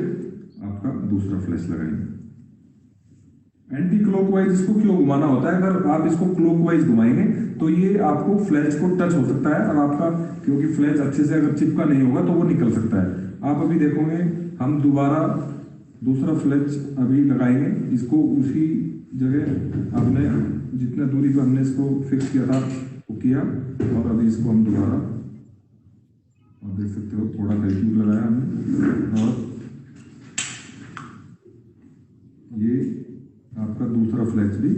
आपका दूसरा फ्लैश लगाएंगे। एंटी क्लॉकवाइज इसको क्यों घुमाना होता है, अगर आप इसको क्लॉकवाइज घुमाएंगे तो ये आपको फ्लैश को टच हो सकता है, और आपका क्योंकि फ्लैश अच्छे से अगर चिपका नहीं होगा तो वो निकल सकता है। आप अभी देखोगे हम दोबारा दूसरा फ्लैश अभी लगाएंगे, इसको उसी जगह आपने जितना दूरी पर हमने इसको फिक्स किया था वो किया, और अभी इसको हम दोबारा आप देख सकते हो थोड़ा फेविक्विक लगाया हमने, और ये आपका दूसरा फ्लैश भी,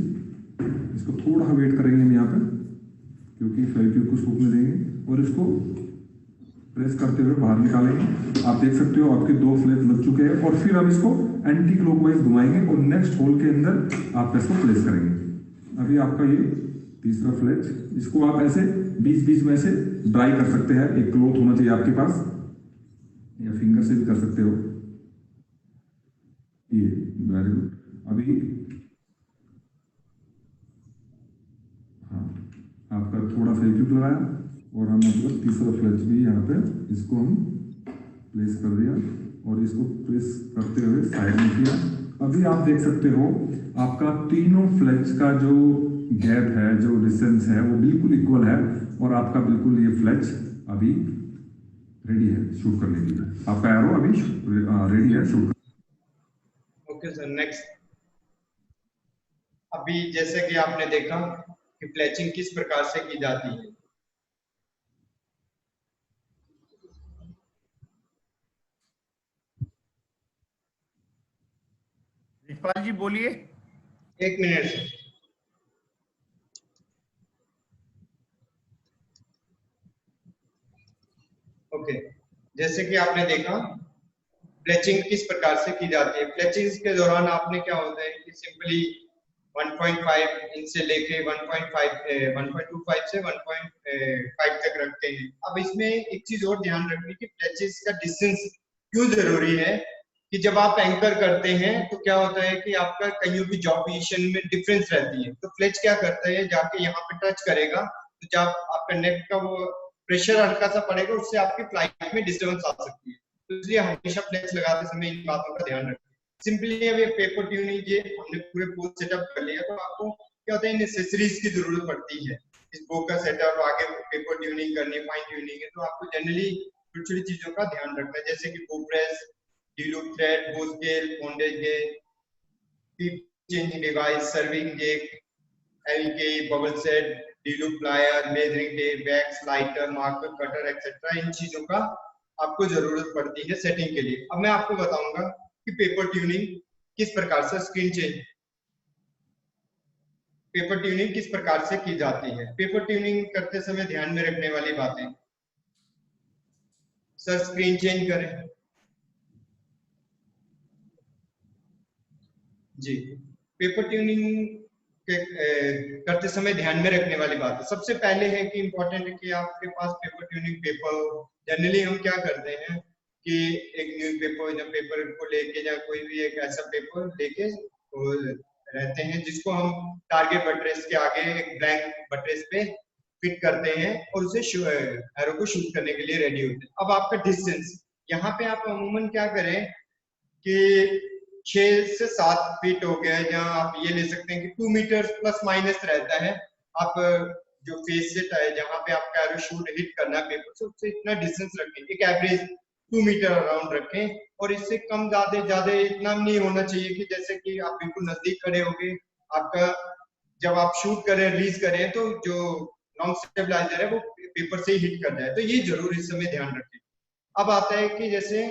इसको थोड़ा वेट करेंगे हम यहाँ पे, क्योंकि फेविक्विक को सूखने देंगे, और इसको प्रेस करते हुए बाहर निकालेंगे। आप देख सकते हो आपके 2 फ्लैश लग चुके हैं, और फिर हम इसको एंटी क्लॉकवाइज घुमाएंगे, और नेक्स्ट होल के अंदर आप इसको प्लेस करेंगे। अभी आपका ये तीसरा फ्लैश, इसको आप ऐसे बीच में से ड्राई कर सकते हैं, एक क्लॉथ होना चाहिए आपके पास, या फिंगर से भी कर सकते हो। ये वेरी गुड। अभी हाँ, आपका थोड़ा फेविक्विक लगाया, और हम मतलब तीसरा फ्लैश भी यहाँ पे इसको हम प्लेस कर दिया, और इसको प्रेस करते हुए साइड में किया। अभी आप देख सकते हो आपका तीनों फ्लैश का जो गैप है, जो डिस्टेंस है, वो बिल्कुल इक्वल है, और आपका बिल्कुल ये फ्लैश अभी रेडी है शूट करने के लिए। आपका एरो अभी रेडी है शूट। Okay sir, next. अभी जैसे कि आपने देखा कि फ्लैचिंग किस प्रकार से की जाती है। रिजपाल जी बोलिए। 1 मिनट से। ओके, जैसे कि आपने देखा फ्लैचिंग किस प्रकार से की जाती है। फ्लैचिंग के दौरान आपने क्या होता है कि सिंपली 1.5 इंच से लेके 1.25 से 1.5 तक रखते हैं। अब इसमें एक चीज और ध्यान रखनी कि फ्लैचेस का डिस्टेंस क्यों जरूरी है कि जब आप एंकर करते हैं तो क्या होता है कि आपका कहीं भी जॉब पोजीशन में डिफरेंस रहती है। तो फ्लैच क्या करता है, जाके यहाँ पे टच करेगा तो जब आपका नेक का वो प्रेशर हल्का सा पड़ेगा, उससे आपकी फ्लाइट में डिस्टर्बेंस आ सकती है। तो इसलिए हमेशा फ्लैच लगाते समय इन बातों का ध्यान रखें। सिंपली अब ये पेपर ट्यूनिंग ये हमने पूरे पोस्ट सेटअप कर लिया, तो आपको क्या होता है नेसेसरीज की जरूरत पड़ती है। इस बो का सेटअप आगे पेपर ट्यूनिंग करनी है, फाइन ट्यूनिंग है, तो आपको जनरली छोटी छोटी चीजों का ध्यान रखना है, जैसे कि bow press, D loop thread, bow scale, बॉन्डेज gauge, tip changing device, serving jig, एलके, bubble set, D loop plier, measuring tape, wax, lighter, marker, cutter etcetera, इन चीजों का आपको जरूरत पड़ती है सेटिंग के लिए। अब मैं आपको बताऊंगा कि पेपर ट्यूनिंग किस प्रकार से पेपर ट्यूनिंग किस प्रकार से की जाती है। पेपर ट्यूनिंग करते समय ध्यान में रखने वाली बातें, सर स्क्रीन चेंज करें जी। पेपर ट्यूनिंग करते समय ध्यान में रखने वाली बात है, सबसे पहले है कि इंपॉर्टेंट है कि आपके पास पेपर ट्यूनिंग पेपर हो। जनरली हम क्या करते हैं कि एक न्यूज़पेपर या पेपर को लेके या कोई भी एक ऐसा पेपर लेके रहते हैं जिसको हम टारगेट बटरेस के आगे एक ब्लैंक बटरेस पे फिट करते हैं और उसे एरो को शूट करने के लिए रेडी होते हैं। अब आपका डिस्टेंस यहाँ पे आप अमूमन क्या करें कि 6 से 7 फीट हो गया, या आप ये ले सकते हैं कि 2 मीटर प्लस माइनस रहता है। आप जो फेस सेट है जहाँ पे आपका एरो शूट हिट करना है पेपर से, उससे इतना डिस्टेंस रखें, एक एवरेज 2 मीटर अराउंड रखें, और इससे कम ज्यादा इतना नहीं होना चाहिए कि जैसे कि आप बिल्कुल नजदीक खड़े हो गए, आपका जब आप शूट करें रिलीज करें तो जो लॉन्ग स्टेबलाइजर है वो पेपर से ही हिट कर जाए। तो ये जरूर इस समय ध्यान रखें। अब आता है कि जैसे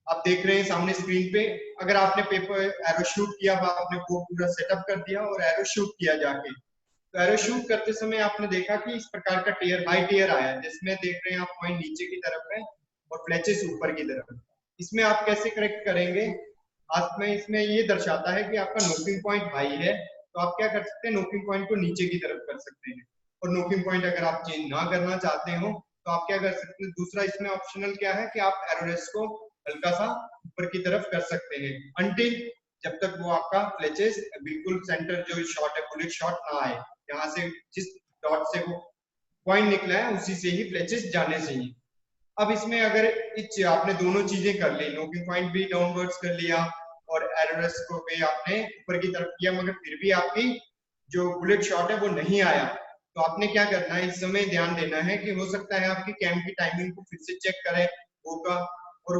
आप देख रहे हैं सामने स्क्रीन पे, अगर आपने पेपर एरो शूट किया, आपने वो पूरा सेटअप कर दिया और एरो शूट किया जाके, तो एरो शूट करते समय आपने देखा कि इस प्रकार का टेयर, हाई टेयर आया, जिसमें देख रहे हैं आप पॉइंट नीचे की तरफ है और फ्लैचेस ऊपर की तरफ। इसमें आप कैसे करेक्ट करेंगे, आप में इसमें ये दर्शाता है कि आपका नोकिंग पॉइंट हाई है, तो आप क्या कर सकते हैं, नोकिंग पॉइंट को नीचे की तरफ कर सकते हैं। और नोकिंग पॉइंट अगर आप चेंज ना करना चाहते हो तो आप क्या कर सकते हैं, दूसरा इसमें ऑप्शनल क्या है कि आप एरोरेस्ट को हल्का सा ऊपर की तरफ कर सकते हैं, अनटिल जब तक वो आपका फ्लैचेस बिल्कुल सेंटर जो शॉट है, बुलेट शॉट ना आए, यहाँ से जिस डॉट से वो पॉइंट निकला है उसी से ही फ्लैचेस जाने चाहिए। अब इसमें अगर आपने दोनों चीजें कर ली, नोकिंग पॉइंट भी डाउनवर्ड्स कर लिया और एरोरेस्ट को भी आपने ऊपर की तरफ किया, मगर फिर भी आपकी जो बुलेट शॉट है वो नहीं आया, तो आपने क्या करना है, इस समय ध्यान देना है कि हो सकता है आपकी कैम की टाइमिंग को फिर से चेक करें होगा और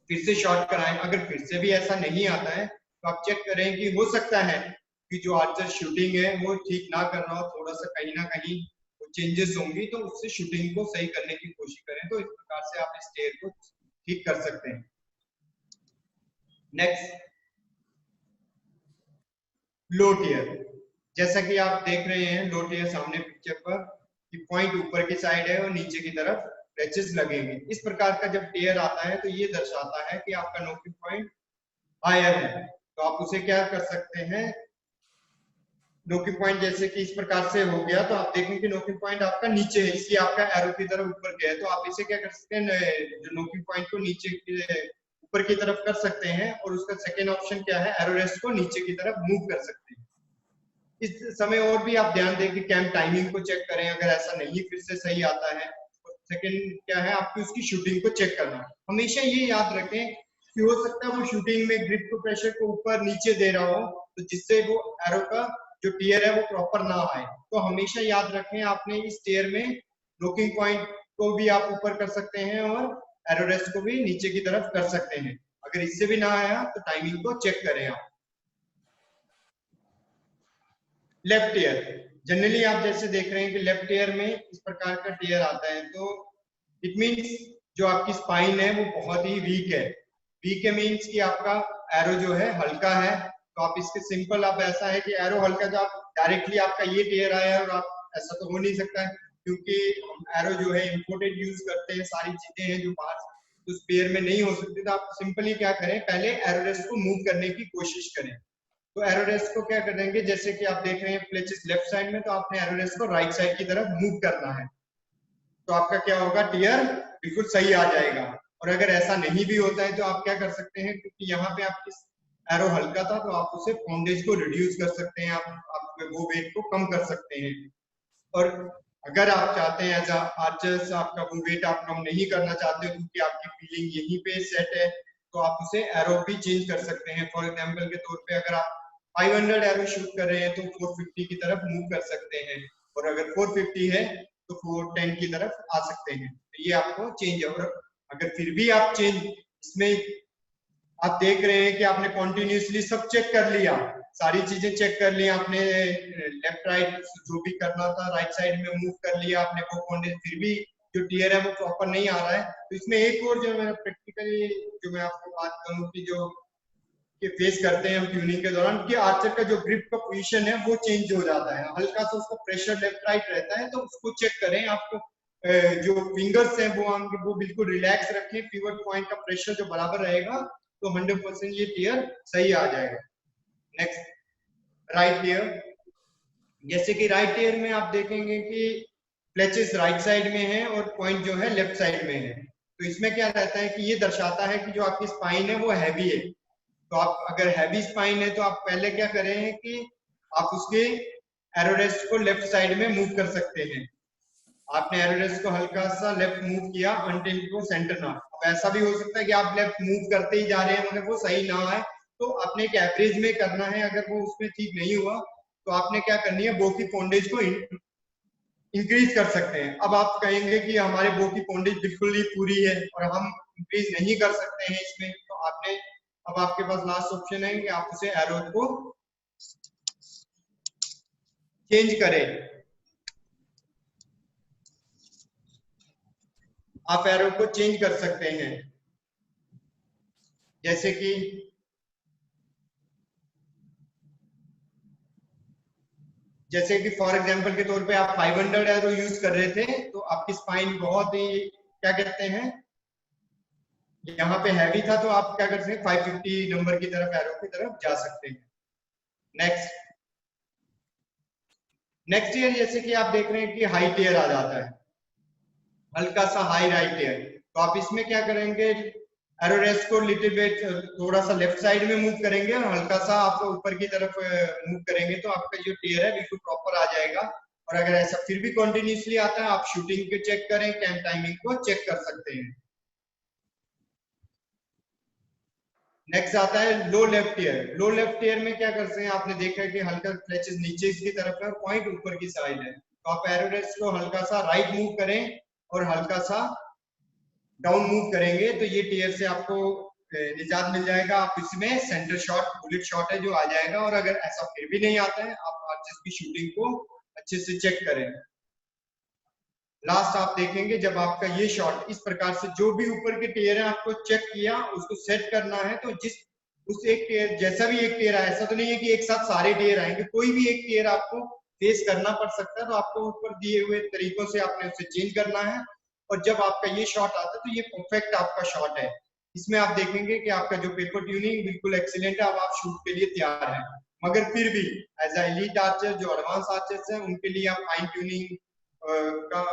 फिर से शॉट कराएं। अगर फिर से भी ऐसा नहीं आता है तो आप चेक करें कि हो सकता है कि जो आर्चर शूटिंग है वो ठीक ना कर रहा हो, थोड़ा सा कहीं ना कहीं चेंजेस होंगी, तो उससे शूटिंग को सही करने की कोशिश करें। तो इस प्रकार से आप इस टेयर को ठीक कर सकते हैं। नेक्स्ट, लो टेयर। जैसा कि आप देख रहे हैं लो टेयर सामने पिक्चर पर कि पॉइंट ऊपर की साइड है और नीचे की तरफ फ्लैचेस लगेंगे। इस प्रकार का जब टेयर आता है तो ये दर्शाता है कि आपका नोकिंग पॉइंट हायर है। तो आप उसे क्या कर सकते हैं, नोकिंग पॉइंट जैसे कि इस प्रकार से हो गया तो आप देखेंगे कि नोकिंग पॉइंट आपका नीचे है, इसलिए आपका एरो की तरफ ऊपर गया है। तो आप इसे क्या कर सकते हैं, जो नोकिंग पॉइंट को नीचे ऊपर की तरफ कर सकते हैं, और उसका सेकेंड ऑप्शन क्या है, एरो रेस्ट को नीचे की तरफ मूव कर सकते हैं। इस समय और भी आप ध्यान दें कि कैम टाइमिंग को चेक करें, अगर ऐसा नहीं फिर से सही आता है। सेकेंड क्या है, आपकी उसकी शूटिंग को चेक करना। हमेशा ये याद रखें कि हो सकता है वो शूटिंग में ग्रिप को प्रेशर को ऊपर नीचे दे रहा हो, तो जिससे वो एरो का जो टियर है वो प्रॉपर ना आए। तो हमेशा याद रखें आपने इस टियर में नोकिंग पॉइंट को भी आप ऊपर कर सकते हैं और एरो रेस्ट को भी नीचे की तरफ कर सकते हैं। अगर इससे भी ना आया तो टाइमिंग को चेक करें आप। लेफ्ट ईयर, जनरली आप जैसे देख रहे हैं कि लेफ्ट ईयर में इस प्रकार का टीयर आता है, तो इट मींस जो आपकी स्पाइन है वो बहुत ही वीक है। वीक है मींस कि आपका एरो जो है हल्का है। तो आप इसके सिंपल आप ऐसा है कि एरो हल्का, जो आप डायरेक्टली आपका ये टीयर आया और आप ऐसा तो हो नहीं सकता है, क्योंकि हम एरो जो है इंपोर्टेड यूज करते हैं, सारी चीजें हैं जो बाहर तो स्पेयर में नहीं हो सकती। तो आप सिंपली क्या करें, पहले एरो रेस्ट को मूव करने की कोशिश करें। तो एरो रेस्ट को क्या करेंगे, जैसे कि आप देख रहे हैं फ्लेचेस लेफ्ट साइड में, तो आपने एरो रेस्ट को राइट साइड की तरफ मूव करना है, तो आपका क्या होगा, टीयर बिल्कुल सही आ जाएगा। और अगर ऐसा नहीं भी होता है तो आप क्या कर सकते हैं, क्योंकि यहाँ पे आपकी एरो हल्का था तो आप उसे पॉन्डेज को रिड्यूस कर सकते हैं, आप वो वेट को कम कर सकते हैं। और अगर आप चाहते हैं एज आर्चर्स आपका वो वेट आप कम नहीं करना चाहते हो क्योंकि आपकी फीलिंग यहीं पे सेट है, तो आप उसे एरो भी चेंज कर सकते हैं। फॉर एग्जांपल के तौर पे अगर आप 500 एरो शूट कर रहे हैं तो 450 की तरफ मूव कर सकते हैं, और अगर 450 है तो 410 की तरफ आ सकते हैं। तो ये आपको चेंज है। और अगर फिर भी आप चेंज इसमें आप देख रहे हैं कि आपने कॉन्टिन्यूसली सब चेक कर लिया, सारी चीजें चेक कर ली आपने, लेफ्ट राइट जो भी करना था राइट साइड में मूव कर लिया आपने, वो कॉन्टिन्यू फिर भी जो टीयर है वो प्रॉपर नहीं आ रहा है, तो इसमें एक और जो मैं प्रैक्टिकली जो मैं आपको बात करूं कि जो कि फेस करते हैं हम ट्यूनिंग के दौरान, कि आर्चर का जो ग्रिप का पोजीशन है वो चेंज हो जाता है, हल्का सा उसका प्रेशर लेफ्ट राइट रहता है, तो उसको चेक करें। आपको जो फिंगर्स हैं वो बिल्कुल रिलैक्स रखें, पिवट पॉइंट का प्रेशर जो बराबर रहेगा तो 100% ये टीयर सही आ जाएगा। नेक्स्ट राइट टीयर, जैसे कि राइट टीयर में आप देखेंगे कि फ्लेचेस राइट साइड में है और पॉइंट जो है लेफ्ट साइड में है, तो इसमें क्या रहता है कि ये दर्शाता है कि जो आपकी स्पाइन है वो हैवी है। तो आप अगर हैवी स्पाइन है तो आप पहले क्या करें कि आप उसके एरो रेस्ट को लेफ्ट साइड में मूव कर सकते हैं। आपने एरो रेस्ट को हल्का सा लेफ्ट मूव किया अंटिल वो सेंटर ना, अब ऐसा भी हो सकता है कि आप लेफ्ट मूव करते ही जा रहे हैं मगर वो सही ना आए, तो आपने एक एवरेज में करना है। अगर वो उसमें ठीक नहीं हुआ तो आपने क्या करनी है, बो की पॉन्डेज को इंक्रीज कर सकते हैं। अब आप कहेंगे कि हमारे बो की पॉन्डेज बिल्कुल ही पूरी है और हम इंक्रीज नहीं कर सकते हैं इसमें, तो आपने अब आपके पास लास्ट ऑप्शन है कि आप उसे एरो को चेंज करें। आप एरो को चेंज कर सकते हैं, जैसे कि फॉर एग्जांपल के तौर पे आप 500 एरो यूज कर रहे थे तो आपकी स्पाइन बहुत ही क्या कहते हैं यहाँ पे हैवी था, तो आप क्या कर सकते हैं 550 नंबर की तरफ एरो की तरफ जा सकते हैं। नेक्स्ट ईयर जैसे कि आप देख रहे हैं कि हाई टीयर आ जाता है, हल्का सा हाई राइट टीयर, तो आप इसमें क्या करेंगे, एरो रेस्ट को लिटिल बिट थोड़ा सा लेफ्ट साइड में मूव करेंगे और हल्का सा आप ऊपर की तरफ मूव करेंगे, तो आपका जो टीयर है बिल्कुल प्रॉपर आ जाएगा। और अगर ऐसा फिर भी कंटिन्यूसली आता है, आप शूटिंग के चेक करें, कैम टाइमिंग को चेक कर सकते हैं। नेक्स्ट आता है लो लेफ्ट ईयर। लो लेफ्ट ईयर में क्या करते हैं, आपने देखा है कि हल्का फ्लैचेस नीचे की तरफ है और पॉइंट ऊपर की साइड है, तो आप एरो रेस्ट को हल्का सा राइट मूव करें और हल्का सा डाउन मूव करेंगे, तो ये टीयर से आपको निजात मिल जाएगा। आप इसमें सेंटर शॉट बुलेट शॉट है जो आ जाएगा। और अगर ऐसा फिर भी नहीं आता है, आप आर्चर्स की शूटिंग को अच्छे से चेक करें। लास्ट आप देखेंगे जब आपका ये शॉट इस प्रकार से जो भी ऊपर के टीयर है आपको चेक किया, उसको सेट करना है, तो उस एक टीयर जैसा भी एक टीयर आया, ऐसा तो नहीं है कि एक साथ सारे टीयर आएंगे, कोई भी एक टीयर आपको फेस करना पड़ सकता है, तो आपको ऊपर दिए हुए तरीकों से आपने उसे चेंज करना है। और जब आपका ये शॉट आता है तो ये परफेक्ट आपका शॉट है। इसमें आप देखेंगे कि आपका जो पेपर ट्यूनिंग बिल्कुल एक्सीलेंट है, अब आप शूट के लिए तैयार हैं। मगर फिर भी एज अ एलीट आर्चर जो एडवांस आर्चर्स हैं उनके लिए आप फाइन ट्यूनिंग का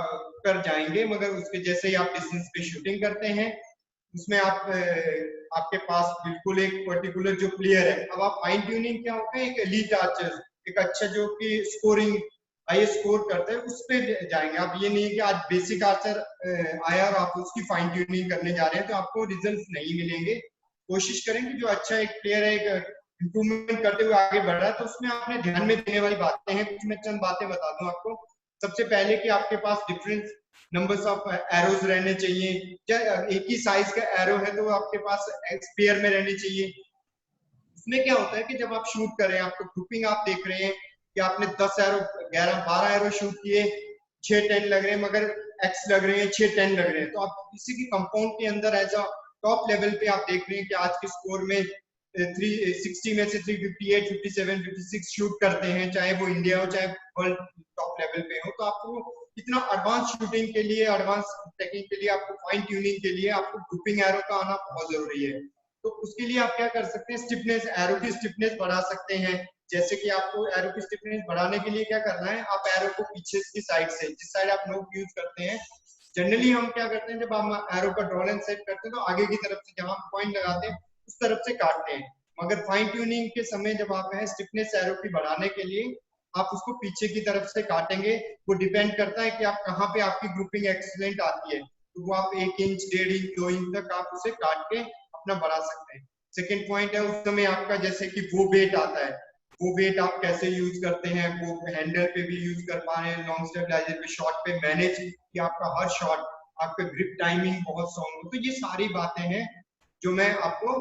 कर जाएंगे, मगर उसके जैसे ही आप डिस्टेंस पे शूटिंग करते हैं उसमें आप आपके पास बिल्कुल एक पर्टिकुलर जो प्लेयर है, अब आप फाइन ट्यूनिंग क्या होता है, एक एलीट आर्चर एक अच्छा जो कि स्कोरिंग हाई स्कोर करते हैं उस पे जाएंगे। आप ये नहीं कि आज बेसिक आर्चर आया और आप उसकी फाइन ट्यूनिंग करने जा रहे हैं तो आपको रिजल्ट नहीं मिलेंगे। कोशिश करें कि जो अच्छा एक प्लेयर है एक इंप्रूवमेंट करते हुए आगे बढ़ रहा है, तो उसमें आपने ध्यान में देने वाली बातें हैं, कुछ मैं चंद बातें बता दूं आपको। सबसे पहले कि आपके पास डिफरेंट नंबर्स ऑफ एरोज रहने चाहिए, एक ही साइज का एरो है तो आपके पास पेयर में रहने चाहिए। इसमें क्या होता है कि जब आप शूट कर रहे हैं, आपको ग्रुपिंग आप देख रहे हैं कि आपने 10 एरो 11 12 एरो शूट किए, 6 10 लग रहे हैं, मगर एक्स लग रहे हैं, 6 10 लग रहे हैं, तो आप किसी की कंपाउंड के अंदर एज अ टॉप लेवल पे आप देख रहे हैं कि आज के स्कोर में 360 में से 358 57 56 शूट करते हैं, चाहे वो इंडिया हो चाहे वर्ल्ड टॉप लेवल पे हो। तो आपको इतना एडवांस शूटिंग के लिए, एडवांस टेक्निक के लिए, आपको फाइन ट्यूनिंग के लिए आपको ग्रुपिंग एरो का आना बहुत जरूरी है। तो उसके लिए आप क्या कर सकते हैं, स्टिफनेस, एरो की स्टिफनेस बढ़ा सकते हैं। जैसे कि आपको एरो की स्टिफनेस बढ़ाने के लिए क्या करना है, आप एरो को पीछे की साइड से, जिस साइड आप नोक यूज करते हैं, जनरली हम क्या करते हैं जब हम एरो का ड्रॉ लाइन सेट करते हैं तो आगे की तरफ से जहां पॉइंट लगाते हैं उस तरफ से काटते हैं, मगर फाइन ट्यूनिंग के समय जब आप है स्टिफनेस एरो की बढ़ाने के लिए आप उसको पीछे की तरफ से काटेंगे। वो डिपेंड करता है कि आप कहाँ पे आपकी ग्रुपिंग एक्सीलेंट आती है, तो वो आप 1 इंच 1.5 इंच 2 इंच तक आप उसे काट के अपना बढ़ा सकते हैं। सेकेंड पॉइंट है उस समय आपका जैसे कि वो वेट आता है, वो वेट आप कैसे यूज करते हैं, वो हैंडल पे भी यूज कर पा रहे हैं, लॉन्ग स्टेबलाइजर पे, शॉट पे मैनेज कि आपका हर शॉट, आपका ग्रिप टाइमिंग बहुत स्ट्रॉन्ग हो। तो ये सारी बातें हैं जो मैं आपको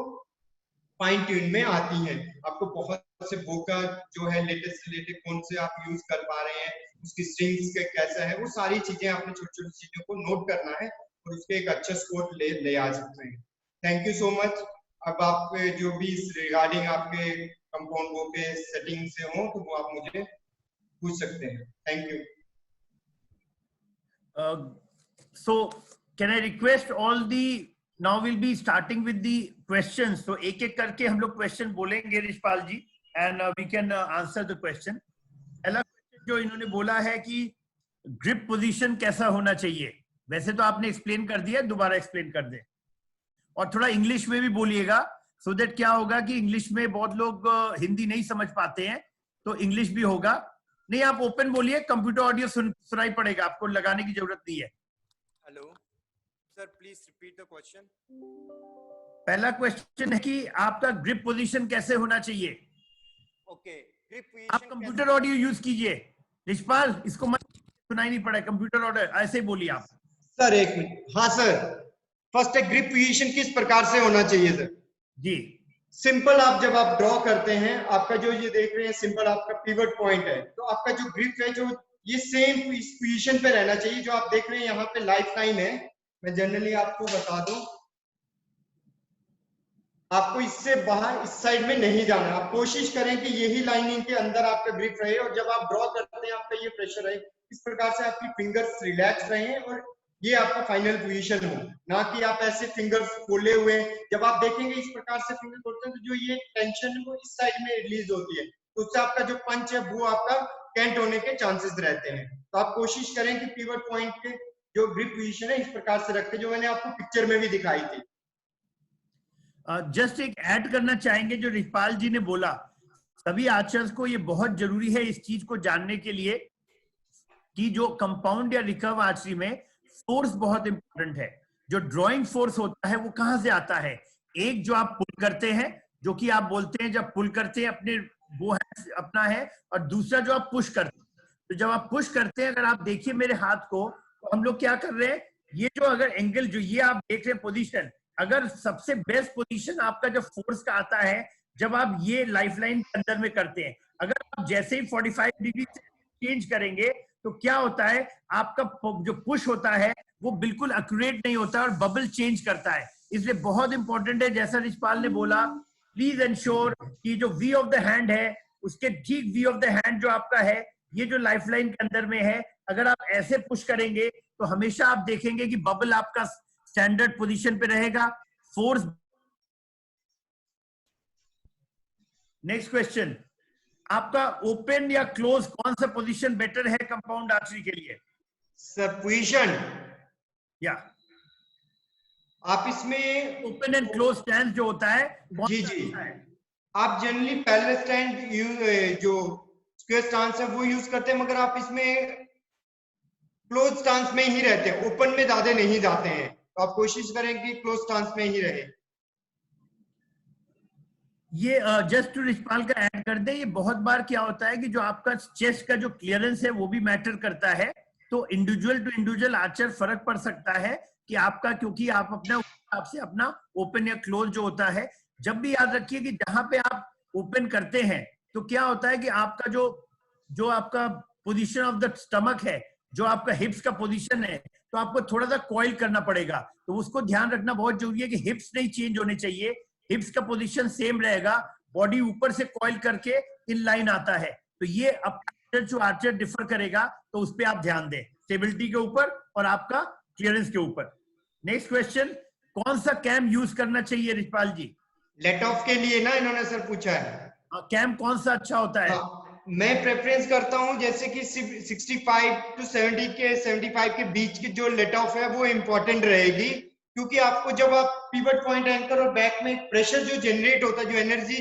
फाइन ट्यून में आती हैं। आपको बहुत से बो का जो है लेटेस्ट से लेटेस्ट कौन से आप यूज कर पा रहे हैं, उसकी स्ट्रिंग्स का कैसा है, वो सारी चीजें आपने छोटी छोटी चीजों को नोट करना है और उसके एक अच्छा स्कोर ले आ सकते हैं। Thank you so much. अब आप जो भी रिगार्डिंग आपके कंपाउंड वो पे सेटिंग से हो तो वो आप मुझे पूछ सकते हैं। Thank you. So can I request all the, now we'll be starting with the questions, so एक एक करके हम लोग क्वेश्चन बोलेंगे रिशपाल जी, and we can answer the question. पहला क्वेश्चन जो इन्होंने बोला है कि ग्रिप पोजीशन कैसा होना चाहिए, वैसे तो आपने एक्सप्लेन कर दिया, दोबारा एक्सप्लेन कर दें और थोड़ा इंग्लिश में भी बोलिएगा, सो दैट क्या होगा कि इंग्लिश में बहुत लोग हिंदी नहीं समझ पाते हैं, तो इंग्लिश भी होगा। नहीं, आप ओपन बोलिए, कंप्यूटर ऑडियो सुनाई पड़ेगा, आपको लगाने की जरूरत नहीं है। Hello sir, please repeat the question. पहला क्वेश्चन है कि आपका ग्रिप पोजीशन कैसे होना चाहिए। ओके, ग्रिप आप पोजीशन कंप्यूटर ऑडियो यूज कीजिए। रिशपाल, इसको मत सुनाई नहीं पड़ा, कंप्यूटर ऑडियो ऐसे ही बोलिए आप। सर एक मिनट, हाँ सर, फर्स्ट है ग्रिप पोजीशन किस प्रकार से होना चाहिए सर? जी, सिंपल, आप जब आप ड्रॉ करते हैं, आपका जो ये देख रहे हैं सिंपल आपका पिवट पॉइंट है, तो आपका जो ग्रिप है जो ये सेम इस पोजीशन पे रहना चाहिए। जो आप देख रहे हैं यहाँ पे लाइफ लाइन है, मैं जनरली आपको बता दूं, आपको इससे बाहर इस साइड में नहीं जाना। आप कोशिश करें कि यही लाइनिंग के अंदर आपका ग्रिप रहे और जब आप ड्रॉ करते हैं आपका ये प्रेशर रहे, इस प्रकार से आपकी फिंगर्स रिलैक्स रहे और ये आपका फाइनल पोजीशन हो, ना कि आप ऐसे फिंगर्स खोले हुए। जब आप देखेंगे इस प्रकार से फिंगर खोलते हैं तो जो ये टेंशन है वो इस साइड में रिलीज होती है, तो उससे आपका जो पंच है वो आपका कैंट होने के चांसेस रहते हैं। तो आप कोशिश करें कि पिवट पॉइंट के जो ग्रिप पोजीशन है इस प्रकार से रखें, जो मैंने आपको पिक्चर में भी दिखाई थी। जस्ट एक ऐड करना चाहेंगे जो रिशपाल जी ने बोला, सभी आर्चर्स को ये बहुत जरूरी है इस चीज को जानने के लिए कि जो कंपाउंड या रिकर्व आर्चरी में फोर्स बहुत इंपॉर्टेंट है। जो ड्रॉइंग फोर्स होता है वो कहां से आता है, एक जो आप पुल करते हैं, जो कि आप बोलते हैं जब पुल करते हैं अपने वो है अपना है, और दूसरा जो आप पुश करते हैं। तो जब आप पुश करते हैं, अगर आप देखिए मेरे हाथ को, तो हम लोग क्या कर रहे हैं, ये जो अगर एंगल जो ये आप देख रहे हैं पोजीशन, अगर सबसे बेस्ट पोजीशन आपका जो फोर्स का आता है जब आप ये लाइफलाइन के अंदर में करते हैं। अगर आप जैसे ही 45 डिग्री से चेंज करेंगे तो क्या होता है, आपका जो पुश होता है वो बिल्कुल एक्यूरेट नहीं होता और बबल चेंज करता है। इसलिए बहुत इंपॉर्टेंट है, जैसा रिशपाल ने बोला, प्लीज एंश्योर कि जो वी ऑफ द हैंड है उसके ठीक वी ऑफ द हैंड जो आपका है, ये जो लाइफलाइन के अंदर में है, अगर आप ऐसे पुश करेंगे तो हमेशा आप देखेंगे कि बबल आपका स्टैंडर्ड पोजीशन पे रहेगा, फोर्स। नेक्स्ट क्वेश्चन, आपका ओपन या क्लोज कौन सा पोजीशन बेटर है कंपाउंड आर्चरी के लिए? सर पोजीशन या आप इसमें ओपन एंड क्लोज स्टैंड जो होता है, जी जी, आप जनरली पैरेलल स्टैंड जो स्क्वायर स्टांस है वो यूज करते हैं, मगर आप इसमें क्लोज स्टांस में ही रहते हैं, ओपन में ज्यादा नहीं जाते हैं। तो आप कोशिश करें कि क्लोज स्टांस में ही रहे। ये जस्ट टू रिचपाल का ऐड कर दे, ये बहुत बार क्या होता है कि जो आपका चेस्ट का जो क्लियरेंस है वो भी मैटर करता है, तो इंडिविजुअल टू इंडिविजुअल आर्चर फर्क पड़ सकता है कि आपका, क्योंकि आप अपना आपसे अपना ओपन या क्लोज जो होता है, जब भी याद रखिए कि जहां पे आप ओपन करते हैं तो क्या होता है कि आपका जो आपका पोजीशन ऑफ द स्टमक है, जो आपका हिप्स का पोजीशन है, तो आपको थोड़ा सा कॉइल करना पड़ेगा, तो उसको ध्यान रखना बहुत जरूरी है कि हिप्स नहीं चेंज होने चाहिए, हिप्स का पोजीशन सेम रहेगा, बॉडी ऊपर से कॉइल करके इन लाइन आता है, तो ये अब जो आर्चर डिफर करेगा, तो उस पर आप ध्यान दें, स्टेबिलिटी के ऊपर और आपका क्लियरेंस के ऊपर। नेक्स्ट क्वेश्चन, कौन सा कैम यूज करना चाहिए रिचपाल जी? लेट ऑफ के लिए ना इन्होंने सर पूछा है, कैम कौन सा अच्छा होता है? मैं प्रेफरेंस करता हूं जैसे कि 65 टू 75 के बीच की जो लेट ऑफ है वो इंपॉर्टेंट रहेगी, क्योंकि आपको जब आप पिवट पॉइंट एंकर और बैक में प्रेशर जो जनरेट होता है, जो एनर्जी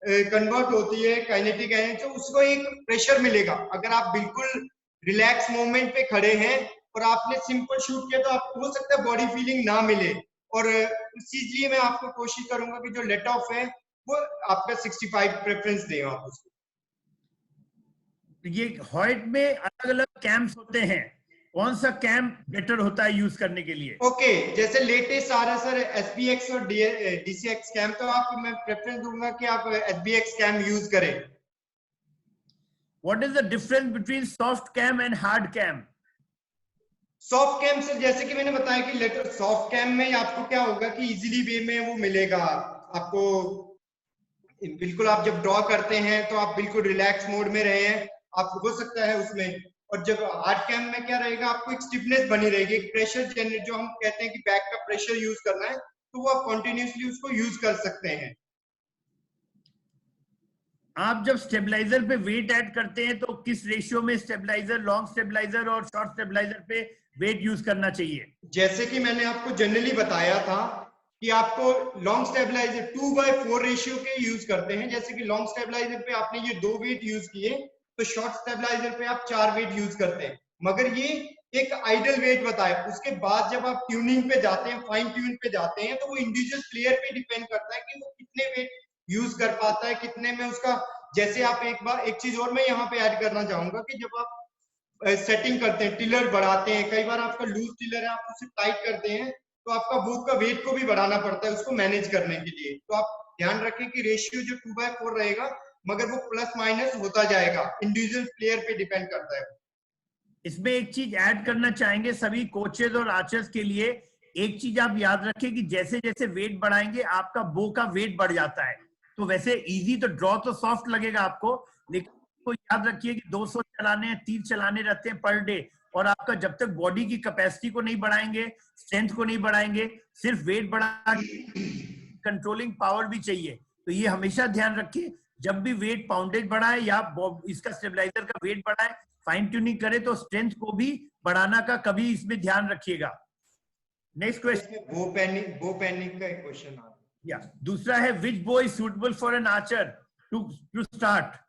कन्वर्ट होती है काइनेटिक एनर्जी, तो उसको एक प्रेशर मिलेगा। अगर आप बिल्कुल रिलैक्स मूवमेंट पे खड़े हैं और आपने सिंपल शूट किया तो आपको हो सकता है बॉडी फीलिंग ना मिले, और इसीलिए मैं आपको कोशिश करूंगा कि जो लेट ऑफ है वो आपका 65 प्रेफरेंस दें आप उसको। ये हॉइट में अलग अलग कैम्प्स होते हैं, कौन सा कैम्प बेटर होता है यूज करने के लिए? ओके, जैसे लेटेस्ट आ रहा है सर एसबीएक्स और डीसीएक्स कैम, तो आपको मैं प्रेफरेंस दूंगा कि आप एसबीएक्स कैम यूज करें। What is the difference between soft cam and hard cam? Soft cam sir जैसे कि मैंने बताया कि लेटर सॉफ्ट कैम में आपको क्या होगा कि इजीली वे में वो मिलेगा आपको, बिल्कुल आप जब ड्रॉ करते हैं तो आप बिल्कुल रिलैक्स मोड में रहे हैं, आपको हो सकता है उसमें। और जब हार्ड कैम में क्या रहेगा, आपको एक स्टिफनेस बनी रहेगी, एक प्रेशर जनरेट, जो हम कहते हैं कि बैक का प्रेशर यूज करना है, तो वो आप कंटिन्यूअसली उसको यूज कर सकते हैं। आप जब स्टेबलाइजर पे वेट ऐड करते हैं तो किस रेशियो में स्टेबलाइजर, लॉन्ग स्टेबलाइजर और शॉर्ट स्टेबलाइजर पे वेट यूज करना चाहिए? जैसे कि मैंने आपको जनरली बताया था कि आपको लॉन्ग स्टेबलाइजर 2/4 रेशियो के यूज करते हैं। जैसे कि लॉन्ग स्टेबलाइजर पे आपने ये 2 वेट यूज किए, तो शॉर्ट स्टेबलाइजर पे आप 4 वेट यूज करते हैं, मगर ये एक आइडल वेट बताया। उसके बाद जब आप ट्यूनिंग पे जाते हैं, फाइन ट्यून पे जाते हैं, तो वो इंडिविजुअल प्लेयर पे डिपेंड करता है कि वो कितने वेट यूज कर पाता है, कितने में उसका। जैसे आप एक चीज और मैं यहाँ पे ऐड करना चाहूंगा कि जब आप सेटिंग करते हैं, टिलर बढ़ाते हैं, कई बार आपका लूज टिलर है, आप उसे टाइट करते हैं, तो आपका बुक का वेट को भी बढ़ाना पड़ता है उसको मैनेज करने के लिए। तो आप ध्यान रखें कि रेशियो जो 2/4 रहेगा, मगर वो प्लस माइनस होता जाएगा, इंडिविजुअल प्लेयर पे डिपेंड करता है। इसमें एक चीज ऐड करना चाहेंगे सभी कोचेज और आर्चर्स के लिए, एक चीज आप याद रखें कि जैसे जैसे वेट बढ़ाएंगे आपका बो का वेट बढ़ जाता है, तो वैसे इजी तो ड्रॉ तो सॉफ्ट लगेगा आपको, लेकिन तो याद रखिए कि 200 चलाने हैं, 3 चलाने रहते हैं पर डे, और आपका जब तक बॉडी की कैपेसिटी को नहीं बढ़ाएंगे, स्ट्रेंथ को नहीं बढ़ाएंगे, सिर्फ वेट बढ़ा, कंट्रोलिंग पावर भी चाहिए। तो ये हमेशा ध्यान रखिए, जब भी वेट पाउंडेज बढ़ाए या इसका स्टेबलाइजर का वेट बढ़ाए, फाइन ट्यूनिंग करे तो स्ट्रेंथ को भी बढ़ाना का कभी इसमें ध्यान रखिएगा। नेक्स्ट क्वेश्चन, बो पैनिक का एक क्वेश्चन आ रहा है। दूसरा है, which bow is suitable for an archer to start?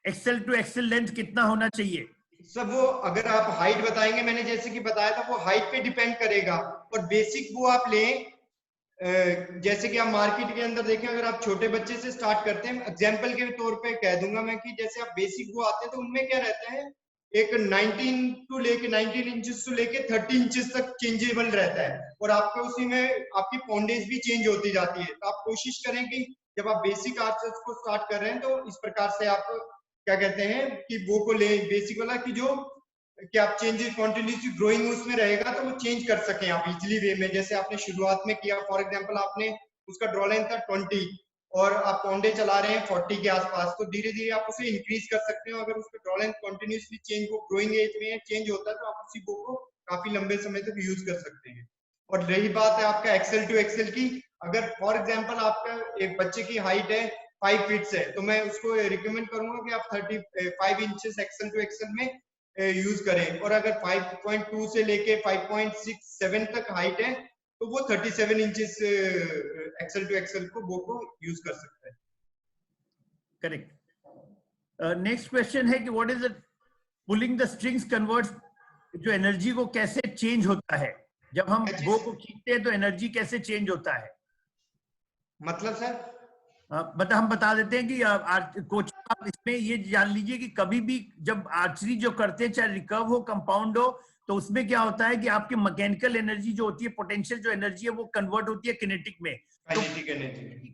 Axle to axle length कितना होना चाहिए? सब वो अगर आप हाइट बताएंगे, मैंने जैसे कि बताया था, वो हाइट पे डिपेंड करेगा, और बेसिक वो आप लें। जैसे कि आप मार्केट के अंदर देखें, अगर आप छोटे बच्चे से स्टार्ट करते हैं, एग्जांपल के तौर पे कह दूंगा मैं कि जैसे आप बेसिक वो आते हैं तो उनमें क्या रहता है, एक 19 इंचेस से लेके 30 इंचेस तक चेंजेबल रहता है, और आपको उसी में आपकी पॉन्डेज भी चेंज होती जाती है। तो आप कोशिश करें कि जब आप बेसिक आर्चर्स को स्टार्ट कर रहे हैं तो इस प्रकार से आप क्या कहते हैं कि वो को ले बेसिक वाला, कि जो कि आप चेंजेस कंटिन्यूसली ग्रोइंग उसमें रहेगा, तो वो चेंज कर सकें आप इजीली वे में। जैसे आपने शुरुआत में किया, फॉर एग्जांपल आपने उसका ड्रॉ लेंथ था 20 और आप पौंडे चला रहे हैं 40 के आसपास, तो धीरे धीरे आप उसे इंक्रीज कर सकते हो। अगर उसका ड्रॉ लेंथ कंटिन्यूसली चेंज, वो ग्रोइंग एज में चेंज होता है, तो आप उसी बो को काफी लंबे समय तक यूज कर सकते हैं। और रही बात है आपका एक्सेल टू एक्सेल की, अगर फॉर एग्जाम्पल आपका एक बच्चे की हाइट है 5 फीट है, तो मैं उसको रिकमेंड करूंगा कि आप 35 इंचेस एक्सेल टू एक्सेल में यूज करें। और अगर 5.2 से लेके 5.67 तक हाइट है, तो वो 37 इंचेस एक्सेल टू एक्सेल को वो को यूज कर सकते हैं। करेक्ट। नेक्स्ट क्वेश्चन है कि what is the pulling the strings converts, जो एनर्जी को कैसे चेंज होता है, जब हम बो को खींचते हैं तो एनर्जी कैसे चेंज होता है? मतलब सर मतलब हम बता देते हैं कि कोच आप इसमें ये जान लीजिए कि कभी भी जब आर्चरी जो करते हैं, चाहे रिकर्व हो कंपाउंड हो, तो उसमें क्या होता है कि आपकी मैकेनिकल एनर्जी जो होती है, पोटेंशियल जो एनर्जी है, वो कन्वर्ट होती है किनेटिक में। तो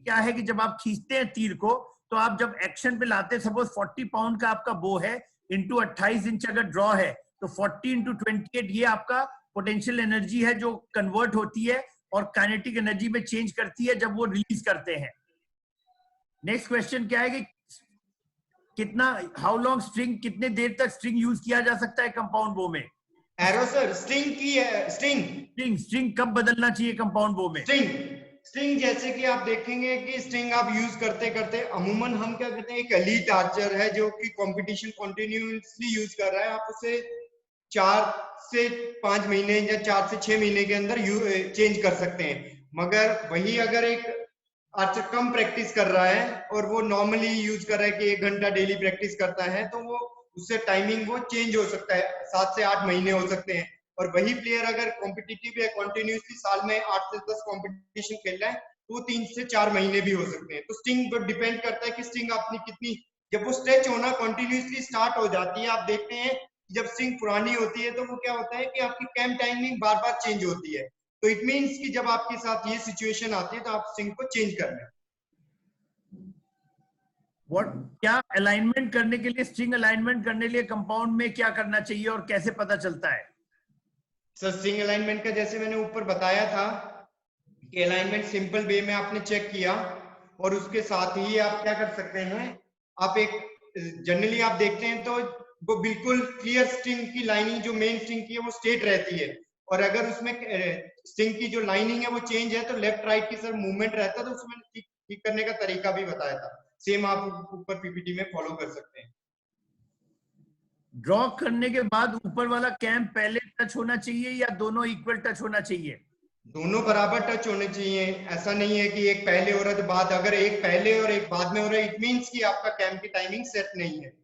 क्या है कि जब आप खींचते हैं तीर को, तो आप जब एक्शन पे लाते हैं, सपोज 40 पाउंड का आपका बो है, इंटू 28 इंच अगर ड्रॉ है, तो 40 इंटू 28 ये आपका पोटेंशियल एनर्जी है जो कन्वर्ट होती है और काइनेटिक एनर्जी में चेंज करती है जब वो रिलीज करते हैं। नेक्स्ट क्वेश्चन क्या है कि कितना, हाउ लॉन्ग स्ट्रिंग, कितने देर तक स्ट्रिंग यूज किया जा सकता है कंपाउंड बो में? एरो सर, स्ट्रिंग की है, स्ट्रिंग कब बदलना चाहिए कंपाउंड बो में? स्ट्रिंग जैसे कि आप देखेंगे कि स्ट्रिंग आप यूज करते करते अमूमन हम क्या करते हैं, एक एलीट आर्चर है जो कि कंपटीशन कंटिन्यूअसली यूज कर रहा है, आप उसे 4 से 5 महीने या 4 से 6 महीने के अंदर चेंज कर सकते हैं। मगर वही अगर एक आर्चर कम प्रैक्टिस कर रहा है और वो नॉर्मली यूज कर रहा है कि 1 घंटा डेली प्रैक्टिस करता है, तो वो उससे टाइमिंग वो चेंज हो सकता है, 7 से 8 महीने हो सकते हैं। और वही प्लेयर अगर कॉम्पिटिटिव है, कंटिन्यूअसली साल में 8 से 10 कॉम्पिटिशन खेल रहा है, तो 3 से 4 महीने भी हो सकते हैं। तो स्ट्रिंग पर डिपेंड करता है कि स्ट्रिंग अपनी कितनी, जब वो स्ट्रेच होना कंटिन्यूअसली स्टार्ट हो जाती है, आप देखते हैं जब स्ट्रिंग पुरानी होती है तो वो क्या होता है कि आपकी कैम टाइमिंग बार बार चेंज होती है। तो इट मीन्स कि जब आपके साथ ये सिचुएशन आती है तो आप स्ट्रिंग को चेंज कर लें। क्या अलाइनमेंट करने के लिए, स्ट्रिंग अलाइनमेंट करने के लिए कंपाउंड में क्या करना चाहिए और कैसे पता चलता है? सर स्ट्रिंग अलाइनमेंट का जैसे मैंने ऊपर बताया था कि अलाइनमेंट सिंपल वे में आपने चेक किया और उसके साथ ही आप क्या कर सकते हैं, आप एक जनरली आप देखते हैं तो वो बिल्कुल क्लियर स्ट्रिंग की लाइनिंग जो मेन स्ट्रिंग की है वो स्ट्रेट रहती है, और अगर उसमें स्ट्रिंग की जो लाइनिंग है वो चेंज है तो लेफ्ट राइट की सर मूवमेंट रहता है, तो उसमें ठीक करने का तरीका भी बताया था, सेम आप ऊपर पीपीटी में फॉलो कर सकते हैं। ड्रॉ करने के बाद ऊपर वाला कैम पहले टच होना चाहिए या दोनों इक्वल टच होना चाहिए? दोनों बराबर टच होने चाहिए, ऐसा नहीं है कि एक पहले हो रहा है तो बाद, अगर एक पहले और एक बाद में हो रहा है इट मींस कि आपका कैम की टाइमिंग सेट नहीं है।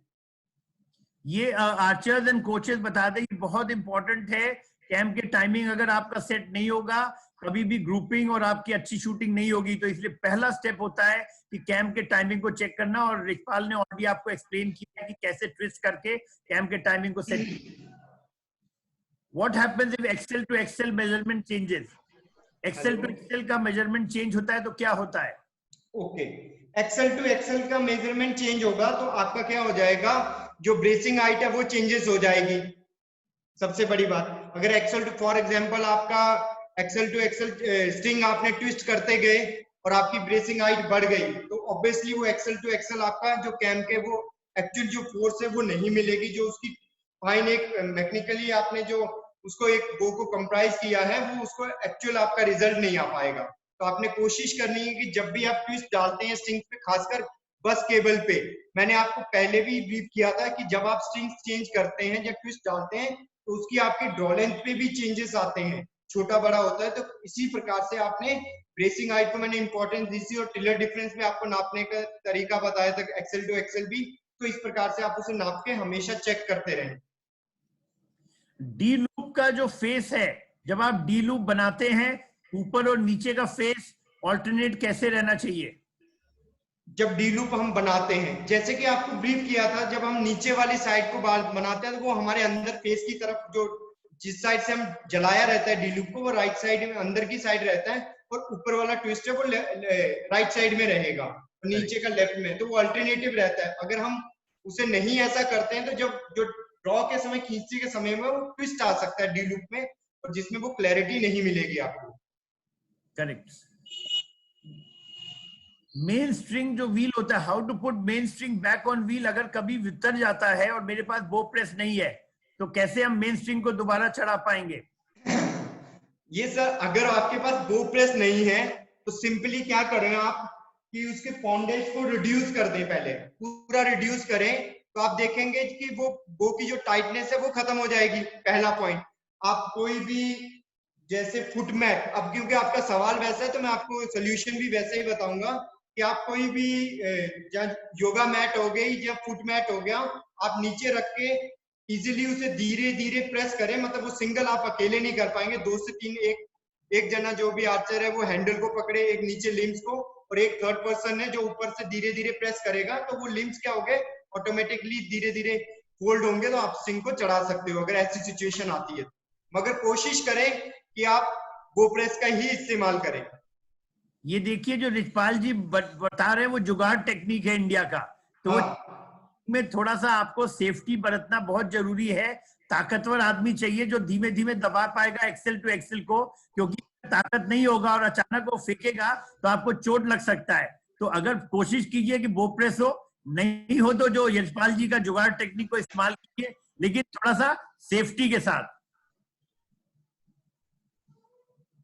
ये आर्चर्स एंड कोचेस बता दें कि बहुत इंपॉर्टेंट है, कैम के टाइमिंग अगर आपका सेट नहीं होगा कभी भी ग्रुपिंग और आपकी अच्छी शूटिंग नहीं होगी। तो इसलिए पहला स्टेप होता है कि कैम के टाइमिंग को चेक करना, और रिचपाल ने ऑलरेडी आपको एक्सप्लेन किया है कि कैसे ट्विस्ट करके कैम के टाइमिंग को set. What happens if axle to axle measurement changes? Axle to axle का मेजरमेंट चेंज होता है तो क्या होता है? ओके, एक्सेल टू एक्सेल का मेजरमेंट चेंज होगा तो आपका क्या हो जाएगा, जो ब्रेसिंग हाइट है वो चेंजेस हो जाएगी। सबसे बड़ी बात, अगर एक्सेल टू, फॉर एग्जांपल आपका एक्सेल टू एक्सेल स्ट्रिंग आपने ट्विस्ट करते गए और आपकी ब्रेसिंग हाइट बढ़ गई, तो ऑब्वियसली वो एक्सेल टू एक्सेल आपका जो कैम के वो एक्चुअल जो फोर्स है वो नहीं मिलेगी, जो उसकी फाइन एक मैकेनिकली आपने जो उसको एक बो को कंप्राइज किया है वो उसको एक्चुअल आपका रिजल्ट नहीं आ पाएगा। तो आपने कोशिश करनी है कि जब भी आप ट्विस्ट डालते हैं स्ट्रिंग पे, खासकर बस केबल पे, मैंने आपको पहले भी ब्रीफ किया था कि जब आप स्ट्रिंग चेंज करते हैं या ट्विस्ट डालते हैं तो उसकी आपकी ड्रॉ लेंथ पे भी चेंजेस आते हैं, छोटा बड़ा होता है। तो इसी प्रकार से आपने ब्रेसिंग हाइट को मैंने इंपॉर्टेंस दी थी और टिलर डिफरेंस में आपको नापने का तरीका बताया था एक्सेल टू एक्सेल भी, तो इस प्रकार से आप उसे नाप के हमेशा चेक करते रहें। डी लूप का जो फेस है, जब आप डी लूप बनाते हैं ऊपर और नीचे का फेस ऑल्टरनेट कैसे रहना चाहिए? जब डी लूप हम बनाते हैं, जैसे कि आपको ब्रीफ किया था, जब हम नीचे वाली साइड को बनाते हैं तो वो हमारे अंदर फेस की तरफ, जो जिस साइड से हम जलाया रहता है डी लूप को, वो राइट साइड में अंदर की साइड रहता है, और ऊपर वाला ट्विस्ट है वो राइट साइड में रहेगा, नीचे का लेफ्ट में, तो वो अल्टरनेटिव रहता है। अगर हम उसे नहीं ऐसा करते हैं तो जब जो ड्रॉ के समय, खींचने के समय में वो ट्विस्ट आ सकता है डी लूप में, और जिसमें वो क्लैरिटी नहीं मिलेगी आपको। करेक्ट। मेन स्ट्रिंग जो व्हील होता है, how to put main string back on wheel? अगर कभी उतर जाता है और मेरे पास बो प्रेस नहीं है तो कैसे हम मेन स्ट्रिंग को दोबारा चढ़ा पाएंगे? ये सर, अगर आपके पास बो प्रेस नहीं है तो सिंपली क्या करें आप कि उसके पॉन्डेज को रिड्यूस कर दें, पहले पूरा रिड्यूस करें, तो आप देखेंगे कि वो बो की जो टाइटनेस है वो खत्म हो जाएगी। पहला पॉइंट, आप कोई भी जैसे फुट मैट, अब क्योंकि आपका सवाल वैसा है तो मैं आपको सोल्यूशन भी वैसे ही बताऊंगा कि आप कोई भी योगा मैट हो गई या फुट मैट हो गया, आप नीचे रख के इजीली उसे धीरे धीरे प्रेस करें, मतलब वो सिंगल आप अकेले नहीं कर पाएंगे, 2 से 3, एक जना जो भी आर्चर है वो हैंडल को पकड़े, एक नीचे लिम्स को, और एक थर्ड पर्सन है जो ऊपर से धीरे धीरे प्रेस करेगा, तो वो लिम्स क्या हो गए ऑटोमेटिकली धीरे धीरे फोल्ड होंगे, तो आप स्ट्रिंग को चढ़ा सकते हो अगर ऐसी सिचुएशन आती है। मगर कोशिश करें कि आप गो प्रेस का ही इस्तेमाल करें। ये देखिए जो रिचपाल जी बता रहे हैं वो जुगाड़ टेक्निक है इंडिया का, तो हाँ। में थोड़ा सा आपको सेफ्टी बरतना बहुत जरूरी है। ताकतवर आदमी चाहिए जो धीमे धीमे दबा पाएगा एक्सेल टू एक्सेल को, क्योंकि ताकत नहीं होगा और अचानक वो फेंकेगा तो आपको चोट लग सकता है। तो अगर कोशिश कीजिए कि बो प्रेस हो, नहीं हो तो जो यशपाल जी का जुगाड़ टेक्निक को इस्तेमाल कीजिए, लेकिन थोड़ा सा सेफ्टी के साथ।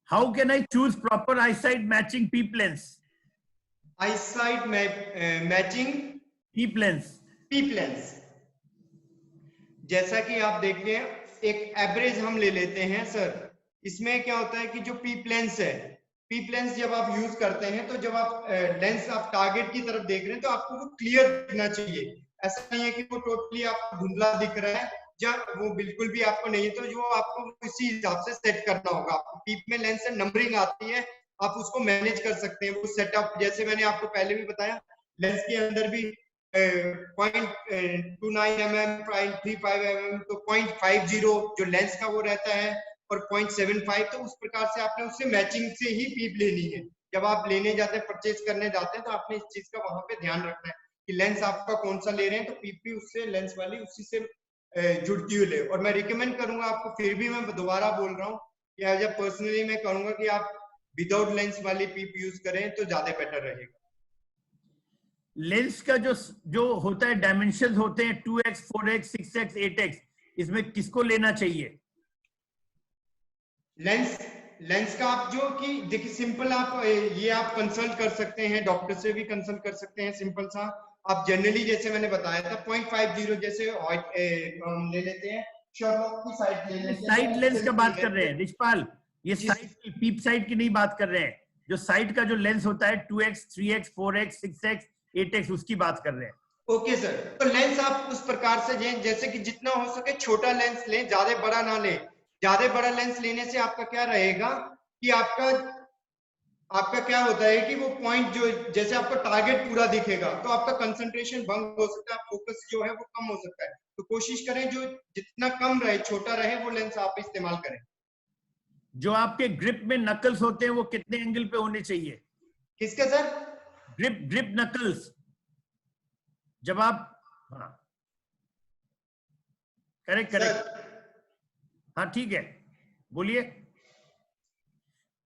How can I choose proper eyesight matching peep lens? Eyesight matching Peep lens. peep lens। जैसा कि आप देखते हैं, एक एवरेज हम ले लेते हैं सर। इसमें क्या होता है कि जो पीप लेंस है, पीप लेंस जब आप यूज करते हैं तो जब आप लेंस आप टारगेट की तरफ देख रहे हैं तो आपको वो क्लियर दिखना चाहिए। ऐसा नहीं है कि वो टोटली आपको धुंधला दिख रहा है, जब वो बिल्कुल भी आपको नहीं है, तो जो आपको इसी हिसाब से सेट करना होगा। आपको पीप में लेंस से नंबरिंग आती है, आप उसको मैनेज कर सकते हैं। वो सेटअप जैसे मैंने आपको पहले भी बताया, लेंस के अंदर भी 0.29 mm, 0.35 mm, तो 0.50 जो लेंस का वो रहता है, और 0.75, तो उस प्रकार से आपने उससे मैचिंग से ही पीप लेनी है। जब आप लेने जाते हैं, परचेज करने जाते हैं, तो आपने इस चीज का वहां पे ध्यान रखना है कि लेंस आपका कौन सा ले रहे हैं, तो पीप भी उससे लेंस वाली उसी से जुड़ती हुई ले। और मैं रिकमेंड करूंगा आपको, फिर भी मैं दोबारा बोल रहा हूँ कि एज ए पर्सनली मैं कहूंगा कि आप विदाउट लेंस वाली पीप यूज करें तो ज्यादा बेटर रहेगा। लेंस का जो होता है डायमेंशन होते हैं 2x, 4x, 6x, 8x, इसमें किसको लेना चाहिए? लेंस का आप जो कि देखिए सिंपल, आप ये आप कंसल्ट कर सकते हैं, डॉक्टर से भी कंसल्ट कर सकते हैं। सिंपल सा आप जनरली जैसे मैंने बताया था 0.50 जैसे हम ले लेते हैं, शर्लॉक की साइड ले लेते हैं। साइड लेंस का बात कर रहे हैं रिचपाल, ये साइड पीप साइड की नहीं बात कर रहे हैं। जो साइड का जो लेंस होता है 2x, 3x, 4x, 6x, 8x, उसकी बात कर रहे हैं। ओके सर, तो लेंस आप उस प्रकार से लें जैसे कि जितना हो सके छोटा लेंस लें, ज्यादा बड़ा ना लें। ज्यादा बड़ा लेंस लेने से आपका क्या रहेगा कि आपका क्या होता है कि वो पॉइंट जो जैसे आपको टारगेट पूरा दिखेगा तो आपका कंसंट्रेशन भंग हो सकता है, फोकस जो है वो कम हो सकता है। तो कोशिश करें जो जितना कम रहे, छोटा रहे, वो लेंस आप इस्तेमाल करें। जो आपके ग्रिप में नकल्स होते हैं वो कितने एंगल पे होने चाहिए? किसके सर? ग्रिप नकल्स, जब आप करेक्ट हाँ ठीक है, बोलिए।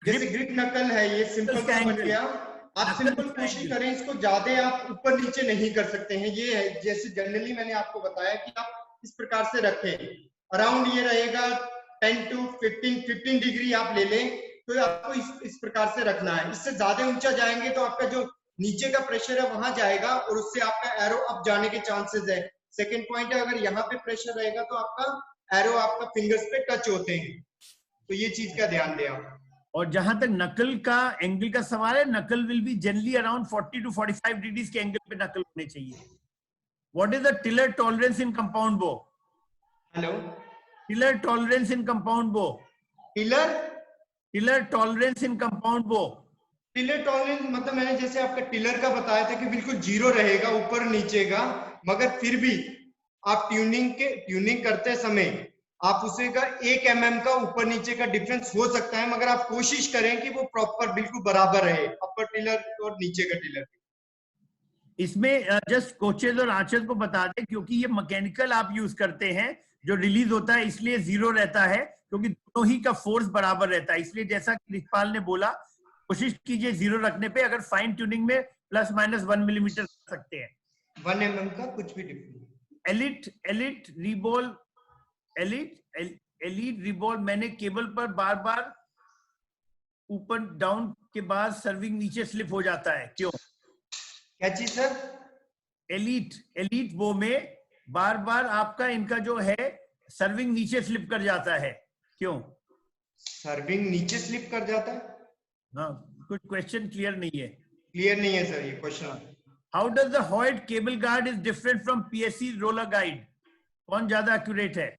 जैसे ग्रिप नकल है, ये सिंपल सा बन गया। आप सिंपल कोशिश करें, इसको ज्यादा आप ऊपर नीचे नहीं कर सकते हैं। ये है जैसे जनरली मैंने आपको बताया कि आप इस प्रकार से रखें, अराउंड ये रहेगा 10 to 15 डिग्री आप ले लें, तो आपको इस प्रकार से रखना है। इससे ज्यादा ऊंचा जाएंगे तो आपका जो नीचे का प्रेशर है वहां जाएगा और उससे आपका एरो अप जाने के चांसेस है। सेकेंड पॉइंट है, अगर यहाँ पे प्रेशर रहेगा तो आपका एरो आपका फिंगर्स पे टच होते हैं, तो ये चीज का ध्यान दें आप। और जहां तक नकल का एंगल का सवाल है, knuckle will be generally around 40 to 45 degrees के एंगल पे नकल होने चाहिए। What is the tiller tolerance in compound bow? Hello, tiller tolerance in compound bow. Tiller tolerance in compound bow. Tiller tolerance मतलब मैंने जैसे आपका टिलर का बताया था कि बिल्कुल जीरो रहेगा ऊपर नीचे का, मगर फिर भी आप ट्यूनिंग करते समय आप उसे का 1 mm का ऊपर नीचे का डिफरेंस हो सकता है, मगर आप कोशिश करें कि वो प्रॉपर बिल्कुल बराबर रहे, अपर टिलर और नीचे का टिलर। इसमें जस्ट कोचेज और आर्चर्स को बता दें, क्योंकि ये मैकेनिकल आप यूज करते हैं, जो रिलीज होता है इसलिए 0 रहता है, क्योंकि दोनों ही का फोर्स बराबर रहता है। इसलिए जैसा कि रिचपाल ने बोला, कोशिश कीजिए 0 रखने पे। अगर फाइन ट्यूनिंग में ±1 मिलीमीटर रख सकते हैं। 1 mm का कुछ भी डिफरेंस। एलीट रिबॉल मैंने केबल पर बार बार ऊपर डाउन के बाद सर्विंग नीचे स्लिप हो जाता है, क्यों? क्या चीज सर? एलीट वो में बार बार आपका इनका जो है सर्विंग नीचे स्लिप कर जाता है, क्यों? सर्विंग नीचे स्लिप कर जाता है? हाँ, कुछ क्वेश्चन क्लियर नहीं है। क्लियर नहीं है सर ये question. How does the Hoyt cable guard is different from PSC roller guide? कौन ज्यादा एक्यूरेट है?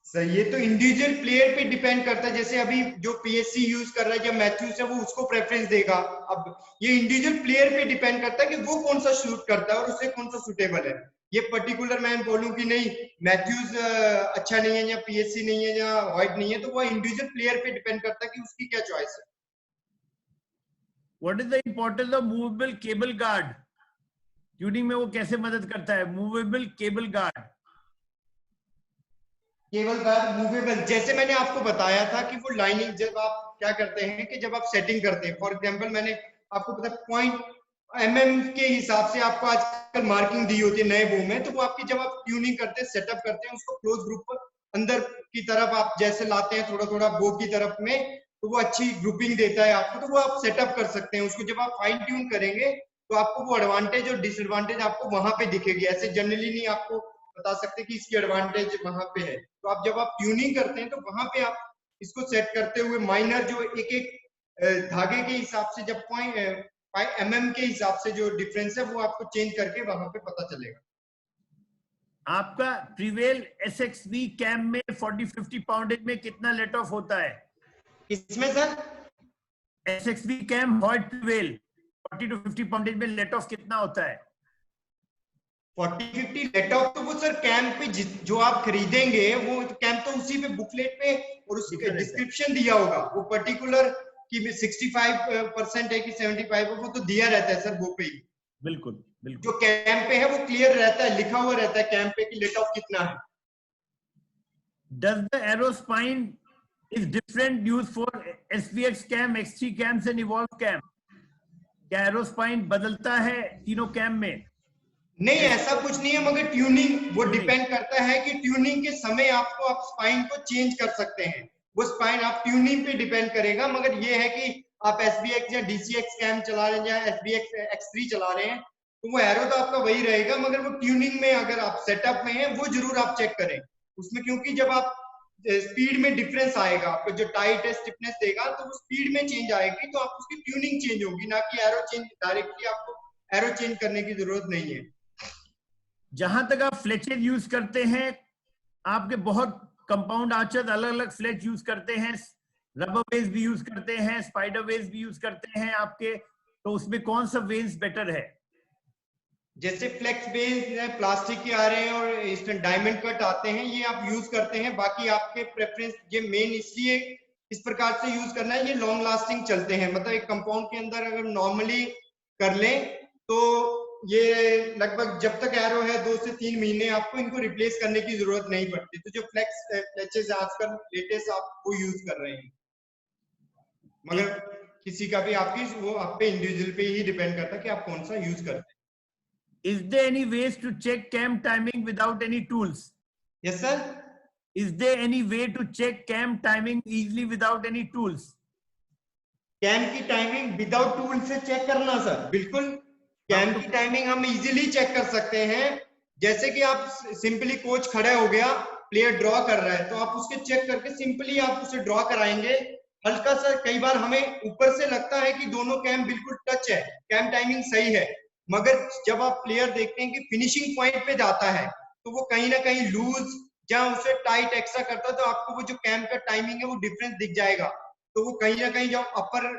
सर ये तो इंडिविजुअल प्लेयर पे डिपेंड करता है, जैसे अभी जो पीएससी यूज कर रहा है या मैथ्यूज है वो उसको प्रेफरेंस देगा। अब ये इंडिविजुअल प्लेयर पे डिपेंड करता है कि वो कौन सा शूट करता है और उसे कौन सा सुटेबल है। ये पर्टिकुलर मैं बोलूं कि नहीं मैथ्यूज अच्छा नहीं है या पीएससी नहीं है या व्हाइट नहीं है, तो वो इंडिविजुअल प्लेयर पे डिपेंड करता है कि उसकी क्या चॉइस है। What is the importance of movable cable guard? Tuning में वो कैसे मदद करता है? Movable cable guard. Cable guard movable, जैसे मैंने आपको बताया था कि वो लाइनिंग जब आप क्या करते हैं कि जब आप सेटिंग करते हैं, फॉर एग्जांपल मैंने आपको पता पॉइंट एमएम के हिसाब से आपको आजकल मार्किंग दी होती है नए बो में, तो वो आपकी जब आप ट्यूनिंग करते हैं सेटअप करते हैं उसको क्लोज ग्रुप पर अंदर की तरफ आप जैसे लाते हैं थोड़ा थोड़ा बो की तरफ में, तो वो अच्छी ग्रुपिंग देता है आपको, तो वो आप सेटअप कर सकते हैं उसको। जब आप फाइन ट्यून करेंगे तो आपको वो एडवांटेज और डिसएडवांटेज आपको वहां पे दिखेगी, ऐसे जनरली नहीं आपको बता सकते कि इसकी एडवांटेज वहां पे है। तो आप जब आप ट्यूनिंग करते हैं तो वहां पे आप इसको सेट करते हुए माइनर जो एक एक धागे के हिसाब से जब पॉइंट एमएम के हिसाब से जो डिफरेंस है वो आपको चेंज करके वहां पे पता चलेगा। आपका प्रीवेल एसएक्सवी कैम में 40-50 पाउंडेज में कितना लेट ऑफ होता है? इसमें सर एसएक्सवी कैम हॉट प्रीवेल 40 to 50 पाउंडेज में लेट ऑफ कितना होता है? 40-50 लेट ऑफ तो वो सर कैंप पे जो आप खरीदेंगे वो कैंप तो उसी पे बुकलेट पे और उसके डिस्क्रिप्शन दिया होगा, वो पर्टिकुलर कि 65% है कि 75 है वो तो दिया रहता है सर वो पे ही। बिल्कुल बिल्कुल। जो कैंप पे है वो क्लियर रहता है, लिखा हुआ रहता है कैंप पे कि लेट ऑफ कितना है। Does the arrow spine is different used for SVX cam, X3 cams and evolve cam? क्या एरो स्पाइन बदलता है तीनों कैम में? नहीं ऐसा कुछ नहीं है, मगर ट्यूनिंग वो डिपेंड करता है कि ट्यूनिंग के समय आपको आप स्पाइन को चेंज कर सकते हैं, वो स्पाइन आप ट्यूनिंग पे डिपेंड करेगा। मगर ये है कि आप SBX या DCX कैम चला रहे हैं या SBX X3 चला रहे हैं तो वो एरो तो आपका वही रहेगा, मगर वो ट्यूनिंग में अगर आप सेटअप में हैं वो जरूर आप चेक करें उसमें, क्योंकि जब आप स्पीड में डिफरेंस आएगा आपको जो टाइट है स्टिफनेस देगा तो वो स्पीड में चेंज आएगी, तो आप उसकी ट्यूनिंग चेंज होगी, ना कि एरो चेंज डायरेक्टली आपको एरो चेंज करने की जरूरत नहीं है। जहां तक आप फ्लेचेज यूज करते हैं, आपके बहुत कंपाउंड आर्चर्स अलग अलग फ्लेच यूज करते हैं, रबर वेज भी यूज करते हैं, स्पाइडर वेज भी यूज करते हैं आपके, तो उसमें कौन सा वेज बेटर है? जैसे फ्लेक्स बेस प्लास्टिक के आ रहे हैं और इसमें डायमंड कट आते हैं, ये आप यूज करते हैं, बाकी आपके प्रेफरेंस ये मेन इसलिए इस प्रकार से यूज करना है, ये लॉन्ग लास्टिंग चलते हैं, मतलब एक कंपाउंड के अंदर अगर नॉर्मली कर लें तो ये लगभग जब तक एरो है 2 से 3 महीने आपको इनको रिप्लेस करने की जरूरत नहीं पड़ती। तो जो फ्लेचेस आजकल लेटेस्ट आप वो यूज कर रहे हैं, मगर किसी का भी आपकी वो आप पे इंडिविजुअल पे ही डिपेंड करता है कि आप कौन सा यूज करते हैं। Is there any ways to check cam timing without any tools? Yes sir. Is there any way to check cam timing easily without any tools? Cam की टाइमिंग विदाउट टूल से चेक करना sir, बिल्कुल cam की timing हम easily check कर सकते हैं। जैसे कि आप सिंपली कोच खड़ा हो गया, प्लेयर ड्रॉ कर रहा है तो आप उसके चेक करके सिंपली आप उसे ड्रॉ कराएंगे। हल्का सा कई बार हमें ऊपर से लगता है कि दोनों कैम बिल्कुल टच है, कैम टाइमिंग सही है, मगर जब आप प्लेयर देखते हैं कि फिनिशिंग पॉइंट पे जाता है तो वो कहीं ना कहीं लूज जहां उसे टाइट एक्स्ट्रा करता है तो आपको वो जो कैम का टाइमिंग है वो डिफरेंस दिख जाएगा। तो वो कहीं ना कहीं जब अपर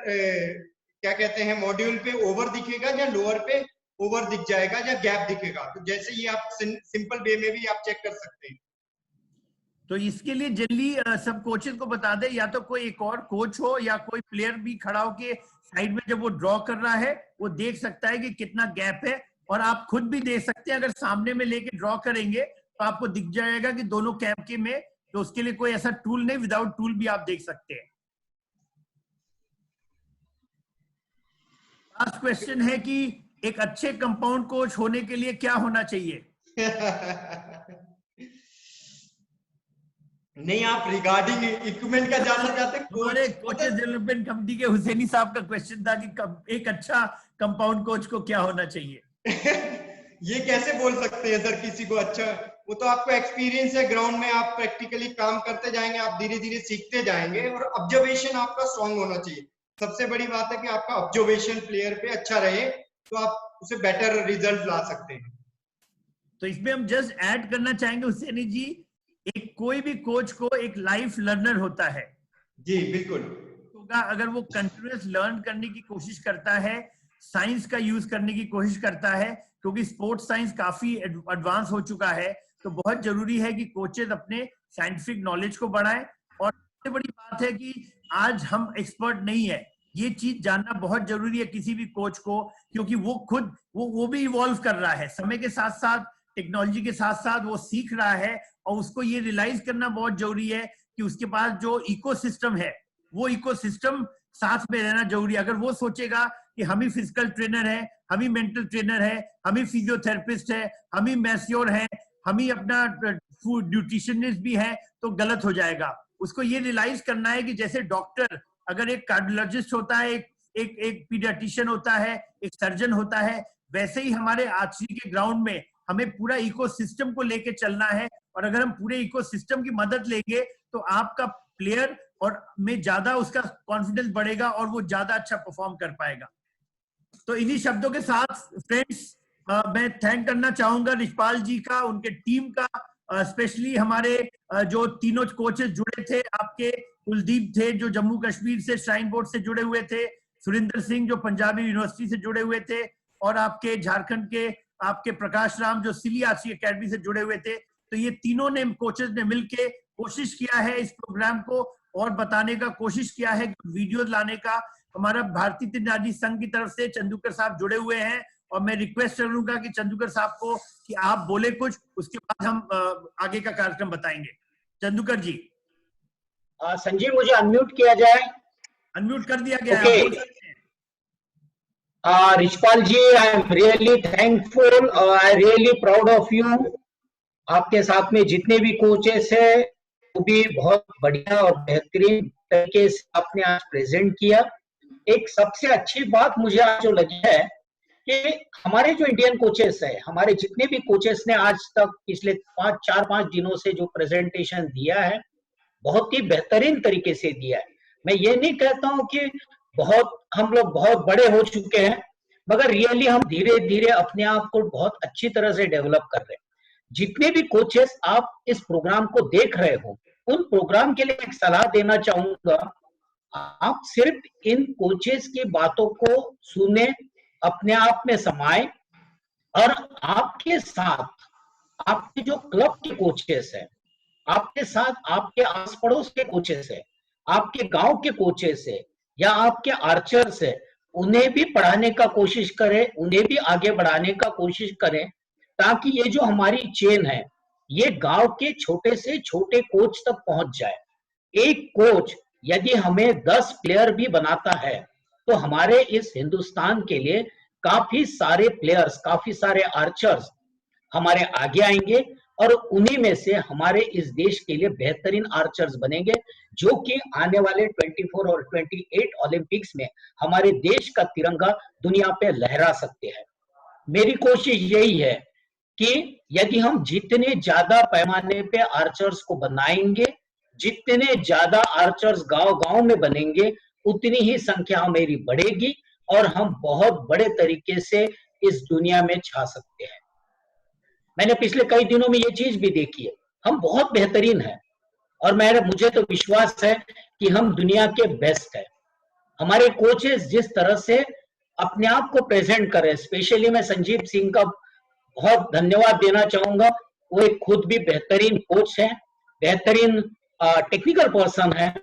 क्या कहते हैं मॉड्यूल पे ओवर दिखेगा या लोअर पे ओवर दिख जाएगा या गैप दिखेगा। तो जैसे ये आप सिंपल वे में भी आप चेक कर सकते हैं। तो इसके लिए जनरली सब कोचेस को बता दे, या तो कोई एक और कोच हो या कोई प्लेयर भी खड़ा हो के साइड में जब वो ड्रॉ कर रहा है वो देख सकता है कि कितना गैप है, और आप खुद भी देख सकते हैं अगर सामने में लेके ड्रॉ करेंगे तो आपको दिख जाएगा कि दोनों कैम के में, तो उसके लिए कोई ऐसा टूल नहीं, विदाउट टूल भी आप देख सकते हैं। लास्ट क्वेश्चन है कि एक अच्छे कंपाउंड कोच होने के लिए क्या होना चाहिए? नहीं आप रिगार्डिंग इक्विपमेंट का जानना चाहते हैं? कोचेस डेवलपमेंट कमेटी के हुसैनी साहब का क्वेश्चन था कि एक अच्छा कंपाउंड कोच को क्या होना चाहिए। ये कैसे बोल सकते हैं सर किसी को अच्छा? वो तो आपको एक्सपीरियंस है, ग्राउंड में आप प्रैक्टिकली काम करते जाएंगे, आप धीरे धीरे सीखते जाएंगे, और ऑब्जर्वेशन आपका स्ट्रांग होना चाहिए। सबसे बड़ी बात है कि आपका ऑब्जर्वेशन प्लेयर पे अच्छा रहे तो आप उसे बेटर रिजल्ट ला सकते हैं। तो इसमें हम जस्ट ऐड करना चाहेंगे हुसैनी जी, एक कोई भी कोच को एक लाइफ लर्नर होता है जी बिल्कुल होगा। अगर वो कंटिन्यूअस लर्न करने की कोशिश करता है, साइंस का यूज करने की कोशिश करता है, क्योंकि स्पोर्ट्स साइंस काफी एडवांस हो चुका है, तो बहुत जरूरी है कि कोचेज अपने साइंटिफिक नॉलेज को बढ़ाएं। और सबसे बड़ी बात है कि आज हम एक्सपर्ट नहीं है, ये चीज जानना बहुत जरूरी है किसी भी कोच को, क्योंकि वो खुद वो भी इवॉल्व कर रहा है समय के साथ साथ, टेक्नोलॉजी के साथ साथ वो सीख रहा है। और उसको ये रियलाइज करना बहुत जरूरी है कि उसके पास जो इकोसिस्टम है, वो इकोसिस्टम साथ में रहना जरूरी है। अगर वो सोचेगा कि हम ही फिजिकल ट्रेनर है, हम ही मेंटल ट्रेनर है, हम ही फिजियोथेरेपिस्ट है, हम ही मैस्योर है, हम ही अपना फूड न्यूट्रिशनिस्ट भी है, तो गलत हो जाएगा। उसको ये रियलाइज करना है कि जैसे डॉक्टर, अगर एक कार्डियोलॉजिस्ट होता है, एक पीडियाट्रिशियन होता है, एक सर्जन होता है, वैसे ही हमारे आर्चरी के ग्राउंड में हमें पूरा इकोसिस्टम को लेके चलना है। और अगर हम पूरे इकोसिस्टम की मदद लेंगे तो आपका प्लेयर और में ज्यादा उसका कॉन्फिडेंस बढ़ेगा और वो ज्यादा अच्छा परफॉर्म कर पाएगा। तो इन्हीं शब्दों के साथ फ्रेंड्स, मैं थैंक करना चाहूंगा रिचपाल जी का, उनके टीम का, स्पेशली हमारे जो तीनों कोचेस जुड़े थे। आपके कुलदीप थे जो जम्मू कश्मीर से श्राइन बोर्ड से जुड़े हुए थे, सुरिंदर सिंह जो पंजाबी यूनिवर्सिटी से जुड़े हुए थे, और आपके झारखंड के आपके प्रकाश राम जो सिली आरसी एकेडमी से जुड़े हुए थे। तो ये तीनों ने कोचेस ने मिलके कोशिश किया है इस प्रोग्राम को और बताने का कोशिश किया है, वीडियो लाने का। हमारा भारतीय तीरंदाजी संघ की तरफ से चंदूकर साहब जुड़े हुए हैं, और मैं रिक्वेस्ट करूंगा कि चंदूकर साहब को कि आप बोले कुछ, उसके बाद हम आगे का कार्यक्रम बताएंगे। चंदूकर जी। संजीव, मुझे अनम्यूट किया जाए। अनम्यूट कर दिया गया है। Richpal ji, I am really thankful, I really proud of you. आपके साथ में जितने भी कोचेस है वो भी बहुत बढ़िया और बेहतरीन तरीके से आपने आज प्रेजेंट किया। एक सबसे अच्छी बात मुझे आज जो लगी है कि हमारे जो इंडियन कोचेस है, हमारे जितने भी कोचेस ने आज तक पिछले 4-5 दिनों से जो प्रेजेंटेशन दिया है, बहुत ही बेहतरीन तरीके से दिया है। मैं ये नहीं कहता हूं कि हम लोग बहुत बड़े हो चुके हैं, मगर रियली हम धीरे धीरे अपने आप को बहुत अच्छी तरह से डेवलप कर रहे हैं। जितने भी कोचेस आप इस प्रोग्राम को देख रहे हो, उन प्रोग्राम के लिए एक सलाह देना चाहूंगा। आप सिर्फ इन कोचेस की बातों को सुने, अपने आप में समाए, और आपके साथ आपके जो क्लब के कोचेस है, आपके साथ आपके आस पड़ोस के कोचेस है, आपके गांव के कोचेस है, या आपके आर्चर्स है, उन्हें भी पढ़ाने का कोशिश करें, उन्हें भी आगे बढ़ाने का कोशिश करें, ताकि ये जो हमारी चेन है ये गांव के छोटे से छोटे कोच तक पहुंच जाए। एक कोच यदि हमें 10 प्लेयर भी बनाता है तो हमारे इस हिंदुस्तान के लिए काफी सारे प्लेयर्स, काफी सारे आर्चर्स हमारे आगे आएंगे, और उन्हीं में से हमारे इस देश के लिए बेहतरीन आर्चर्स बनेंगे, जो कि आने वाले 24 और 28 ओलंपिक्स में हमारे देश का तिरंगा दुनिया पे लहरा सकते हैं। मेरी कोशिश यही है कि यदि हम जितने ज्यादा पैमाने पे आर्चर्स को बनाएंगे, जितने ज्यादा आर्चर्स गांव-गांव में बनेंगे, उतनी ही संख्या हमारी बढ़ेगी और हम बहुत बड़े तरीके से इस दुनिया में छा सकते हैं। मैंने पिछले कई दिनों में ये चीज भी देखी है, हम बहुत बेहतरीन हैं, और मुझे तो विश्वास है कि हम दुनिया के बेस्ट हैं। हमारे कोचेस जिस तरह से अपने आप को प्रेजेंट कर रहे हैं, स्पेशली मैं संजीव सिंह का बहुत धन्यवाद देना चाहूंगा। वो एक खुद भी बेहतरीन कोच है, बेहतरीन टेक्निकल पर्सन है,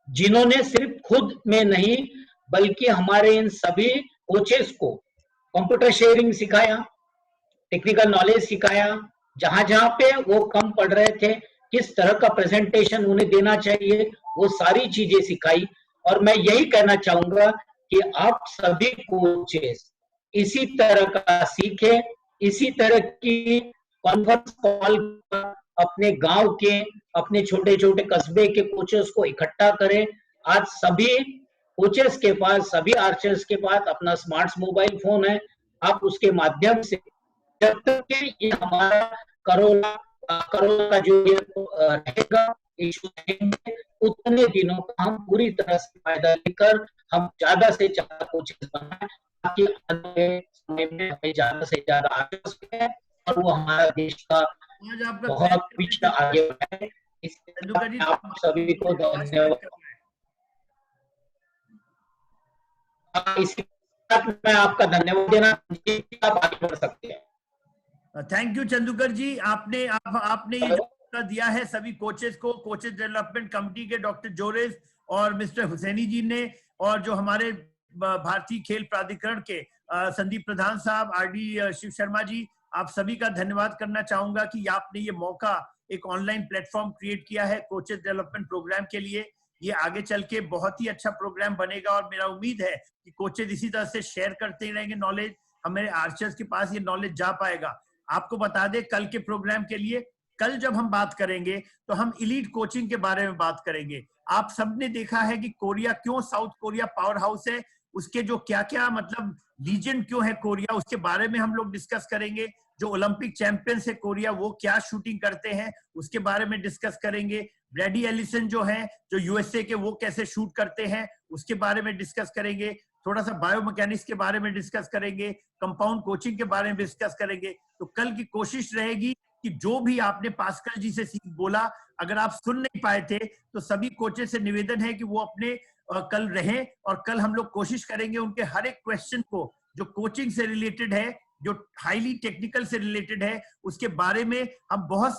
जिन्होंने सिर्फ खुद में नहीं बल्कि हमारे इन सभी कोचेस को कंप्यूटर शेयरिंग सिखाया, टेक्निकल नॉलेज सिखाया, जहां जहां पे वो कम पढ़ रहे थे किस तरह का प्रेजेंटेशन उन्हें देना चाहिए, वो सारी चीजें सिखाई। और मैं यही कहना चाहूंगा कि आप सभी कोचेस इसी तरह का सीखें, इसी तरह की कॉन्फ्रेंस कॉल अपने गांव के, अपने छोटे छोटे कस्बे के कोचेस को इकट्ठा करें। आज सभी कोचेस के पास, सभी आर्चर्स के पास अपना स्मार्ट मोबाइल फोन है, आप उसके माध्यम से, जब तक कि ये हमारा कोरोना का जो रहेगा इशू रहेंगे, उतने दिनों का हम पूरी तरह से फायदा लेकर हम ज्यादा से ज्यादा कोचेस बनाएं, ताकि आने समय में हमें ज्यादा से ज्यादा आर्चर्स मिले और वो हमारा देश का आज आपका बहुत कुछ आगे बढ़ाए। चंदूकर जी, आप सभी को धन्यवाद। इसके साथ मैं आपका धन्यवाद देना, आप आगे बढ़ सकते हैं। थैंक यू चंदूकर जी, आपने ये जो मौका दिया है सभी कोचेस को, कोचेस डेवलपमेंट कमेटी के डॉक्टर जोरेस और मिस्टर हुसैनी जी ने, और जो हमारे भारतीय खेल प्राधिकरण के संदीप प्रधान साहब, आरडी शिव शर्मा जी, आप सभी का धन्यवाद करना चाहूंगा कि आपने ये मौका एक ऑनलाइन प्लेटफॉर्म क्रिएट किया है कोचेस डेवलपमेंट प्रोग्राम के लिए। ये आगे चल के बहुत ही अच्छा प्रोग्राम बनेगा और मेरा उम्मीद है कि कोचेस इसी तरह से शेयर करते रहेंगे नॉलेज, हमारे आर्चर्स के पास ये नॉलेज जा पाएगा। आपको बता दें कल के प्रोग्राम के लिए, कल जब हम बात करेंगे तो हम इलीट कोचिंग के बारे में बात करेंगे। आप सबने देखा है कि कोरिया क्यों साउथ कोरिया पावर हाउस है, उसके जो क्या क्या मतलब लीजेंड क्यों है कोरिया, उसके बारे में हम लोग डिस्कस करेंगे। जो ओलंपिक चैंपियंस है कोरिया, वो क्या शूटिंग करते हैं उसके बारे में डिस्कस करेंगे। ब्रैडी एलिसन जो है, जो यूएसए के, वो कैसे शूट करते हैं उसके बारे में डिस्कस करेंगे। थोड़ा सा बायोमैकेनिक्स के बारे में डिस्कस करेंगे, कंपाउंड कोचिंग के बारे में डिस्कस करेंगे। तो कल की कोशिश रहेगी कि जो भी आपने पास्कल जी से बोला, अगर आप सुन नहीं पाए थे तो सभी कोचेस से निवेदन है कि वो अपने कल रहें, और कल हम लोग कोशिश करेंगे उनके हर एक क्वेश्चन को जो कोचिंग से रिलेटेड है, जो हाईली टेक्निकल से रिलेटेड है, उसके बारे में हम बहुत